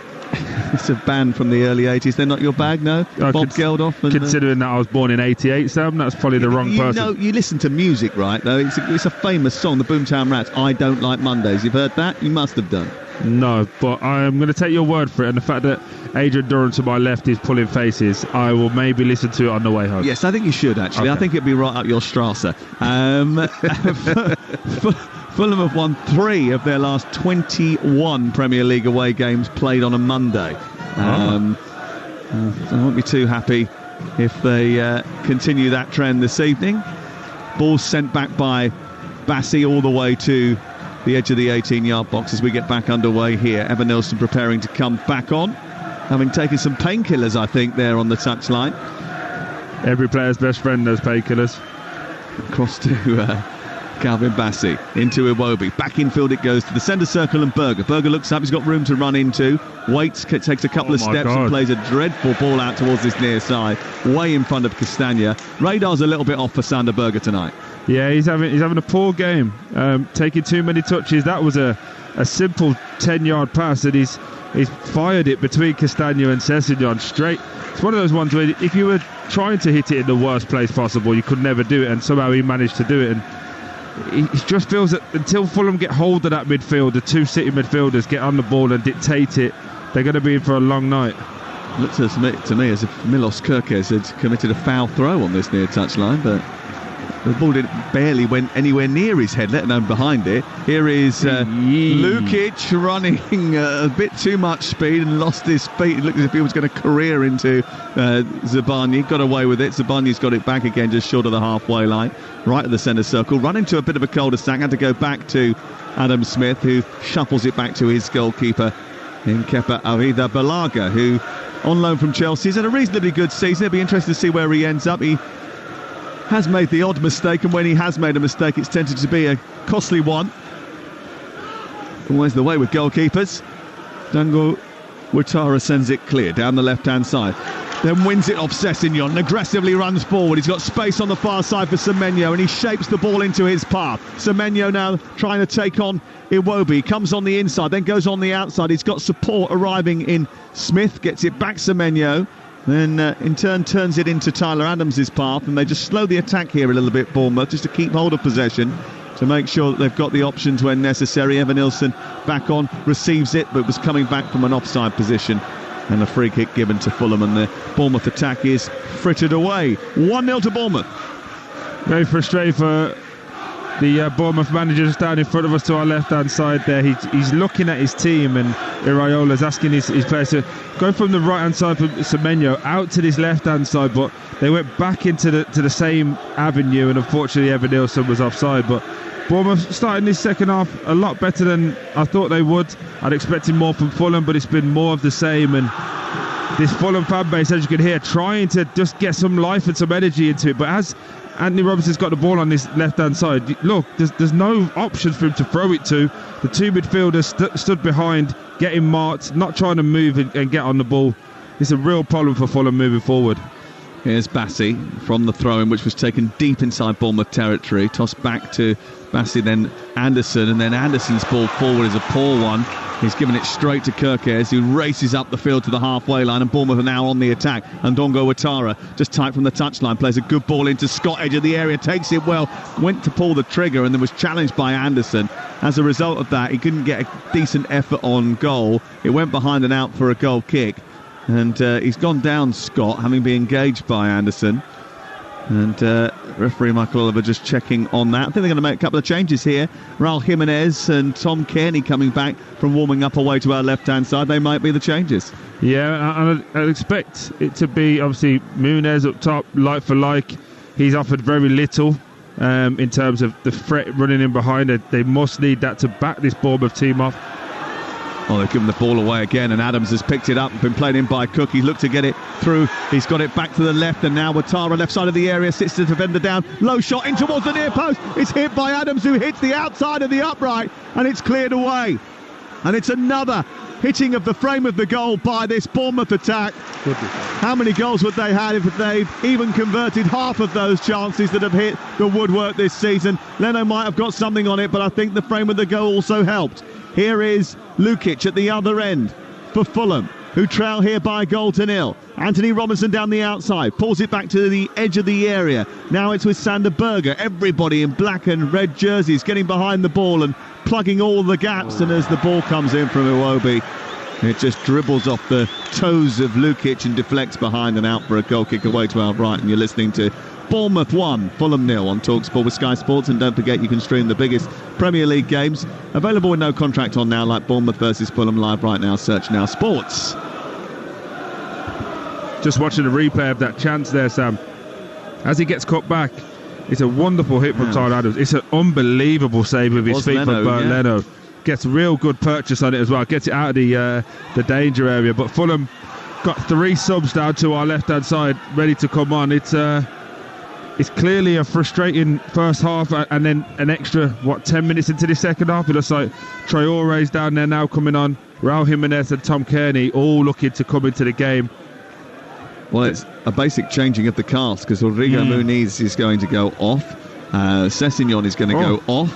It's a band from the early 80s. They're not your bag, no? Bob Geldof. Considering that I was born in 88, Sam, that's probably the wrong person. No, you listen to music, right, though? It's a famous song, the Boomtown Rats, I Don't Like Mondays. You've heard that? You must have done. No, but I'm going to take your word for it, and the fact that Adrian Duran to my left is pulling faces, I will maybe listen to it on the way home. Yes, I think you should, actually. Okay. I think it'd be right up your Strasse. Fulham have won 3 of their last 21 Premier League away games played on a Monday. I won't be too happy if they continue that trend this evening. Ball sent back by Bassi all the way to the edge of the 18-yard box as we get back underway here. Evan Nilsson preparing to come back on, having taken some painkillers, I think, there on the touchline. Every player's best friend, those painkillers. Across to Calvin Bassi, into Iwobi. Back infield it goes to the centre circle, and Berger. Berger looks up, he's got room to run into. Waits, takes a couple of steps and plays a dreadful ball out towards this near side, way in front of Castagna. Radar's a little bit off for Sander Berger tonight. Yeah, he's having a poor game, taking too many touches. That was a simple 10-yard pass, and he's fired it between Castagna and Sessegnon straight. It's one of those ones where if you were trying to hit it in the worst place possible, you could never do it, and somehow he managed to do it. And he just feels that until Fulham get hold of that midfield, the two City midfielders get on the ball and dictate it, they're going to be in for a long night. Looks to me as if Milos Kerkez had committed a foul throw on this near touchline, but the ball barely went anywhere near his head, let alone behind it. Here is Lukic running a bit too much speed and lost his feet. It looked as if he was going to career into Zabani. Got away with it. Zabani's got it back again, just short of the halfway line, right at the centre circle. Run into a bit of a cul-de-sac. Had to go back to Adam Smith, who shuffles it back to his goalkeeper in Kepa Arrizabalaga, who on loan from Chelsea has had a reasonably good season. It'll be interesting to see where he ends up. He has made the odd mistake, and when he has made a mistake, it's tended to be a costly one. Always the way with goalkeepers. Dango Ouattara sends it clear down the left-hand side. Then wins it off Sessegnon and aggressively runs forward. He's got space on the far side for Semenyo, and he shapes the ball into his path. Semenyo now trying to take on Iwobi. Comes on the inside, then goes on the outside. He's got support arriving in Smith. Gets it back Semenyo. Then in turn turns it into Tyler Adams' path, and they just slow the attack here a little bit, Bournemouth, just to keep hold of possession, to make sure that they've got the options when necessary. Evan Nilsson back on, receives it, but was coming back from an offside position, and a free kick given to Fulham, and the Bournemouth attack is frittered away. 1-0 to Bournemouth. Very frustrating for The Bournemouth manager is down in front of us to our left-hand side there. He's looking at his team, and Iraiola's asking his players to go from the right-hand side from Semenyo out to this left-hand side, but they went back into the same avenue, and unfortunately Evan Nilsson was offside. But Bournemouth starting this second half a lot better than I thought they would. I'd expected more from Fulham, but it's been more of the same, and this Fulham fan base, as you can hear, trying to just get some life and some energy into it. But as Anthony Robinson's got the ball on this left-hand side, look, there's no options for him to throw it to. The two midfielders stood behind, getting marked, not trying to move and get on the ball. It's a real problem for Fulham moving forward. Here's Bassi from the throw-in, which was taken deep inside Bournemouth territory. Tossed back to Bassi, then Anderson, and then Anderson's ball forward is a poor one. He's given it straight to Kirkes, who races up the field to the halfway line, and Bournemouth are now on the attack. And Ndongo Ouattara, just tight from the touchline, plays a good ball into Scott, edge of the area, takes it well, went to pull the trigger, and then was challenged by Anderson. As a result of that, he couldn't get a decent effort on goal. It went behind and out for a goal kick. And he's gone down, Scott, having been engaged by Anderson. And referee Michael Oliver just checking on that. I think they're going to make a couple of changes here. Raul Jimenez and Tom Kearney coming back from warming up away to our left-hand side. They might be the changes. Yeah, I'd expect it to be, obviously, Muniz up top, like for like. He's offered very little in terms of the threat running in behind it. They must need that to back this Bournemouth team off. Oh, they've given the ball away again, and Adams has picked it up and been played in by Cook. He's looked to get it through. He's got it back to the left, and now Ouattara, left side of the area, sits the defender down. Low shot in towards the near post. It's hit by Adams, who hits the outside of the upright, and it's cleared away. And it's another hitting of the frame of the goal by this Bournemouth attack. How many goals would they have if they've even converted half of those chances that have hit the woodwork this season? Leno might have got something on it, but I think the frame of the goal also helped. Here is Lukic at the other end for Fulham, who trail here by goal to nil. Anthony Robinson down the outside, pulls it back to the edge of the area. Now it's with Sander Berger. Everybody in black and red jerseys getting behind the ball and plugging all the gaps. And as the ball comes in from Iwobi, it just dribbles off the toes of Lukic and deflects behind and out for a goal kick away to our right. And you're listening to Bournemouth 1, Fulham 0 on Talksport with Sky Sports. And don't forget, you can stream the biggest Premier League games available with no contract on now, like Bournemouth versus Fulham live right now. Search Now Sports. Just watching the replay of that chance there, Sam. As he gets cut back, it's a wonderful hit from Tyler Adams. It's an unbelievable save with his feet from Leno. Gets real good purchase on it as well. Gets it out of the danger area. But Fulham got 3 subs down to our left-hand side, ready to come on. It's clearly a frustrating first half, and then an extra 10 minutes into the second half. It looks like Traore's down there now coming on. Raul Jimenez and Tom Kearney all looking to come into the game. Well, it's a basic changing of the cast, because Rodrigo Muniz is going to go off. Sessegnon is going to go off.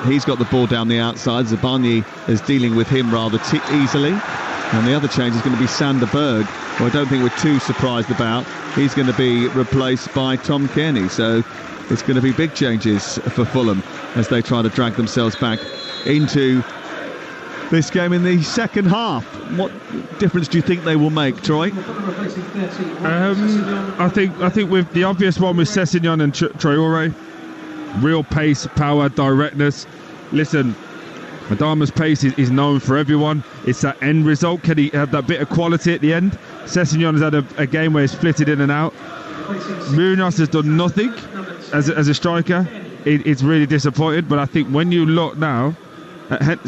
He's got the ball down the outside. Zabani is dealing with him rather easily. And the other change is going to be Sander Berg, who I don't think we're too surprised about. He's going to be replaced by Tom Kearney. So it's going to be big changes for Fulham as they try to drag themselves back into this game in the second half. What difference do you think they will make, Troy? I think with the obvious one with Sessegnon and Traore, real pace, power, directness. Listen, Adama's pace is known for everyone. It's that end result. Can he have that bit of quality at the end? Sessegnon has had a game where he's flitted in and out. Munoz has done nothing as a striker. It's really disappointed. But I think when you look now at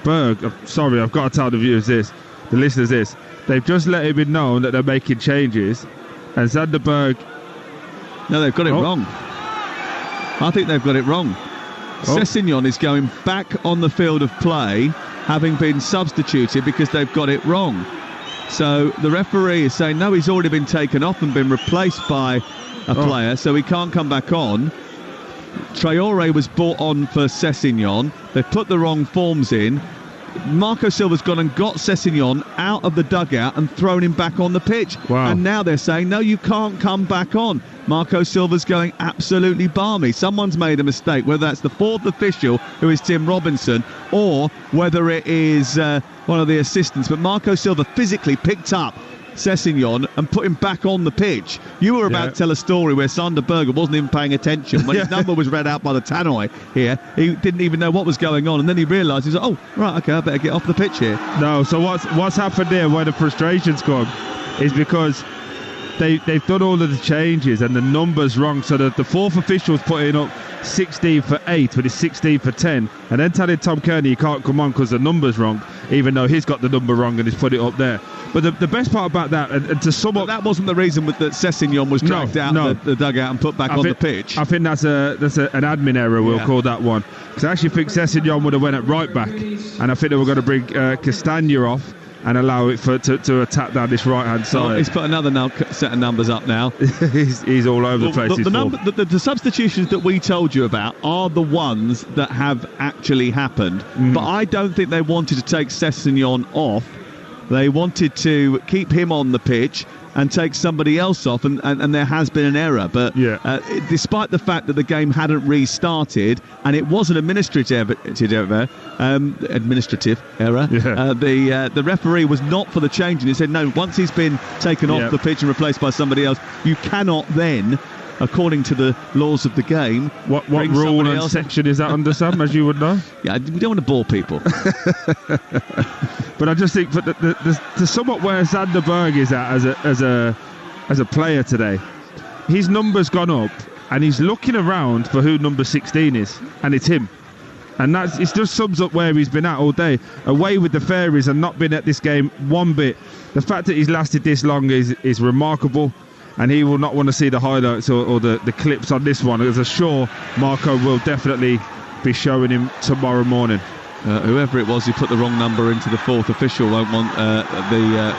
Berg, sorry, I've got to tell the viewers this, the listeners this. They've just let it be known that they're making changes. And Sander Berg... No, they've got it wrong. I think they've got it wrong. Sessegnon is going back on the field of play, having been substituted because they've got it wrong. So the referee is saying, no, he's already been taken off and been replaced by a player, so he can't come back on. Traore was brought on for Sessegnon. They've put the wrong forms in. Marco Silva's gone and got Sessegnon out of the dugout and thrown him back on the pitch. Wow. And now they're saying, no, you can't come back on. Marco Silva's going absolutely balmy. Someone's made a mistake, whether that's the fourth official, who is Tim Robinson, or whether it is one of the assistants. But Marco Silva physically picked up Sessegnon and put him back on the pitch. You were about to tell a story where Sander Berge wasn't even paying attention when his number was read out by the tannoy here. He didn't even know what was going on, and then he realised, he's like, oh, right, okay, I better get off the pitch here. No, so what's happened there, where the frustration's gone, is because they've done all of the changes and the numbers wrong, so that the fourth official's putting up 16 for 8, but it's 16 for 10, and then telling Tom Kearney he can't come on because the number's wrong, even though he's got the number wrong and he's put it up there. But the best part about that, and to sum up, that wasn't the reason that Sessegnon was dragged out the dugout and put back on the pitch. I think that's an admin error, we'll call that one, because I actually think Sessegnon would have went at right back, and I think they were going to bring Castagna off and allow it to attack down this right-hand side. He's put another set of numbers up now. he's all over the place. The substitutions that we told you about are the ones that have actually happened. But I don't think they wanted to take Sessegnon off. They wanted to keep him on the pitch and take somebody else off, and there has been an error. But despite the fact that the game hadn't restarted and it was an administrative error, the referee was not for the change, and he said no, once he's been taken off the pitch and replaced by somebody else, you cannot then, according to the laws of the game, what rule and section is that under, Sam, as you would know? Yeah, we don't want to bore people. But I just think to sum up where Sander Berge is at as a player today, his number's gone up and he's looking around for who number 16 is, and it's him. And it just sums up where he's been at all day, away with the Fairies and not been at this game one bit. The fact that he's lasted this long is remarkable, and he will not want to see the highlights or the clips on this one, as I'm sure Marco will definitely be showing him tomorrow morning. Whoever it was who put the wrong number into the fourth official won't want the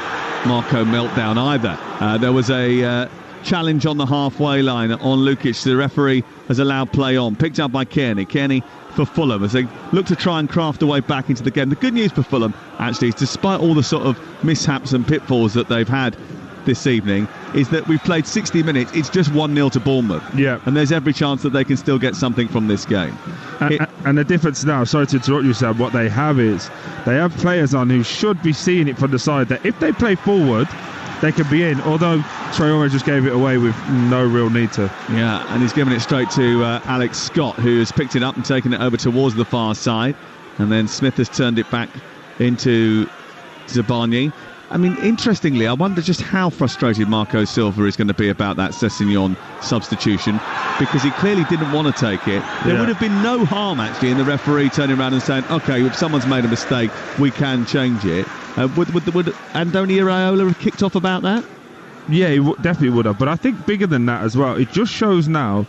Marco meltdown either. There was a challenge on the halfway line on Lukic. The referee has allowed play on, picked up by Kearney for Fulham as they look to try and craft a way back into the game. The good news for Fulham, actually, is despite all the sort of mishaps and pitfalls that they've had this evening, is that we've played 60 minutes. It's just 1-0 to Bournemouth. Yeah. And there's every chance that they can still get something from this game. And the difference now, sorry to interrupt you, Sam, what they have is they have players on who should be seeing it from the side, that if they play forward, they could be in, although Traore just gave it away with no real need to. Yeah, and he's given it straight to Alex Scott, who has picked it up and taken it over towards the far side. And then Smith has turned it back into Zabarnyi. I mean, interestingly, I wonder just how frustrated Marco Silva is going to be about that Sessegnon substitution, because he clearly didn't want to take it. There would have been no harm, actually, in the referee turning around and saying, OK, if someone's made a mistake, we can change it. Would Andoni Iraola have kicked off about that? Yeah, he definitely would have. But I think bigger than that as well, it just shows now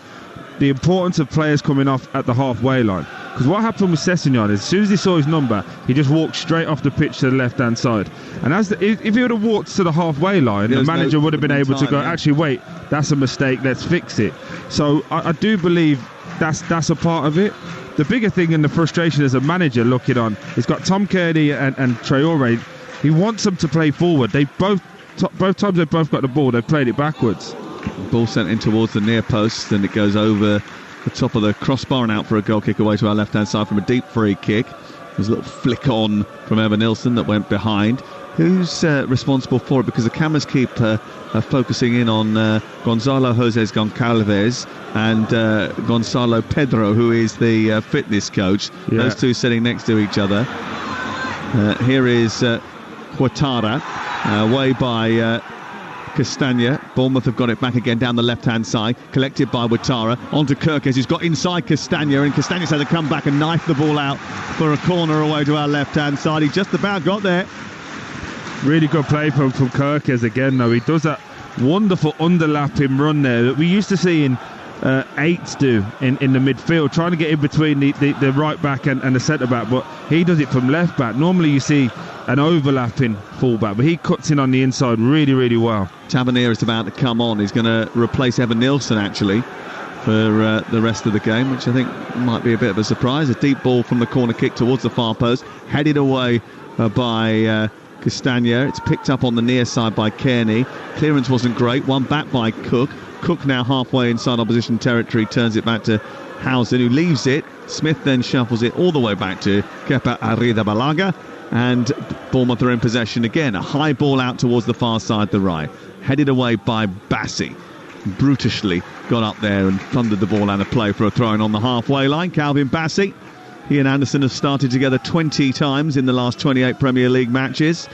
the importance of players coming off at the halfway line. Because what happened with Sessegnon is, as soon as he saw his number, he just walked straight off the pitch to the left-hand side. And if he would have walked to the halfway line, the manager would have been able to go, actually, wait, that's a mistake, let's fix it. So I do believe that's a part of it. The bigger thing and the frustration as a manager looking on, he's got Tom Kearney and Traore. He wants them to play forward. They both times they've both got the ball, they've played it backwards. Ball sent in towards the near post, and it goes over the top of the crossbar and out for a goal kick away to our left-hand side from a deep free kick. There's a little flick on from Evan Nilsson that went behind. Who's responsible for it? Because the cameras keep focusing in on Gonzalo José Goncalves and Gonzalo Pedro, who is the fitness coach. Yeah. Those two sitting next to each other. Here is Huatara, away by Castagna. Bournemouth have got it back again down the left-hand side, collected by Ouattara, onto Kirkes, who's got inside Castagna, and Castagna's had to come back and knife the ball out for a corner away to our left-hand side. He just about got there. Really good play from Kirkes again, though. He does that wonderful underlapping run there that we used to see in Eights do in the midfield, trying to get in between the right back and the centre back, but he does it from left back. Normally you see an overlapping fullback, but he cuts in on the inside really, really well. Tavernier is about to come on. He's going to replace Evan Nilsson, actually, for the rest of the game, which I think might be a bit of a surprise. A deep ball from the corner kick towards the far post, headed away by Castagna. It's picked up on the near side by Kearney. Clearance wasn't great. One back by Cook. Cook now halfway inside opposition territory, turns it back to Housen, who leaves it. Smith then shuffles it all the way back to Kepa Arrizabalaga. And Bournemouth are in possession again. A high ball out towards the far side, the right. Headed away by Bassi. Brutishly got up there and thundered the ball out of play for a throw-in on the halfway line. Calvin Bassi. He and Anderson have started together 20 times in the last 28 Premier League matches.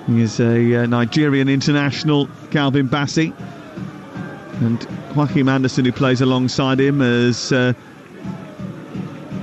He is a Nigerian international, Calvin Bassi. And Joachim Anderson, who plays alongside him, has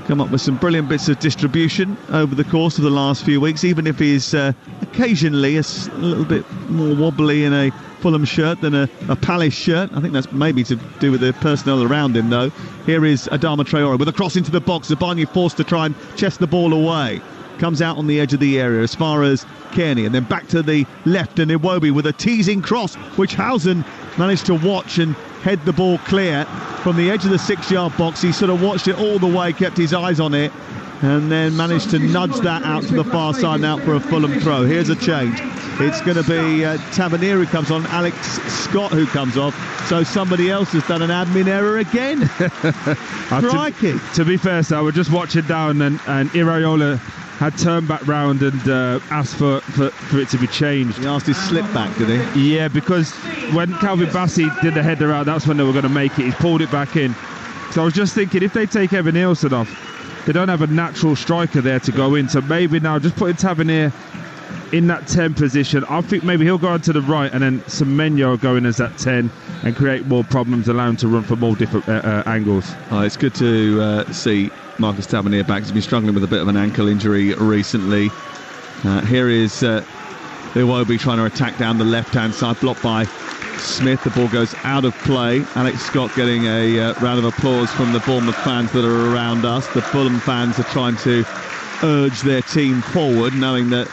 come up with some brilliant bits of distribution over the course of the last few weeks, even if he's occasionally a little bit more wobbly in a Fulham shirt than a Palace shirt. I think that's maybe to do with the personnel around him, though. Here is Adama Traore with a cross into the box. Zabarnyi forced to try and chest the ball away. Comes out on the edge of the area as far as Kearney, and then back to the left, and Iwobi with a teasing cross, which Housen managed to watch and head the ball clear from the edge of the 6-yard box. He sort of watched it all the way, kept his eyes on it, and then managed to nudge that out to the far side and out for a Fulham throw. Here's a change. It's going to be Tavernier who comes on, Alex Scott who comes off. So somebody else has done an admin error again. Crikey. To be fair, so we're just watching down, and Iraola had turned back round and asked for it to be changed. He asked his slip back, did he? Yeah, because when Calvin Bassi did the header out, that's when they were going to make it. He's pulled it back in. So I was just thinking, if they take Evan Nielsen off, they don't have a natural striker there to go in. So maybe now just putting Tavernier in that 10 position, I think maybe he'll go on to the right, and then Semenyo going as that 10 and create more problems, allow him to run from all different angles. Oh, it's good to see Marcus Tavernier back. He's been struggling with a bit of an ankle injury recently. Here is Iwobi trying to attack down the left-hand side, blocked by Smith. The ball goes out of play. Alex Scott getting a round of applause from the Bournemouth fans that are around us. The Fulham fans are trying to urge their team forward, knowing that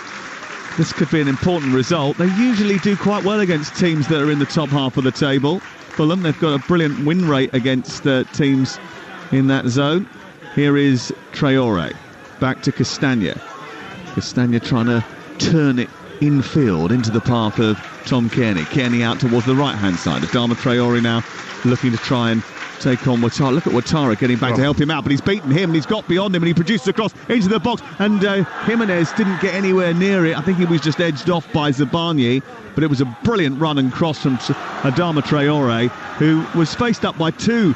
this could be an important result. They usually do quite well against teams that are in the top half of the table. Fulham, they've got a brilliant win rate against teams in that zone. Here is Traore, back to Castagna. Castagna trying to turn it infield into the path of Tom Kearney. Kearney out towards the right-hand side. Adama Traore now looking to try and take on Ouattara. Look at Ouattara getting back to help him out, but he's beaten him and he's got beyond him, and he produces a cross into the box, and Jimenez didn't get anywhere near it. I think he was just edged off by Zabarnyi, but it was a brilliant run and cross from Adama Traore, who was faced up by two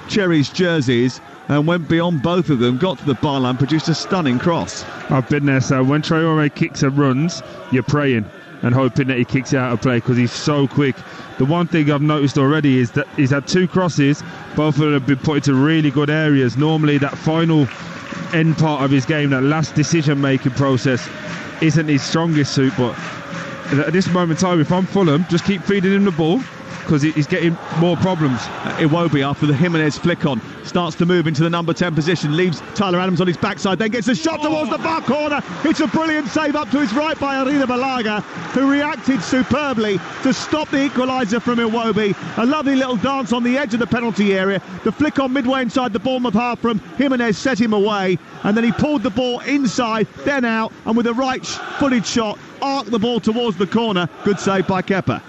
Cherries jerseys and went beyond both of them, got to the byline, produced a stunning cross. I've been there, so when Traore kicks and runs, you're praying and hoping that he kicks it out of play, because he's so quick. The one thing I've noticed already is that he's had two crosses, both of them have been put into really good areas. Normally that final end part of his game, that last decision-making process, isn't his strongest suit, but at this moment in time, if I'm Fulham, just keep feeding him the ball, because he's getting more problems. Iwobi, after the Jimenez flick on, starts to move into the number 10 position, leaves Tyler Adams on his backside, then gets a shot towards the far corner. It's a brilliant save up to his right by Arida Balaga, who reacted superbly to stop the equaliser from Iwobi. A lovely little dance on the edge of the penalty area. The flick on midway inside the Bournemouth half from Jimenez set him away, and then he pulled the ball inside, then out, and with a right-footed shot, arced the ball towards the corner. Good save by Kepa.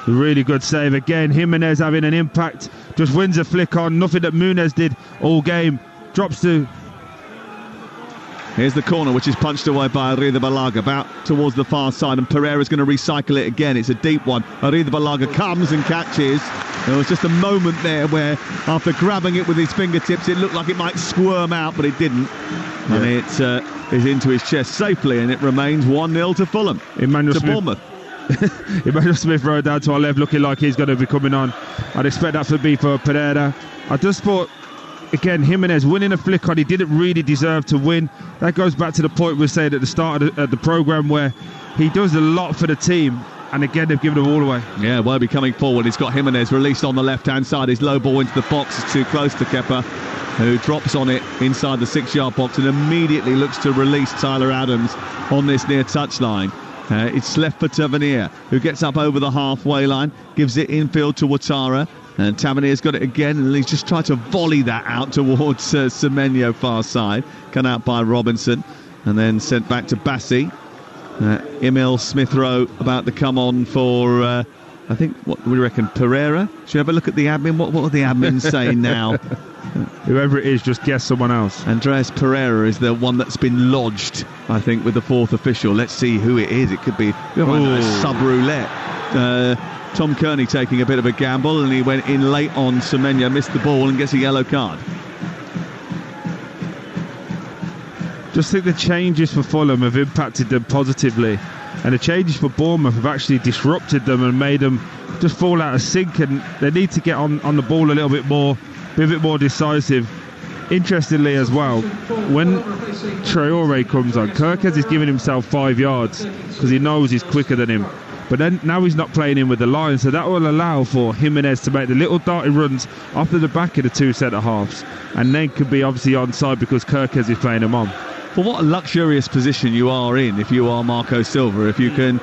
Really good save again. Jimenez having an impact, just wins a flick on, nothing that Muniz did all game. Drops to... Here's the corner, which is punched away by Arida Balaga, about towards the far side, and Pereira's going to recycle it again. It's a deep one. Arida Balaga comes and catches. There was just a moment there where, after grabbing it with his fingertips, it looked like it might squirm out, but it didn't. Yeah. And it is into his chest safely, and it remains 1-0 to Fulham. To Bournemouth. Emmanuel Smith rode down to our left, looking like he's going to be coming on. I'd expect that to be for Pereira. I just thought, again, Jimenez winning a flick on, he didn't really deserve to win. That goes back to the point we said at the start of the programme, where he does a lot for the team, and again they've given him all away. Yeah, Wobie coming forward. He's got Jimenez released on the left-hand side. His low ball into the box is too close to Kepa, who drops on it inside the 6-yard box and immediately looks to release Tyler Adams on this near touchline. It's left for Tavernier, who gets up over the halfway line, gives it infield to Ouattara, and Tavernier's got it again, and he's just tried to volley that out towards Semenyo far side, cut out by Robinson, and then sent back to Bassi. Emil Smith-Rowe about to come on for, I think, what do we reckon, Pereira? Should we have a look at the admin? What are the admins saying now? Whoever it is, just guess someone else. Andreas Pereira is the one that's been lodged, I think, with the fourth official. Let's see who it is. It could be sub-roulette. Tom Kearney taking a bit of a gamble, and he went in late on Semenya, missed the ball and gets a yellow card. Just think the changes for Fulham have impacted them positively, and the changes for Bournemouth have actually disrupted them and made them just fall out of sync, and they need to get on the ball a little bit more, be a bit more decisive. Interestingly as well, when Traore comes on, Kirkes is giving himself 5 yards because he knows he's quicker than him. But then now he's not playing in with the line, so that will allow for Jimenez to make the little darty runs off the back of the two centre-halves, and then could be obviously onside because Kirkes is playing him on. Well, what a luxurious position you are in if you are Marco Silva, if you can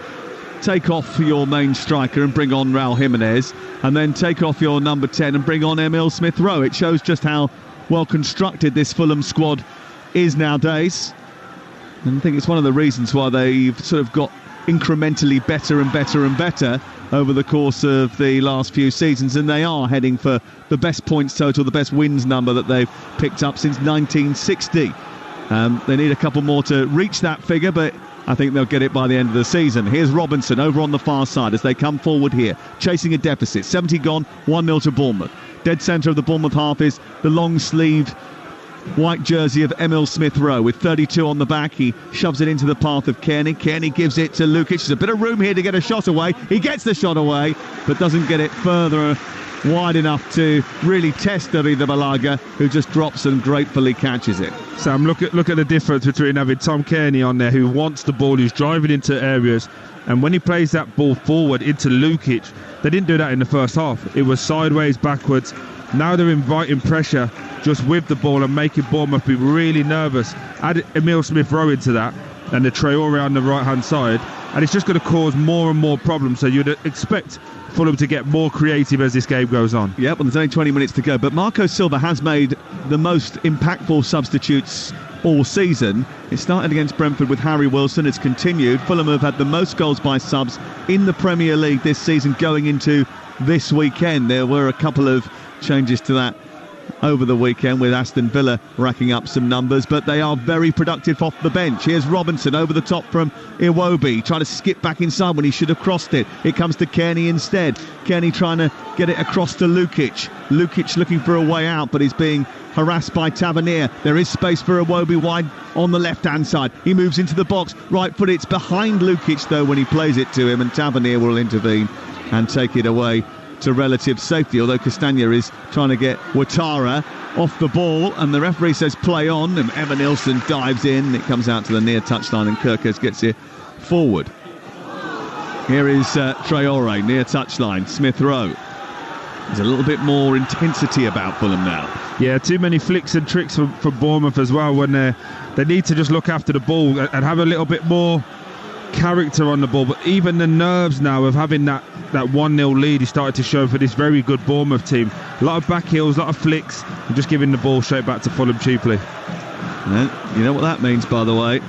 take off your main striker and bring on Raul Jimenez, and then take off your number 10 and bring on Emile Smith-Rowe. It shows just how well constructed this Fulham squad is nowadays, and I think it's one of the reasons why they've sort of got incrementally better and better and better over the course of the last few seasons, and they are heading for the best points total, the best wins number that they've picked up since 1960. They need a couple more to reach that figure, but I think they'll get it by the end of the season. Here's Robinson over on the far side as they come forward here, chasing a deficit. 70 gone, 1-0 to Bournemouth. Dead centre of the Bournemouth half is the long-sleeved white jersey of Emile Smith-Rowe with 32 on the back. He shoves it into the path of Kearney. Kearney gives it to Lukic. There's a bit of room here to get a shot away. He gets the shot away, but doesn't get it further wide enough to really test Arida Balaga, who just drops and gratefully catches it. Sam, look at the difference between having Tom Kearney on there, who wants the ball, who's driving into areas, and when he plays that ball forward into Lukic, they didn't do that in the first half. It was sideways, backwards. Now they're inviting pressure just with the ball and making Bournemouth be really nervous. Add Emile Smith-Rowe into that and the Traore on the right-hand side, and it's just going to cause more and more problems. So you'd expect Fulham to get more creative as this game goes on. Yep, well, there's only 20 minutes to go, but Marco Silva has made the most impactful substitutes all season. It started against Brentford with Harry Wilson. It's continued. Fulham have had the most goals by subs in the Premier League this season going into this weekend. There were a couple of changes to that over the weekend, with Aston Villa racking up some numbers, but they are very productive off the bench. Here's Robinson over the top from Iwobi, trying to skip back inside when he should have crossed it. It comes to Kearney instead. Kearney trying to get it across to Lukic. Lukic looking for a way out, but he's being harassed by Tavernier. There is space for Iwobi wide on the left-hand side. He moves into the box. Right foot, it's behind Lukic, though, when he plays it to him, and Tavernier will intervene and take it away to relative safety, although Castagna is trying to get Ouattara off the ball, and the referee says play on, and Emma Nilsson dives in. It comes out to the near touchline, and Kirkes gets it forward. Here is Traore, near touchline. Smith-Rowe. There's a little bit more intensity about Fulham now. Yeah, too many flicks and tricks for Bournemouth as well, when they need to just look after the ball and have a little bit more character on the ball. But even the nerves now of having that 1-0 lead is started to show for this very good Bournemouth team. A lot of back heels, a lot of flicks, and just giving the ball straight back to Fulham cheaply. And you know what that means, by the way?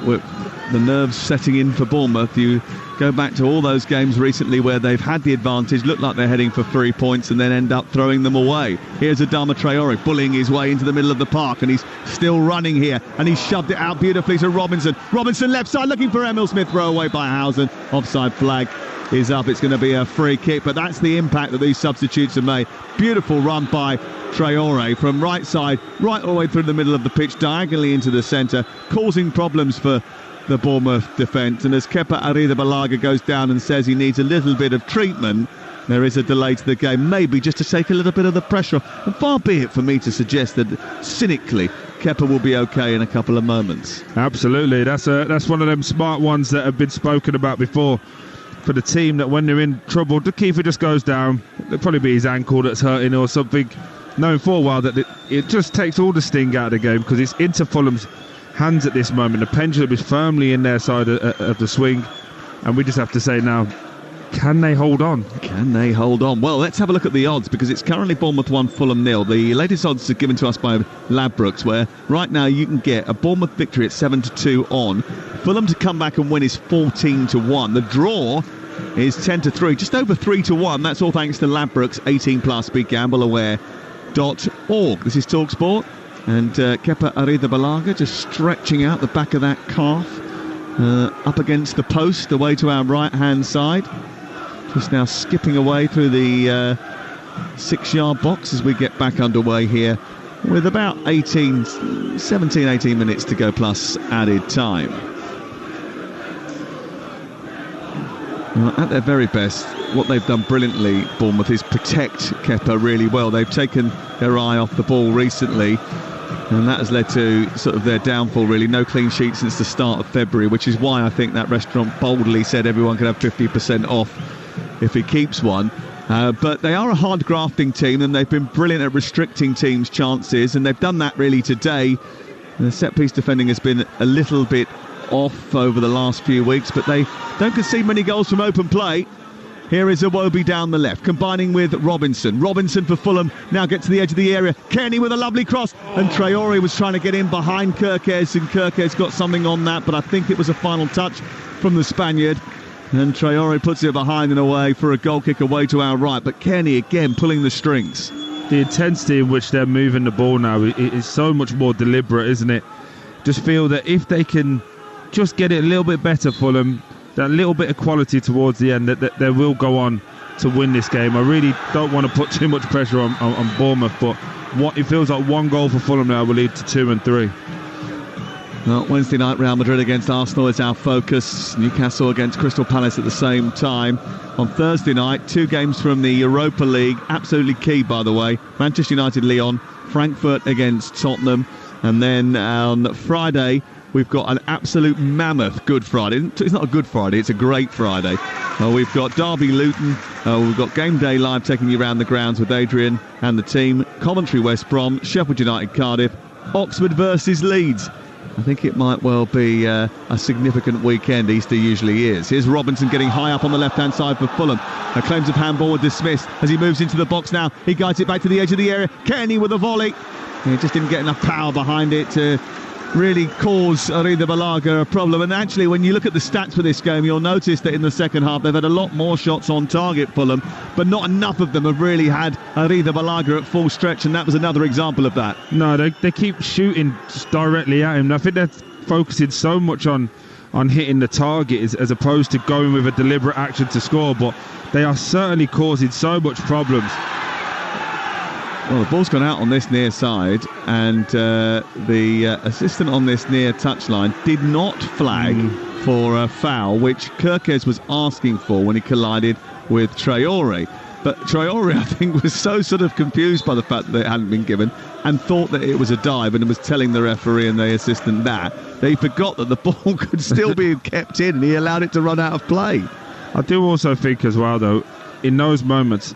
With the nerves setting in for Bournemouth, you go back to all those games recently where they've had the advantage, look like they're heading for 3 points, and then end up throwing them away. Here's Adama Traore bullying his way into the middle of the park, and he's still running here, and he's shoved it out beautifully to Robinson. Robinson left side looking for Emile Smith-Rowe, away by Housen. Offside flag is up. It's going to be a free kick, but that's the impact that these substitutes have made. Beautiful run by Traore from right side right all the way through the middle of the pitch, diagonally into the centre, causing problems for the Bournemouth defence. And as Kepa Arrizabalaga goes down and says he needs a little bit of treatment, there is a delay to the game, maybe just to take a little bit of the pressure off. And far be it for me to suggest that cynically Kepa will be okay in a couple of moments. Absolutely, that's one of them smart ones that have been spoken about before for the team, that when they're in trouble, the keeper just goes down. It'll probably be his ankle that's hurting or something, knowing for a while that it just takes all the sting out of the game, because it's into Fulham's hands at this moment. The pendulum is firmly in their side of the swing, and we just have to say now, can they hold on? Can they hold on? Well, let's have a look at the odds, because it's currently Bournemouth 1, Fulham 0. The latest odds are given to us by Ladbrokes, where right now you can get a Bournemouth victory at 7-2 on. Fulham to come back and win is 14-1. The draw is 10-3, just over 3-1. That's all thanks to Ladbrokes 18+. Be gamble aware. This is Talksport, and Kepa Arrizabalaga just stretching out the back of that calf up against the post away to our right-hand side. Just now skipping away through the 6-yard box as we get back underway here with about 18 minutes to go plus added time. Well, at their very best, what they've done brilliantly, Bournemouth, is protect Kepa really well. They've taken their eye off the ball recently, and that has led to sort of their downfall, really. No clean sheet since the start of February, which is why I think that restaurant boldly said everyone can have 50% off if he keeps one. But they are a hard grafting team, and they've been brilliant at restricting teams' chances, and they've done that really today. The set-piece defending has been a little bit off over the last few weeks, but they don't concede many goals from open play. Here is Iwobi down the left, combining with Robinson. Robinson for Fulham now gets to the edge of the area. Kearney with a lovely cross, and Traore was trying to get in behind Kirkes, and Kirkes got something on that, but I think it was a final touch from the Spaniard. And Traore puts it behind and away for a goal kick away to our right, but Kearney again pulling the strings. The intensity in which they're moving the ball now is so much more deliberate, isn't it? Just feel that if they can just get it a little bit better, Fulham, that little bit of quality towards the end, that they will go on to win this game. I really don't want to put too much pressure on Bournemouth, but it feels like one goal for Fulham now will lead to 2 and 3. Well, Wednesday night, Real Madrid against Arsenal is our focus. Newcastle against Crystal Palace at the same time. On Thursday night, 2 games from the Europa League, absolutely key, by the way. Manchester United, Lyon, Frankfurt against Tottenham, and then on Friday we've got an absolute mammoth Good Friday. It's not a Good Friday, it's a great Friday. We've got Derby Luton, we've got Game Day Live taking you around the grounds with Adrian and the team. Coventry West Brom, Sheffield United Cardiff, Oxford versus Leeds. I think it might well be a significant weekend. Easter usually is. Here's Robinson getting high up on the left-hand side for Fulham. Claims of handball were dismissed as he moves into the box now. He guides it back to the edge of the area. Kearney with a volley. He just didn't get enough power behind it to really cause Arrizabalaga a problem. And actually, when you look at the stats for this game, you'll notice that in the second half they've had a lot more shots on target, Fulham, but not enough of them have really had Arrizabalaga at full stretch, and that was another example of that. No, they keep shooting just directly at him. I think they're focusing so much on hitting the target as opposed to going with a deliberate action to score, but they are certainly causing so much problems. Well, the ball's gone out on this near side, and the assistant on this near touchline did not flag for a foul, which Kirkes was asking for when he collided with Traore. But Traore, I think, was so sort of confused by the fact that it hadn't been given and thought that it was a dive and was telling the referee and the assistant that he forgot that the ball could still be kept in, and he allowed it to run out of play. I do also think as well, though, in those moments,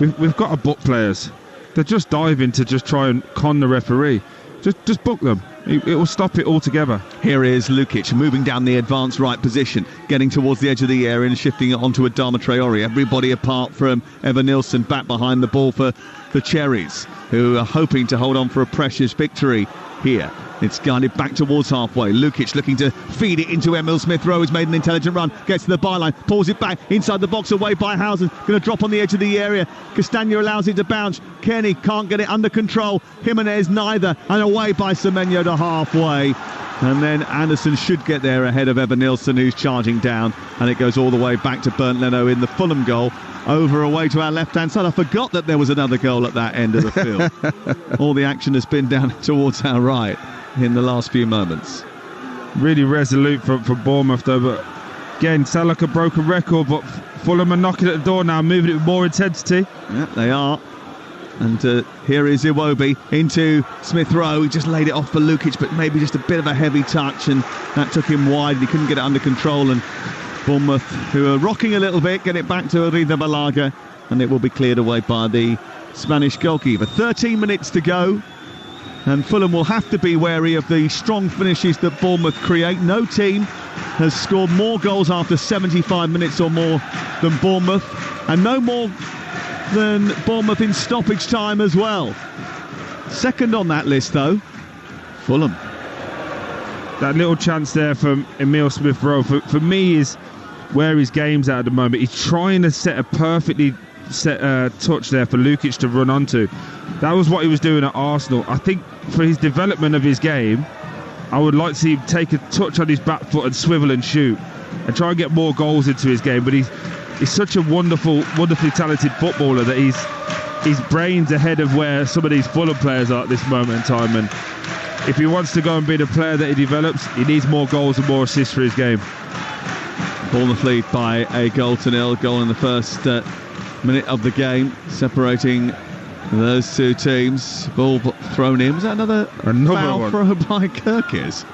we've got to book players. They're just diving to just try and con the referee. Just book them. It will stop it altogether. Here is Lukic moving down the advanced right position, getting towards the edge of the area and shifting it onto Adama Traore. Everybody apart from Evan Nilsson back behind the ball for the Cherries, who are hoping to hold on for a precious victory here. It's guided back towards halfway. Lukic looking to feed it into Emil Smith-Rowe, who's made an intelligent run, gets to the byline, pulls it back inside the box away by Housen, going to drop on the edge of the area. Castagna allows it to bounce. Kearney can't get it under control. Jimenez neither, and away by Semenyo to halfway. And then Anderson should get there ahead of Evan Nilsson, who's charging down, and it goes all the way back to Bernd Leno in the Fulham goal. Over away to our left-hand side. I forgot that there was another goal at that end of the field. All the action has been down towards our right in the last few moments. Really resolute for Bournemouth, though, but again, sound like a broken record, but Fulham are knocking at the door now, moving it with more intensity. Yeah, they are. And here is Iwobi into Smith-Rowe. He just laid it off for Lukic, but maybe just a bit of a heavy touch, and that took him wide. He couldn't get it under control, and Bournemouth, who are rocking a little bit, get it back to Arrizabalaga, and it will be cleared away by the Spanish goalkeeper. 13 minutes to go, and Fulham will have to be wary of the strong finishes that Bournemouth create. No team has scored more goals after 75 minutes or more than Bournemouth, and no more than Bournemouth in stoppage time as well. Second on that list, though, Fulham. That little chance there from Emil Smith-Rowe, for me, is where his game's at the moment. He's trying to set a perfectly touch there for Lukic to run onto. That was what he was doing at Arsenal. I think for his development of his game, I would like to see him take a touch on his back foot and swivel and shoot and try and get more goals into his game. But he's such a wonderfully talented footballer that his brain's ahead of where some of these Fulham players are at this moment in time. And if he wants to go and be the player that he develops, he needs more goals and more assists for his game. Bournemouth lead by 1-0. Goal in the first minute of the game, separating those two teams. Ball thrown in. Was that another foul one thrown by Kirkes?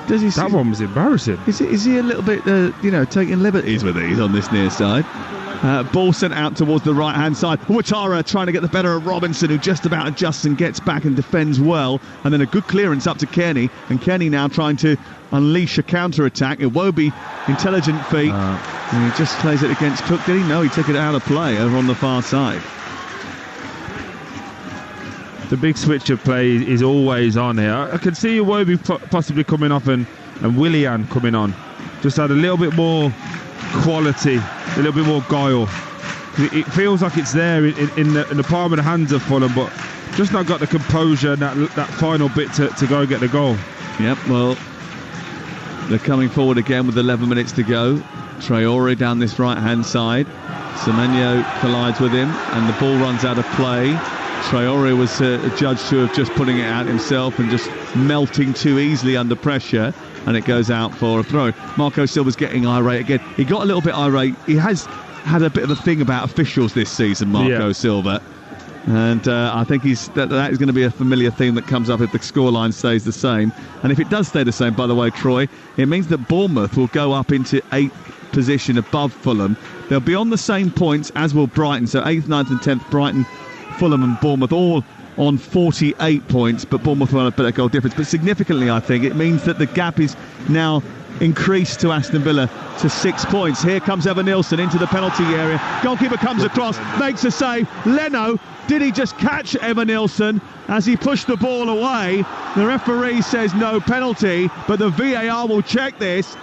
That one was embarrassing. Is he a little bit, taking liberties with these on this near side? Ball sent out towards the right-hand side. Ouattara trying to get the better of Robinson, who just about adjusts and gets back and defends well. And then a good clearance up to Kenny. And Kenny now trying to unleash a counter-attack. Iwobi, intelligent feet. And he just plays it against Cook. Did he? No, he took it out of play over on the far side. The big switch of play is always on here. I can see Iwobi possibly coming off and Willian coming on. Just had a little bit more quality, a little bit more guile. It feels like it's there in the palm of the hands of Fulham, but just not got the composure and that final bit to go and get the goal. Yep, well, they're coming forward again with 11 minutes to go. Traore down this right-hand side. Semenyo collides with him and the ball runs out of play. Traore was judged to have just putting it out himself and just melting too easily under pressure, and it goes out for a throw. Marco Silva's getting irate again. He got a little bit irate. He has had a bit of a thing about officials this season, Marco Silva, and I think that is going to be a familiar theme that comes up if the scoreline stays the same. And if it does stay the same, by the way, Troy, it means that Bournemouth will go up into 8th position above Fulham. They'll be on the same points as will Brighton, so 8th, 9th and 10th, Brighton, Fulham and Bournemouth all on 48 points, but Bournemouth will have a better goal difference. But significantly, I think it means that the gap is now increased to Aston Villa to 6 points. Here comes Evan-Nilsson into the penalty area. Goalkeeper comes across, makes a save. Leno, did he just catch Evan-Nilsson as he pushed the ball away? The referee says no penalty, but the VAR will check this.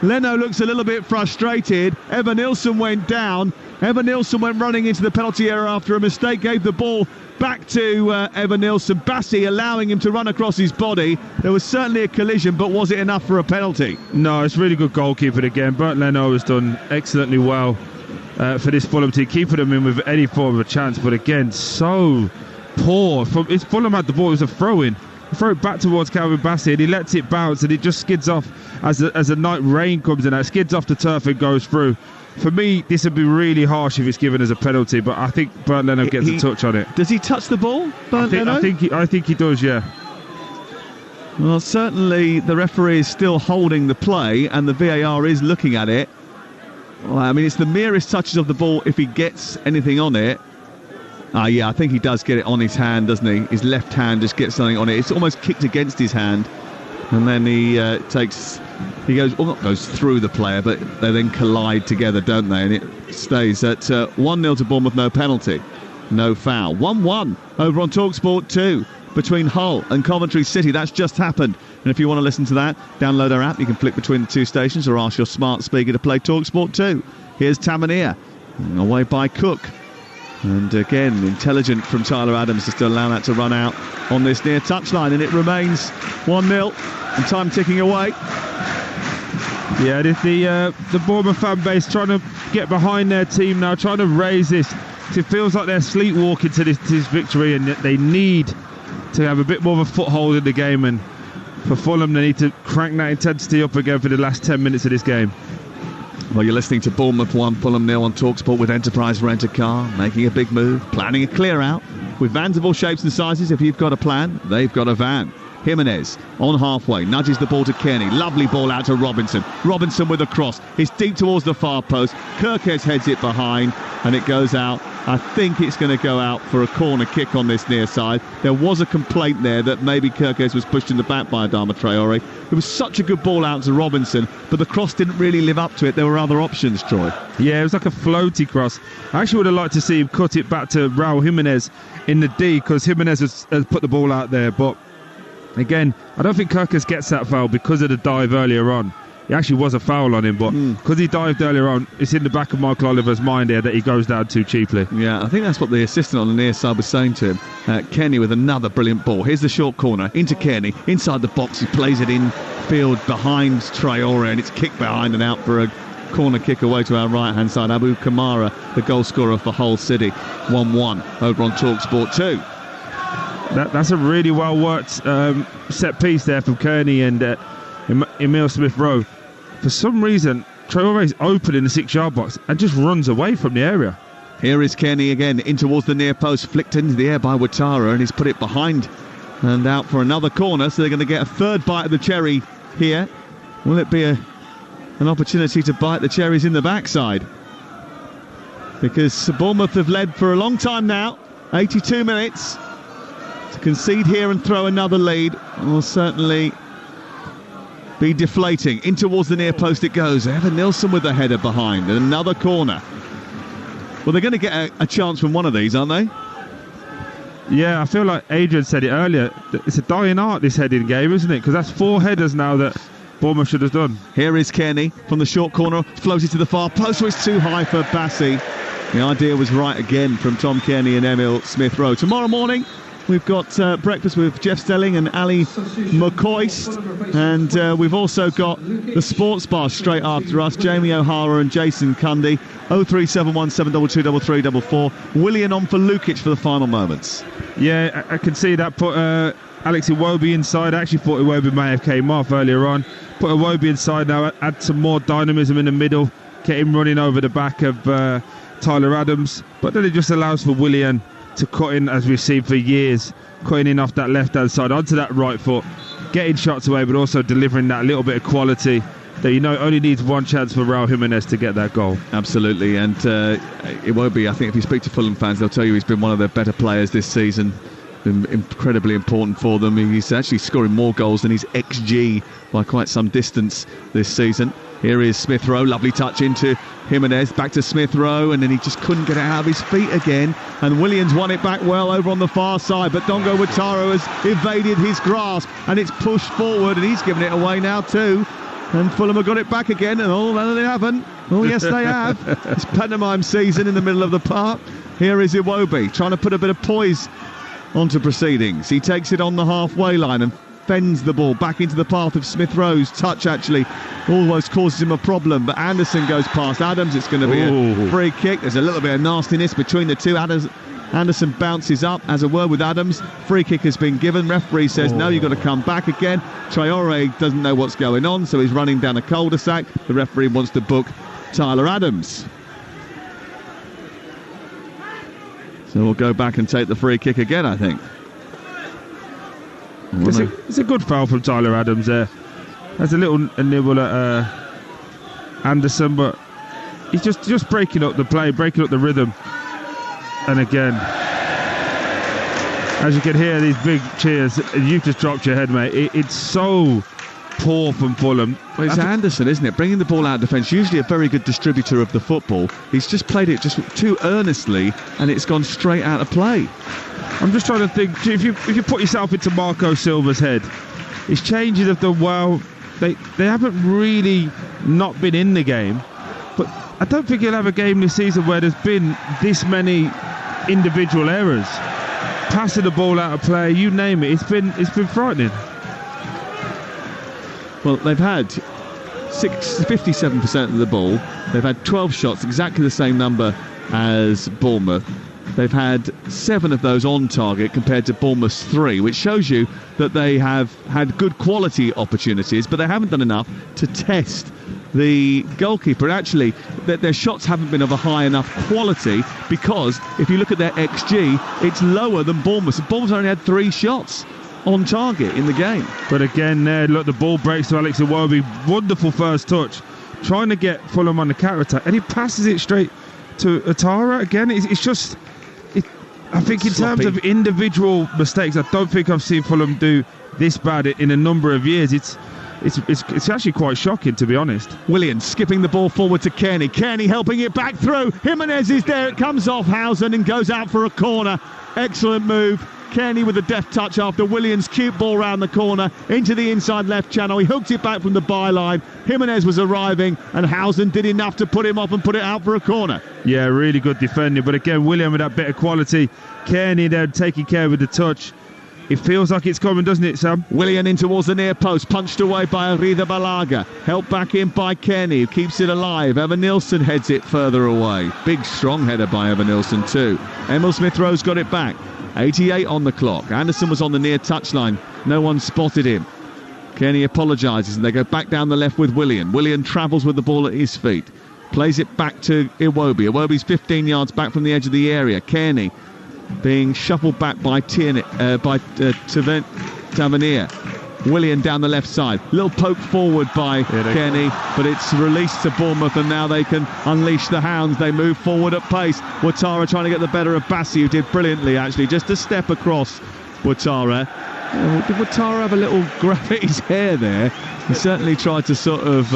Leno looks a little bit frustrated. Evan-Nilsson went down. Evan-Nilsson went running into the penalty area after a mistake, gave the ball back to Evan-Nilsson. Bassi allowing him to run across his body. There was certainly a collision, but was it enough for a penalty? No, it's really good goalkeeping again. Bernd Leno has done excellently well for this Fulham team, keeping them in with any form of a chance, but again, so poor. Fulham had the ball, it was a throw-in. Throw it back towards Calvin Bassey and he lets it bounce and it just skids off as the night rain comes in. It skids off the turf and goes through. For me, this would be really harsh if it's given as a penalty, but I think Bernd Leno gets a touch on it. Does he touch the ball, Bernd Leno? I think he does, yeah. Well, certainly the referee is still holding the play and the VAR is looking at it. Well, I mean, it's the merest touches of the ball if he gets anything on it. Yeah, I think he does get it on his hand, doesn't he? His left hand just gets something on it. It's almost kicked against his hand. And then he goes through the player, but they then collide together, don't they? And it stays at 1-0 to Bournemouth, no penalty, no foul. 1-1 over on Talksport 2 between Hull and Coventry City. That's just happened. And if you want to listen to that, download our app. You can flick between the two stations or ask your smart speaker to play Talksport 2. Here's Tavernier, away by Cook. And again, intelligent from Tyler Adams just to allow that to run out on this near touchline. And it remains 1-0 and time ticking away. Yeah, the Bournemouth fan base trying to get behind their team now, trying to raise this. It feels like they're sleepwalking to this victory and they need to have a bit more of a foothold in the game. And for Fulham, they need to crank that intensity up again for the last 10 minutes of this game. Well, you're listening to Bournemouth 1, Fulham 0 on Talksport with Enterprise Rent-A-Car, making a big move, planning a clear-out. With vans of all shapes and sizes, if you've got a plan, they've got a van. Jimenez on halfway, nudges the ball to Kearney. Lovely ball out to Robinson. Robinson with a cross. It's deep towards the far post. Kirkes heads it behind, and it goes out. I think it's going to go out for a corner kick on this near side. There was a complaint there that maybe Kirkes was pushed in the back by Adama Traore. It was such a good ball out to Robinson, but the cross didn't really live up to it. There were other options, Troy. Yeah, it was like a floaty cross. I actually would have liked to see him cut it back to Raul Jimenez in the D, because Jimenez has put the ball out there, but again, I don't think Kirkes gets that foul because of the dive earlier on. it actually was a foul on him, but because he dived earlier on, it's in the back of Michael Oliver's mind here that he goes down too cheaply. Yeah, I think that's what the assistant on the near side was saying to him. Kenny with another brilliant ball. Here's the short corner into Kenny, inside the box. He plays it in field behind Traore, and it's kicked behind and out for a corner kick away to our right-hand side. Abu Kamara, the goal scorer for Hull City, 1-1 over on Talksport 2. That's a really well-worked set piece there from Kearney and Emile Smith-Rowe. For some reason, Traore's open in the 6-yard box and just runs away from the area. Here is Kearney again, in towards the near post, flicked into the air by Ouattara, and he's put it behind and out for another corner, so they're going to get a third bite of the cherry here. Will it be an opportunity to bite the cherries in the backside? Because Bournemouth have led for a long time now, 82 minutes. To concede here and throw another lead will certainly be deflating. In towards the near post it goes. Evan Nilsson with the header behind, and another corner. Well, they're going to get a chance from one of these, aren't they? Yeah, I feel like Adrian said it earlier. It's a dying art, this heading game, isn't it? Because that's 4 headers now that Bournemouth should have done. Here is Kearney from the short corner, floated to the far post, so it's too high for Bassi. The idea was right again from Tom Kearney and Emile Smith-Rowe. Tomorrow morning, we've got breakfast with Jeff Stelling and Ali McCoist, and we've also got the Sports Bar straight after us. Jamie O'Hara and Jason Cundy. 0371 722 3344. Willian on for Lukic for the final moments. Yeah, I can see that. Put Alex Iwobi inside. I actually thought Iwobi may have came off earlier on. Put Iwobi inside now. Add some more dynamism in the middle. Get him running over the back of Tyler Adams. But then it just allows for Willian to cut in, as we've seen for years, cutting in off that left-hand side onto that right foot, getting shots away, but also delivering that little bit of quality that only needs one chance for Raul Jimenez to get that goal. Absolutely, and it won't be. I think if you speak to Fulham fans, they'll tell you he's been one of their better players this season. Been incredibly important for them. He's actually scoring more goals than his XG by quite some distance this season. Here is Smith-Rowe, lovely touch into Jimenez, back to Smith-Rowe, and then he just couldn't get it out of his feet again. And Williams won it back well over on the far side, but Dongo Ouattara has evaded his grasp, and it's pushed forward, and he's given it away now too. And Fulham have got it back again, and no, they haven't. Oh, yes, they have. It's pantomime season in the middle of the park. Here is Iwobi, trying to put a bit of poise onto proceedings. He takes it on the halfway line and fends the ball back into the path of Smith-Rowe's touch. Actually almost causes him a problem, but Anderson goes past Adams. It's going to be a free kick. There's a little bit of nastiness between the two. Anderson bounces up, has a word with Adams. Free kick has been given. Referee says no, you've got to come back again. Traore doesn't know what's going on, so he's running down a cul-de-sac. The referee wants to book Tyler Adams, so we'll go back and take the free kick again, I think. It's a good foul from Tyler Adams there. There's a little nibble at Anderson, but he's just breaking up the play, breaking up the rhythm. And again, as you can hear these big cheers, you've just dropped your head, mate. It's so poor from Fulham. Well, it's Anderson, isn't it? Bringing the ball out of defence, usually a very good distributor of the football. He's just played it just too earnestly, and it's gone straight out of play. I'm just trying to think, if you put yourself into Marco Silva's head, his changes have done well. They haven't really not been in the game, but I don't think he'll have a game this season where there's been this many individual errors. Passing the ball out of play, you name it, it's been frightening. Well, they've had 57% of the ball. They've had 12 shots, exactly the same number as Bournemouth. They've had 7 of those on target compared to Bournemouth's 3, which shows you that they have had good quality opportunities, but they haven't done enough to test the goalkeeper. And actually, their shots haven't been of a high enough quality, because if you look at their XG, it's lower than Bournemouth. Bournemouth only had 3 shots on target in the game. But again, there, look, the ball breaks to Alex Iwobi. Wonderful first touch, trying to get Fulham on the counter-attack, and he passes it straight to Ouattara again. It's just... I think in terms of individual mistakes, I don't think I've seen Fulham do this bad in a number of years. It's actually quite shocking, to be honest. Williams skipping the ball forward to Kearney. Kearney helping it back through. Jimenez is there. It comes off Housen and goes out for a corner. Excellent move. Kearney with a deft touch after Williams' cute ball round the corner into the inside left channel. He hooked it back from the byline. Jimenez was arriving, and Housen did enough to put him off and put it out for a corner. Yeah, really good defending. But again, William with that bit of quality. Kearney there taking care with the touch. It feels like it's coming, doesn't it, Sam? Willian in towards the near post, punched away by Arida Balaga. Helped back in by Kearney, who keeps it alive. Evan Nilsson heads it further away. Big, strong header by Evan Nilsson too. Emil Smith-Rowe's got it back. 88 on the clock. Anderson was on the near touchline. No one spotted him. Kearney apologises and they go back down the left with Willian. Willian travels with the ball at his feet. Plays it back to Iwobi. Iwobi's 15 yards back from the edge of the area. Kearney being shuffled back by Tavernier. Willian down the left side. Little poke forward by Kearney, but it's released to Bournemouth, and now they can unleash the hounds. They move forward at pace. Ouattara trying to get the better of Bassi, who did brilliantly, actually. Just a step across Ouattara. Did Ouattara have a little grab at his hair there? He certainly tried to sort of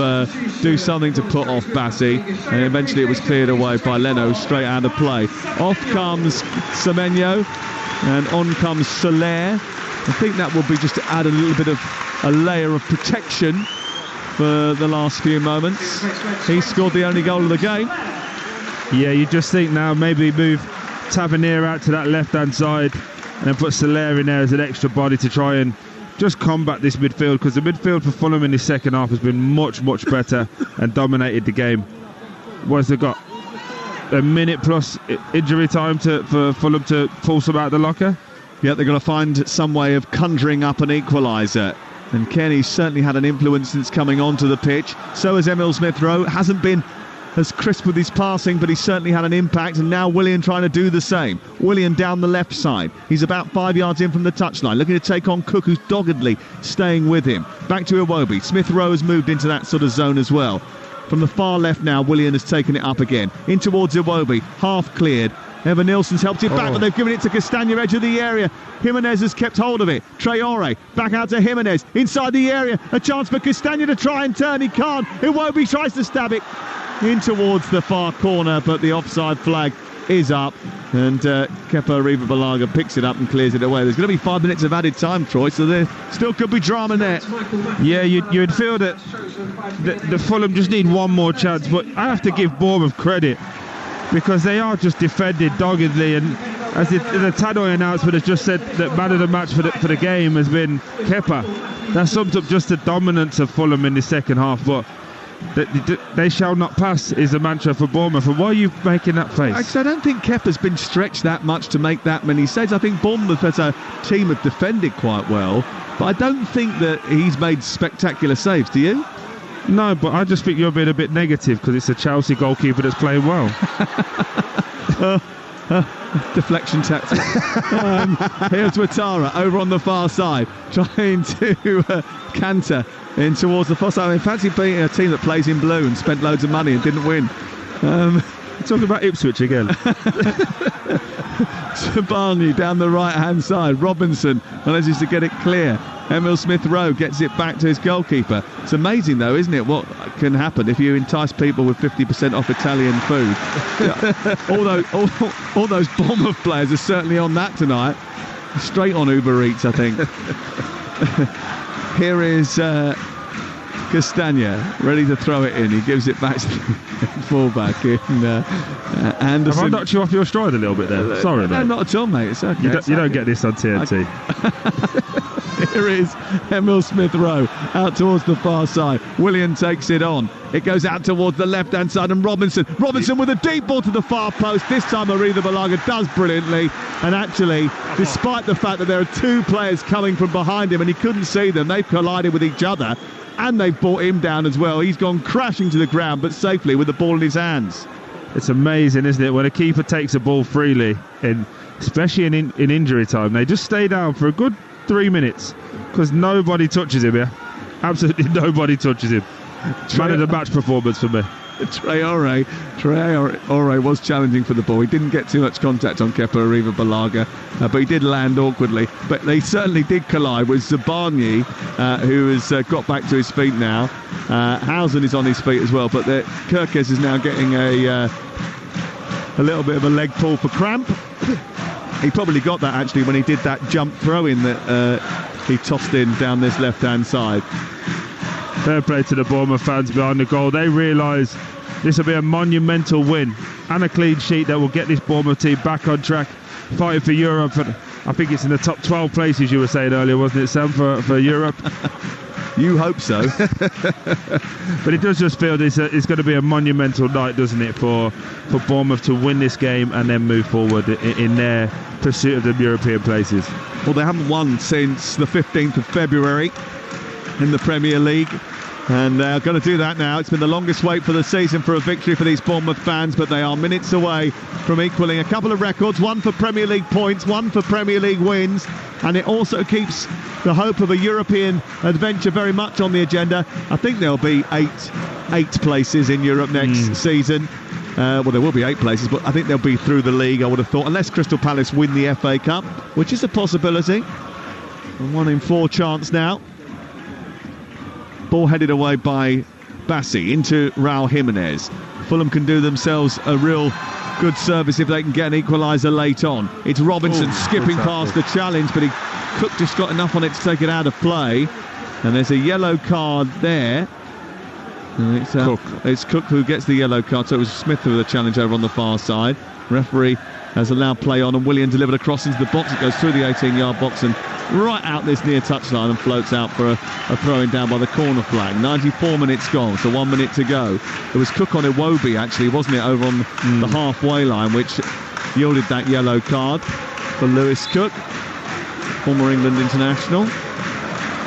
do something to put off Bassi, and eventually it was cleared away by Leno straight out of play. Off comes Semenyo, and on comes Soler. I think that will be just to add a little bit of a layer of protection for the last few moments. He scored the only goal of the game. Yeah, you just think now maybe move Tavernier out to that left-hand side and then put Soler in there as an extra body to try and just combat this midfield, because the midfield for Fulham in the second half has been much, much better and dominated the game. Whereas they've got a minute plus injury time for Fulham to force them out the locker. Yeah, they're going to find some way of conjuring up an equaliser. And Kearney certainly had an influence since coming onto the pitch. So has Emil Smith-Rowe. Hasn't been as crisp with his passing, but he's certainly had an impact. And now Willian trying to do the same. Willian down the left side. He's about 5 yards in from the touchline, looking to take on Cook, who's doggedly staying with him. Back to Iwobi. Smith-Rowe has moved into that sort of zone as well. From the far left now, Willian has taken it up again. In towards Iwobi. Half cleared. Evan Nilsson's helped it back, but they've given it to Castagna, edge of the area. Jimenez has kept hold of it. Traore back out to Jimenez, inside the area. A chance for Castagna to try and turn. He can't. Iwobi tries to stab it in towards the far corner, but the offside flag is up, and Kepa Arrizabalaga picks it up and clears it away. There's going to be 5 minutes of added time, Troy, so there still could be drama there. Yeah, you'd feel that the Fulham just need one more chance, but I have to give Bournemouth credit, because they are just defended doggedly, and as the Tannoy announcement has just said, that man of the match for the game has been Kepa. That sums up just the dominance of Fulham in the second half, but they shall not pass is the mantra for Bournemouth. And why are you making that face? Actually, I don't think Kepa's been stretched that much to make that many saves. I think Bournemouth as a team have defended quite well, but I don't think that he's made spectacular saves. Do you? No, but I just think you're being a bit negative because it's a Chelsea goalkeeper that's playing well. Deflection tactic. Here's Ouattara over on the far side, trying to canter in towards the far side. I mean, fancy beating a team that plays in blue and spent loads of money and didn't win. Talking about Ipswich again. Barney down the right-hand side. Robinson manages to get it clear. Emil Smith-Rowe gets it back to his goalkeeper. It's amazing, though, isn't it, what can happen if you entice people with 50% off Italian food. all those Bournemouth players are certainly on that tonight. Straight on Uber Eats, I think. Here is Castagna ready to throw it in. He gives it back to the fullback in Anderson. Have I knocked you off your stride a little bit there? Sorry, mate. No, not at all, mate. It's okay. You don't get this on TNT. Here is Emil Smith-Rowe out towards the far side. Willian takes it on. It goes out towards the left-hand side, and Robinson with a deep ball to the far post. This time Arrizabalaga does brilliantly, and actually, despite the fact that there are two players coming from behind him and he couldn't see them, they've collided with each other and they've brought him down as well. He's gone crashing to the ground, but safely with the ball in his hands. It's amazing, isn't it, when a keeper takes a ball freely, especially in injury time. They just stay down for a good 3 minutes because nobody touches him here. Absolutely nobody touches him. Man of the match performance for me. Traore was challenging for the ball. He didn't get too much contact on Kepa Arrizabalaga, but he did land awkwardly. But they certainly did collide with Zabarnyi, who has got back to his feet now. Housen is on his feet as well, but Kirkes is now getting a little bit of a leg pull for cramp. He probably got that actually when he did that jump throw-in that he tossed in down this left-hand side. Fair play to the Bournemouth fans behind the goal. They realise this will be a monumental win and a clean sheet that will get this Bournemouth team back on track, fighting for Europe. And I think it's in the top 12 places you were saying earlier, wasn't it, Sam, for Europe? You hope so. But it does just feel it's going to be a monumental night, doesn't it, for Bournemouth to win this game and then move forward in their pursuit of the European places. Well, they haven't won since the 15th of February in the Premier League, and they're going to do that now. It's been the longest wait for the season for a victory for these Bournemouth fans, but they are minutes away from equalling a couple of records, one for Premier League points, one for Premier League wins, and it also keeps the hope of a European adventure very much on the agenda. I think there'll be eight places in Europe next season. Well, there will be 8 places, but I think they'll be through the league, I would have thought, unless Crystal Palace win the FA Cup, which is a possibility. A 1 in 4 chance now. Ball headed away by Bassi into Raul Jimenez. Fulham can do themselves a real good service if they can get an equaliser late on. It's Robinson skipping past the challenge, but Cook just got enough on it to take it out of play. And there's a yellow card there. And it's Cook who gets the yellow card, so it was Smith with the challenge over on the far side. Referee has allowed play on, and Willian delivered a cross into the box. It goes through the 18-yard box and right out this near touchline and floats out for a throw-in down by the corner flag. 94 minutes gone, so 1 minute to go. It was Cook on Iwobi, actually, wasn't it, over on the halfway line, which yielded that yellow card for Lewis Cook, former England international.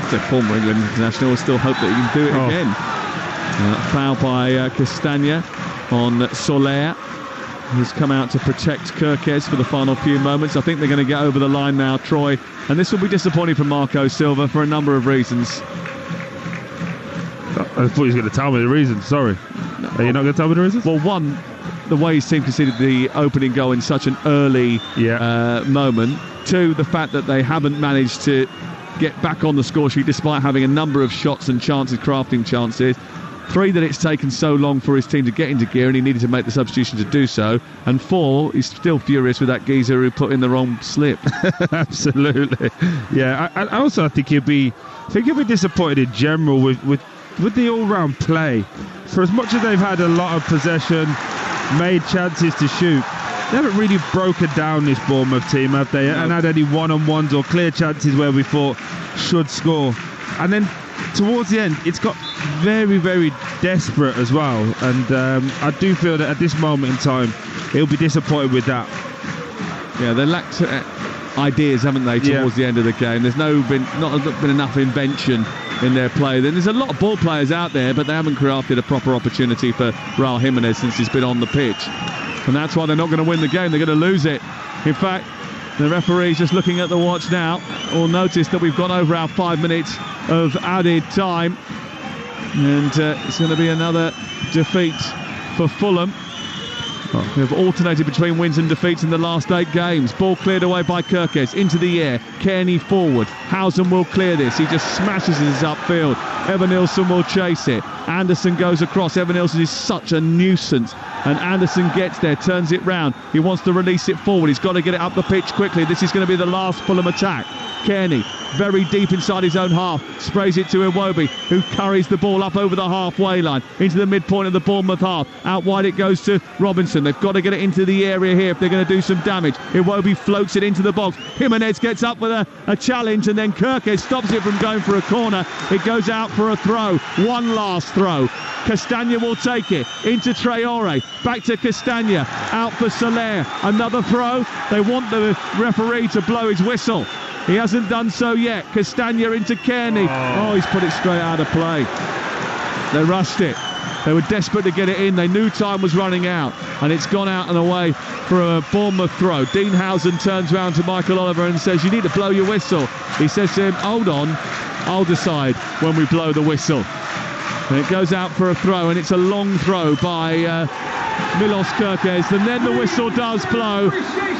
So former England international, we'll still hope that he can do it again. Foul by Castagna on Soler, who's come out to protect Kirkes for the final few moments. I think they're going to get over the line now, Troy, and this will be disappointing for Marco Silva for a number of reasons. I thought he was going to tell me the reasons, sorry. Are you not going to tell me the reasons? Well, one, the way his team conceded the opening goal in such an early moment. 2, the fact that they haven't managed to get back on the score sheet despite having a number of shots and chances, crafting chances. 3, that it's taken so long for his team to get into gear and he needed to make the substitution to do so. And 4, he's still furious with that geezer who put in the wrong slip. Absolutely. Yeah, I think he'll be disappointed in general with the all-round play. For as much as they've had a lot of possession, made chances to shoot, they haven't really broken down this Bournemouth team, have they? And had any one-on-ones or clear chances where we thought should score. And then towards the end, it's got very, very desperate as well. And I do feel that at this moment in time, he'll be disappointed with that. Yeah, they lacked ideas, haven't they, towards the end of the game? There's not been enough invention in their play. Then there's a lot of ball players out there, but they haven't crafted a proper opportunity for Raul Jimenez since he's been on the pitch. And that's why they're not going to win the game. They're going to lose it. In fact, the referee's just looking at the watch now. Will notice that we've gone over our 5 minutes of added time. And it's going to be another defeat for Fulham. We've alternated between wins and defeats in the last 8 games. Ball cleared away by Kirkes, into the air. Kearney forward. Housen will clear this. He just smashes it upfield. Evanilson will chase it. Anderson goes across. Evanilson is such a nuisance. And Anderson gets there, turns it round. He wants to release it forward. He's got to get it up the pitch quickly. This is going to be the last Fulham attack. Kearney, very deep inside his own half, sprays it to Iwobi, who carries the ball up over the halfway line, into the midpoint of the Bournemouth half. Out wide it goes to Robinson. They've got to get it into the area here if they're going to do some damage. Iwobi floats it into the box. Jimenez gets up with a challenge, and then Kirkes stops it from going for a corner. It goes out for a throw. One last throw. Castagna will take it into Traore, back to Castagna, out for Soler, another throw. They want the referee to blow his whistle. He hasn't done so yet. Castagna into Kearney. Oh, he's put it straight out of play. They rushed it. They were desperate to get it in. They knew time was running out, and it's gone out and away for a Bournemouth throw. Dean Housen turns round to Michael Oliver and says, "You need to blow your whistle." He says to him, "Hold on, I'll decide when we blow the whistle." And it goes out for a throw, and it's a long throw by Milos Kirkes, and then the whistle does blow,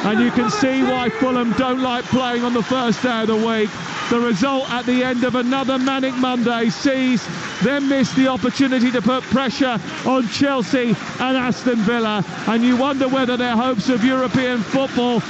and you can see why Fulham don't like playing on the first day of the week. The result at the end of another manic Monday sees them miss the opportunity to put pressure on Chelsea and Aston Villa, and you wonder whether their hopes of European football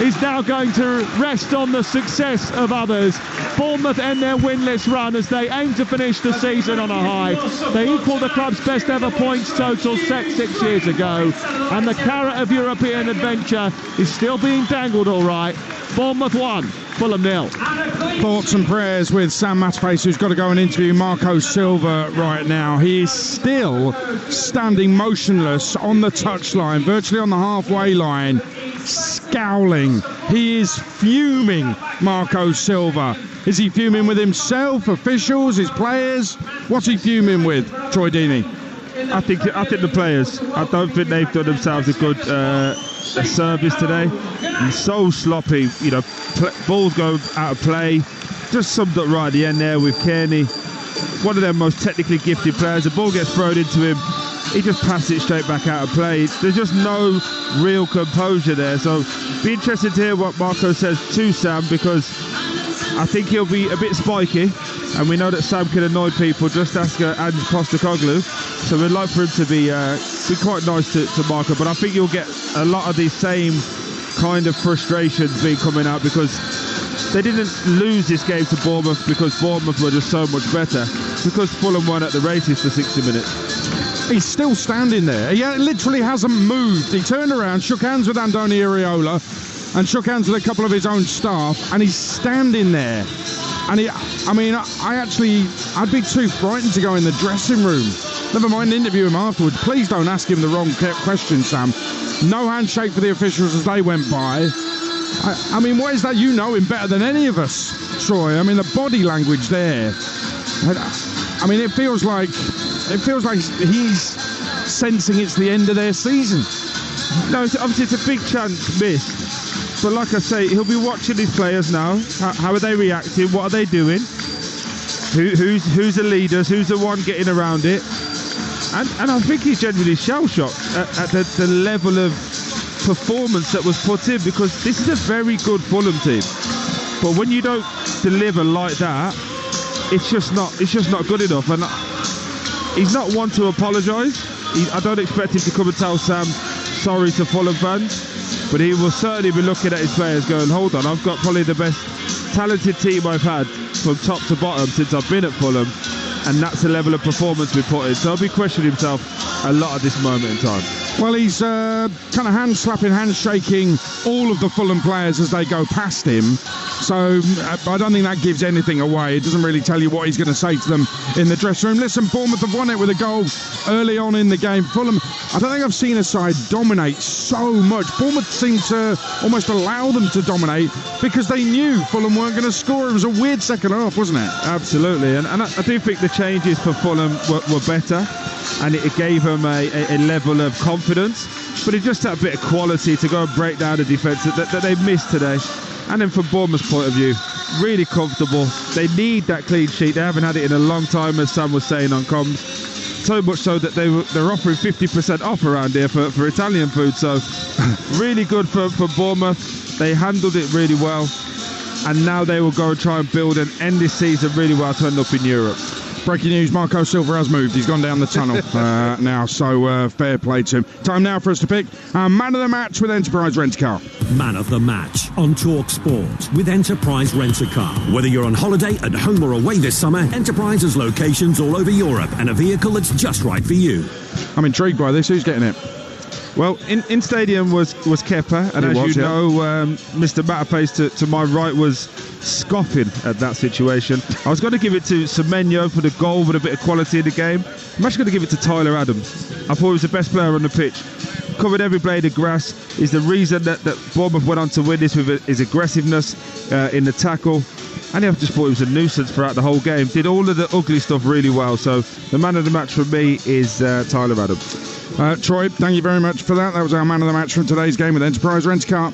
is now going to rest on the success of others. Bournemouth end their winless run as they aim to finish the season on a high. They equal the club's best ever points total set 6 years ago, and the carrot of European adventure is still being dangled all right. Bournemouth 1, Fulham 0. Thoughts and prayers with Sam Matterface, who's got to go and interview Marco Silva right now. He is still standing motionless on the touchline, virtually on the halfway line, scowling. He is fuming, Marco Silva. Is he fuming with himself, officials, his players? What's he fuming with, Troy Deeney? I think the players. I don't think they've done themselves a good service today. And so sloppy, balls go out of play. Just summed up right at the end there with Kearney, one of their most technically gifted players. The ball gets thrown into him, he just passes it straight back out of play. There's just no real composure there. So be interested to hear what Marco says to Sam, because I think he'll be a bit spiky, and we know that Sam can annoy people. Just ask Ange Postecoglou. So we'd like for him to be quite nice to Marco, but I think you'll get a lot of these same kind of frustrations being coming out, because they didn't lose this game to Bournemouth because Bournemouth were just so much better, because Fulham weren't at the races for 60 minutes. He's still standing there. He literally hasn't moved. He turned around, shook hands with Andoni Iraola, and shook hands with a couple of his own staff, and he's standing there. And I'd be too frightened to go in the dressing room. Never mind interview him afterwards. Please don't ask him the wrong question, Sam. No handshake for the officials as they went by. I mean, what is that? You know him better than any of us, Troy. I mean, the body language there. I mean, it feels like he's sensing it's the end of their season. No, obviously it's a big chance missed. But like I say, he'll be watching his players now. How are they reacting? What are they doing? Who's the leaders? Who's the one getting around it? And I think he's genuinely shell-shocked at the level of performance that was put in, because this is a very good Fulham team. But when you don't deliver like that, it's just not good enough. And he's not one to apologise. I don't expect him to come and tell Sam sorry to Fulham fans, but he will certainly be looking at his players going, hold on, I've got probably the best talented team I've had from top to bottom since I've been at Fulham, and that's the level of performance we put in. So he'll be questioning himself a lot at this moment in time. Well, he's kind of hand-slapping, hand-shaking all of the Fulham players as they go past him. So I don't think that gives anything away. It doesn't really tell you what he's going to say to them in the dressing room. Listen, Bournemouth have won it with a goal early on in the game. Fulham, I don't think I've seen a side dominate so much. Bournemouth seemed to almost allow them to dominate because they knew Fulham weren't going to score. It was a weird second half, wasn't it? Absolutely. And I do think the changes for Fulham were better, and it gave them a level of confidence, but it just had a bit of quality to go and break down the defence that they missed today. And then from Bournemouth's point of view, really comfortable. They need that clean sheet. They haven't had it in a long time, as Sam was saying on comms. So much so that they're offering 50% off around here for Italian food. So really good for Bournemouth. They handled it really well, and now they will go and try and build and end this season really well to end up in Europe. Breaking news, Marco Silva has moved. He's gone down the tunnel now, so fair play to him. Time now for us to pick our man of the match with Enterprise Rent-A-Car. Man of the match on Talksport with Enterprise Rent-A-Car. Whether you're on holiday, at home or away this summer, Enterprise has locations all over Europe and a vehicle that's just right for you. I'm intrigued by this. Who's getting it? Well, in stadium was Kepa, and as you know, Mr. Matterface to my right was scoffing at that situation. I was going to give it to Semenyo for the goal with a bit of quality in the game. I'm actually going to give it to Tyler Adams. I thought he was the best player on the pitch. Covered every blade of grass. Is the reason that Bournemouth went on to win this with his aggressiveness in the tackle. And I just thought he was a nuisance throughout the whole game. Did all of the ugly stuff really well. So the man of the match for me is Tyler Adams. Troy, thank you very much for that. That was our man of the match from today's game with Enterprise Rent-A-Car.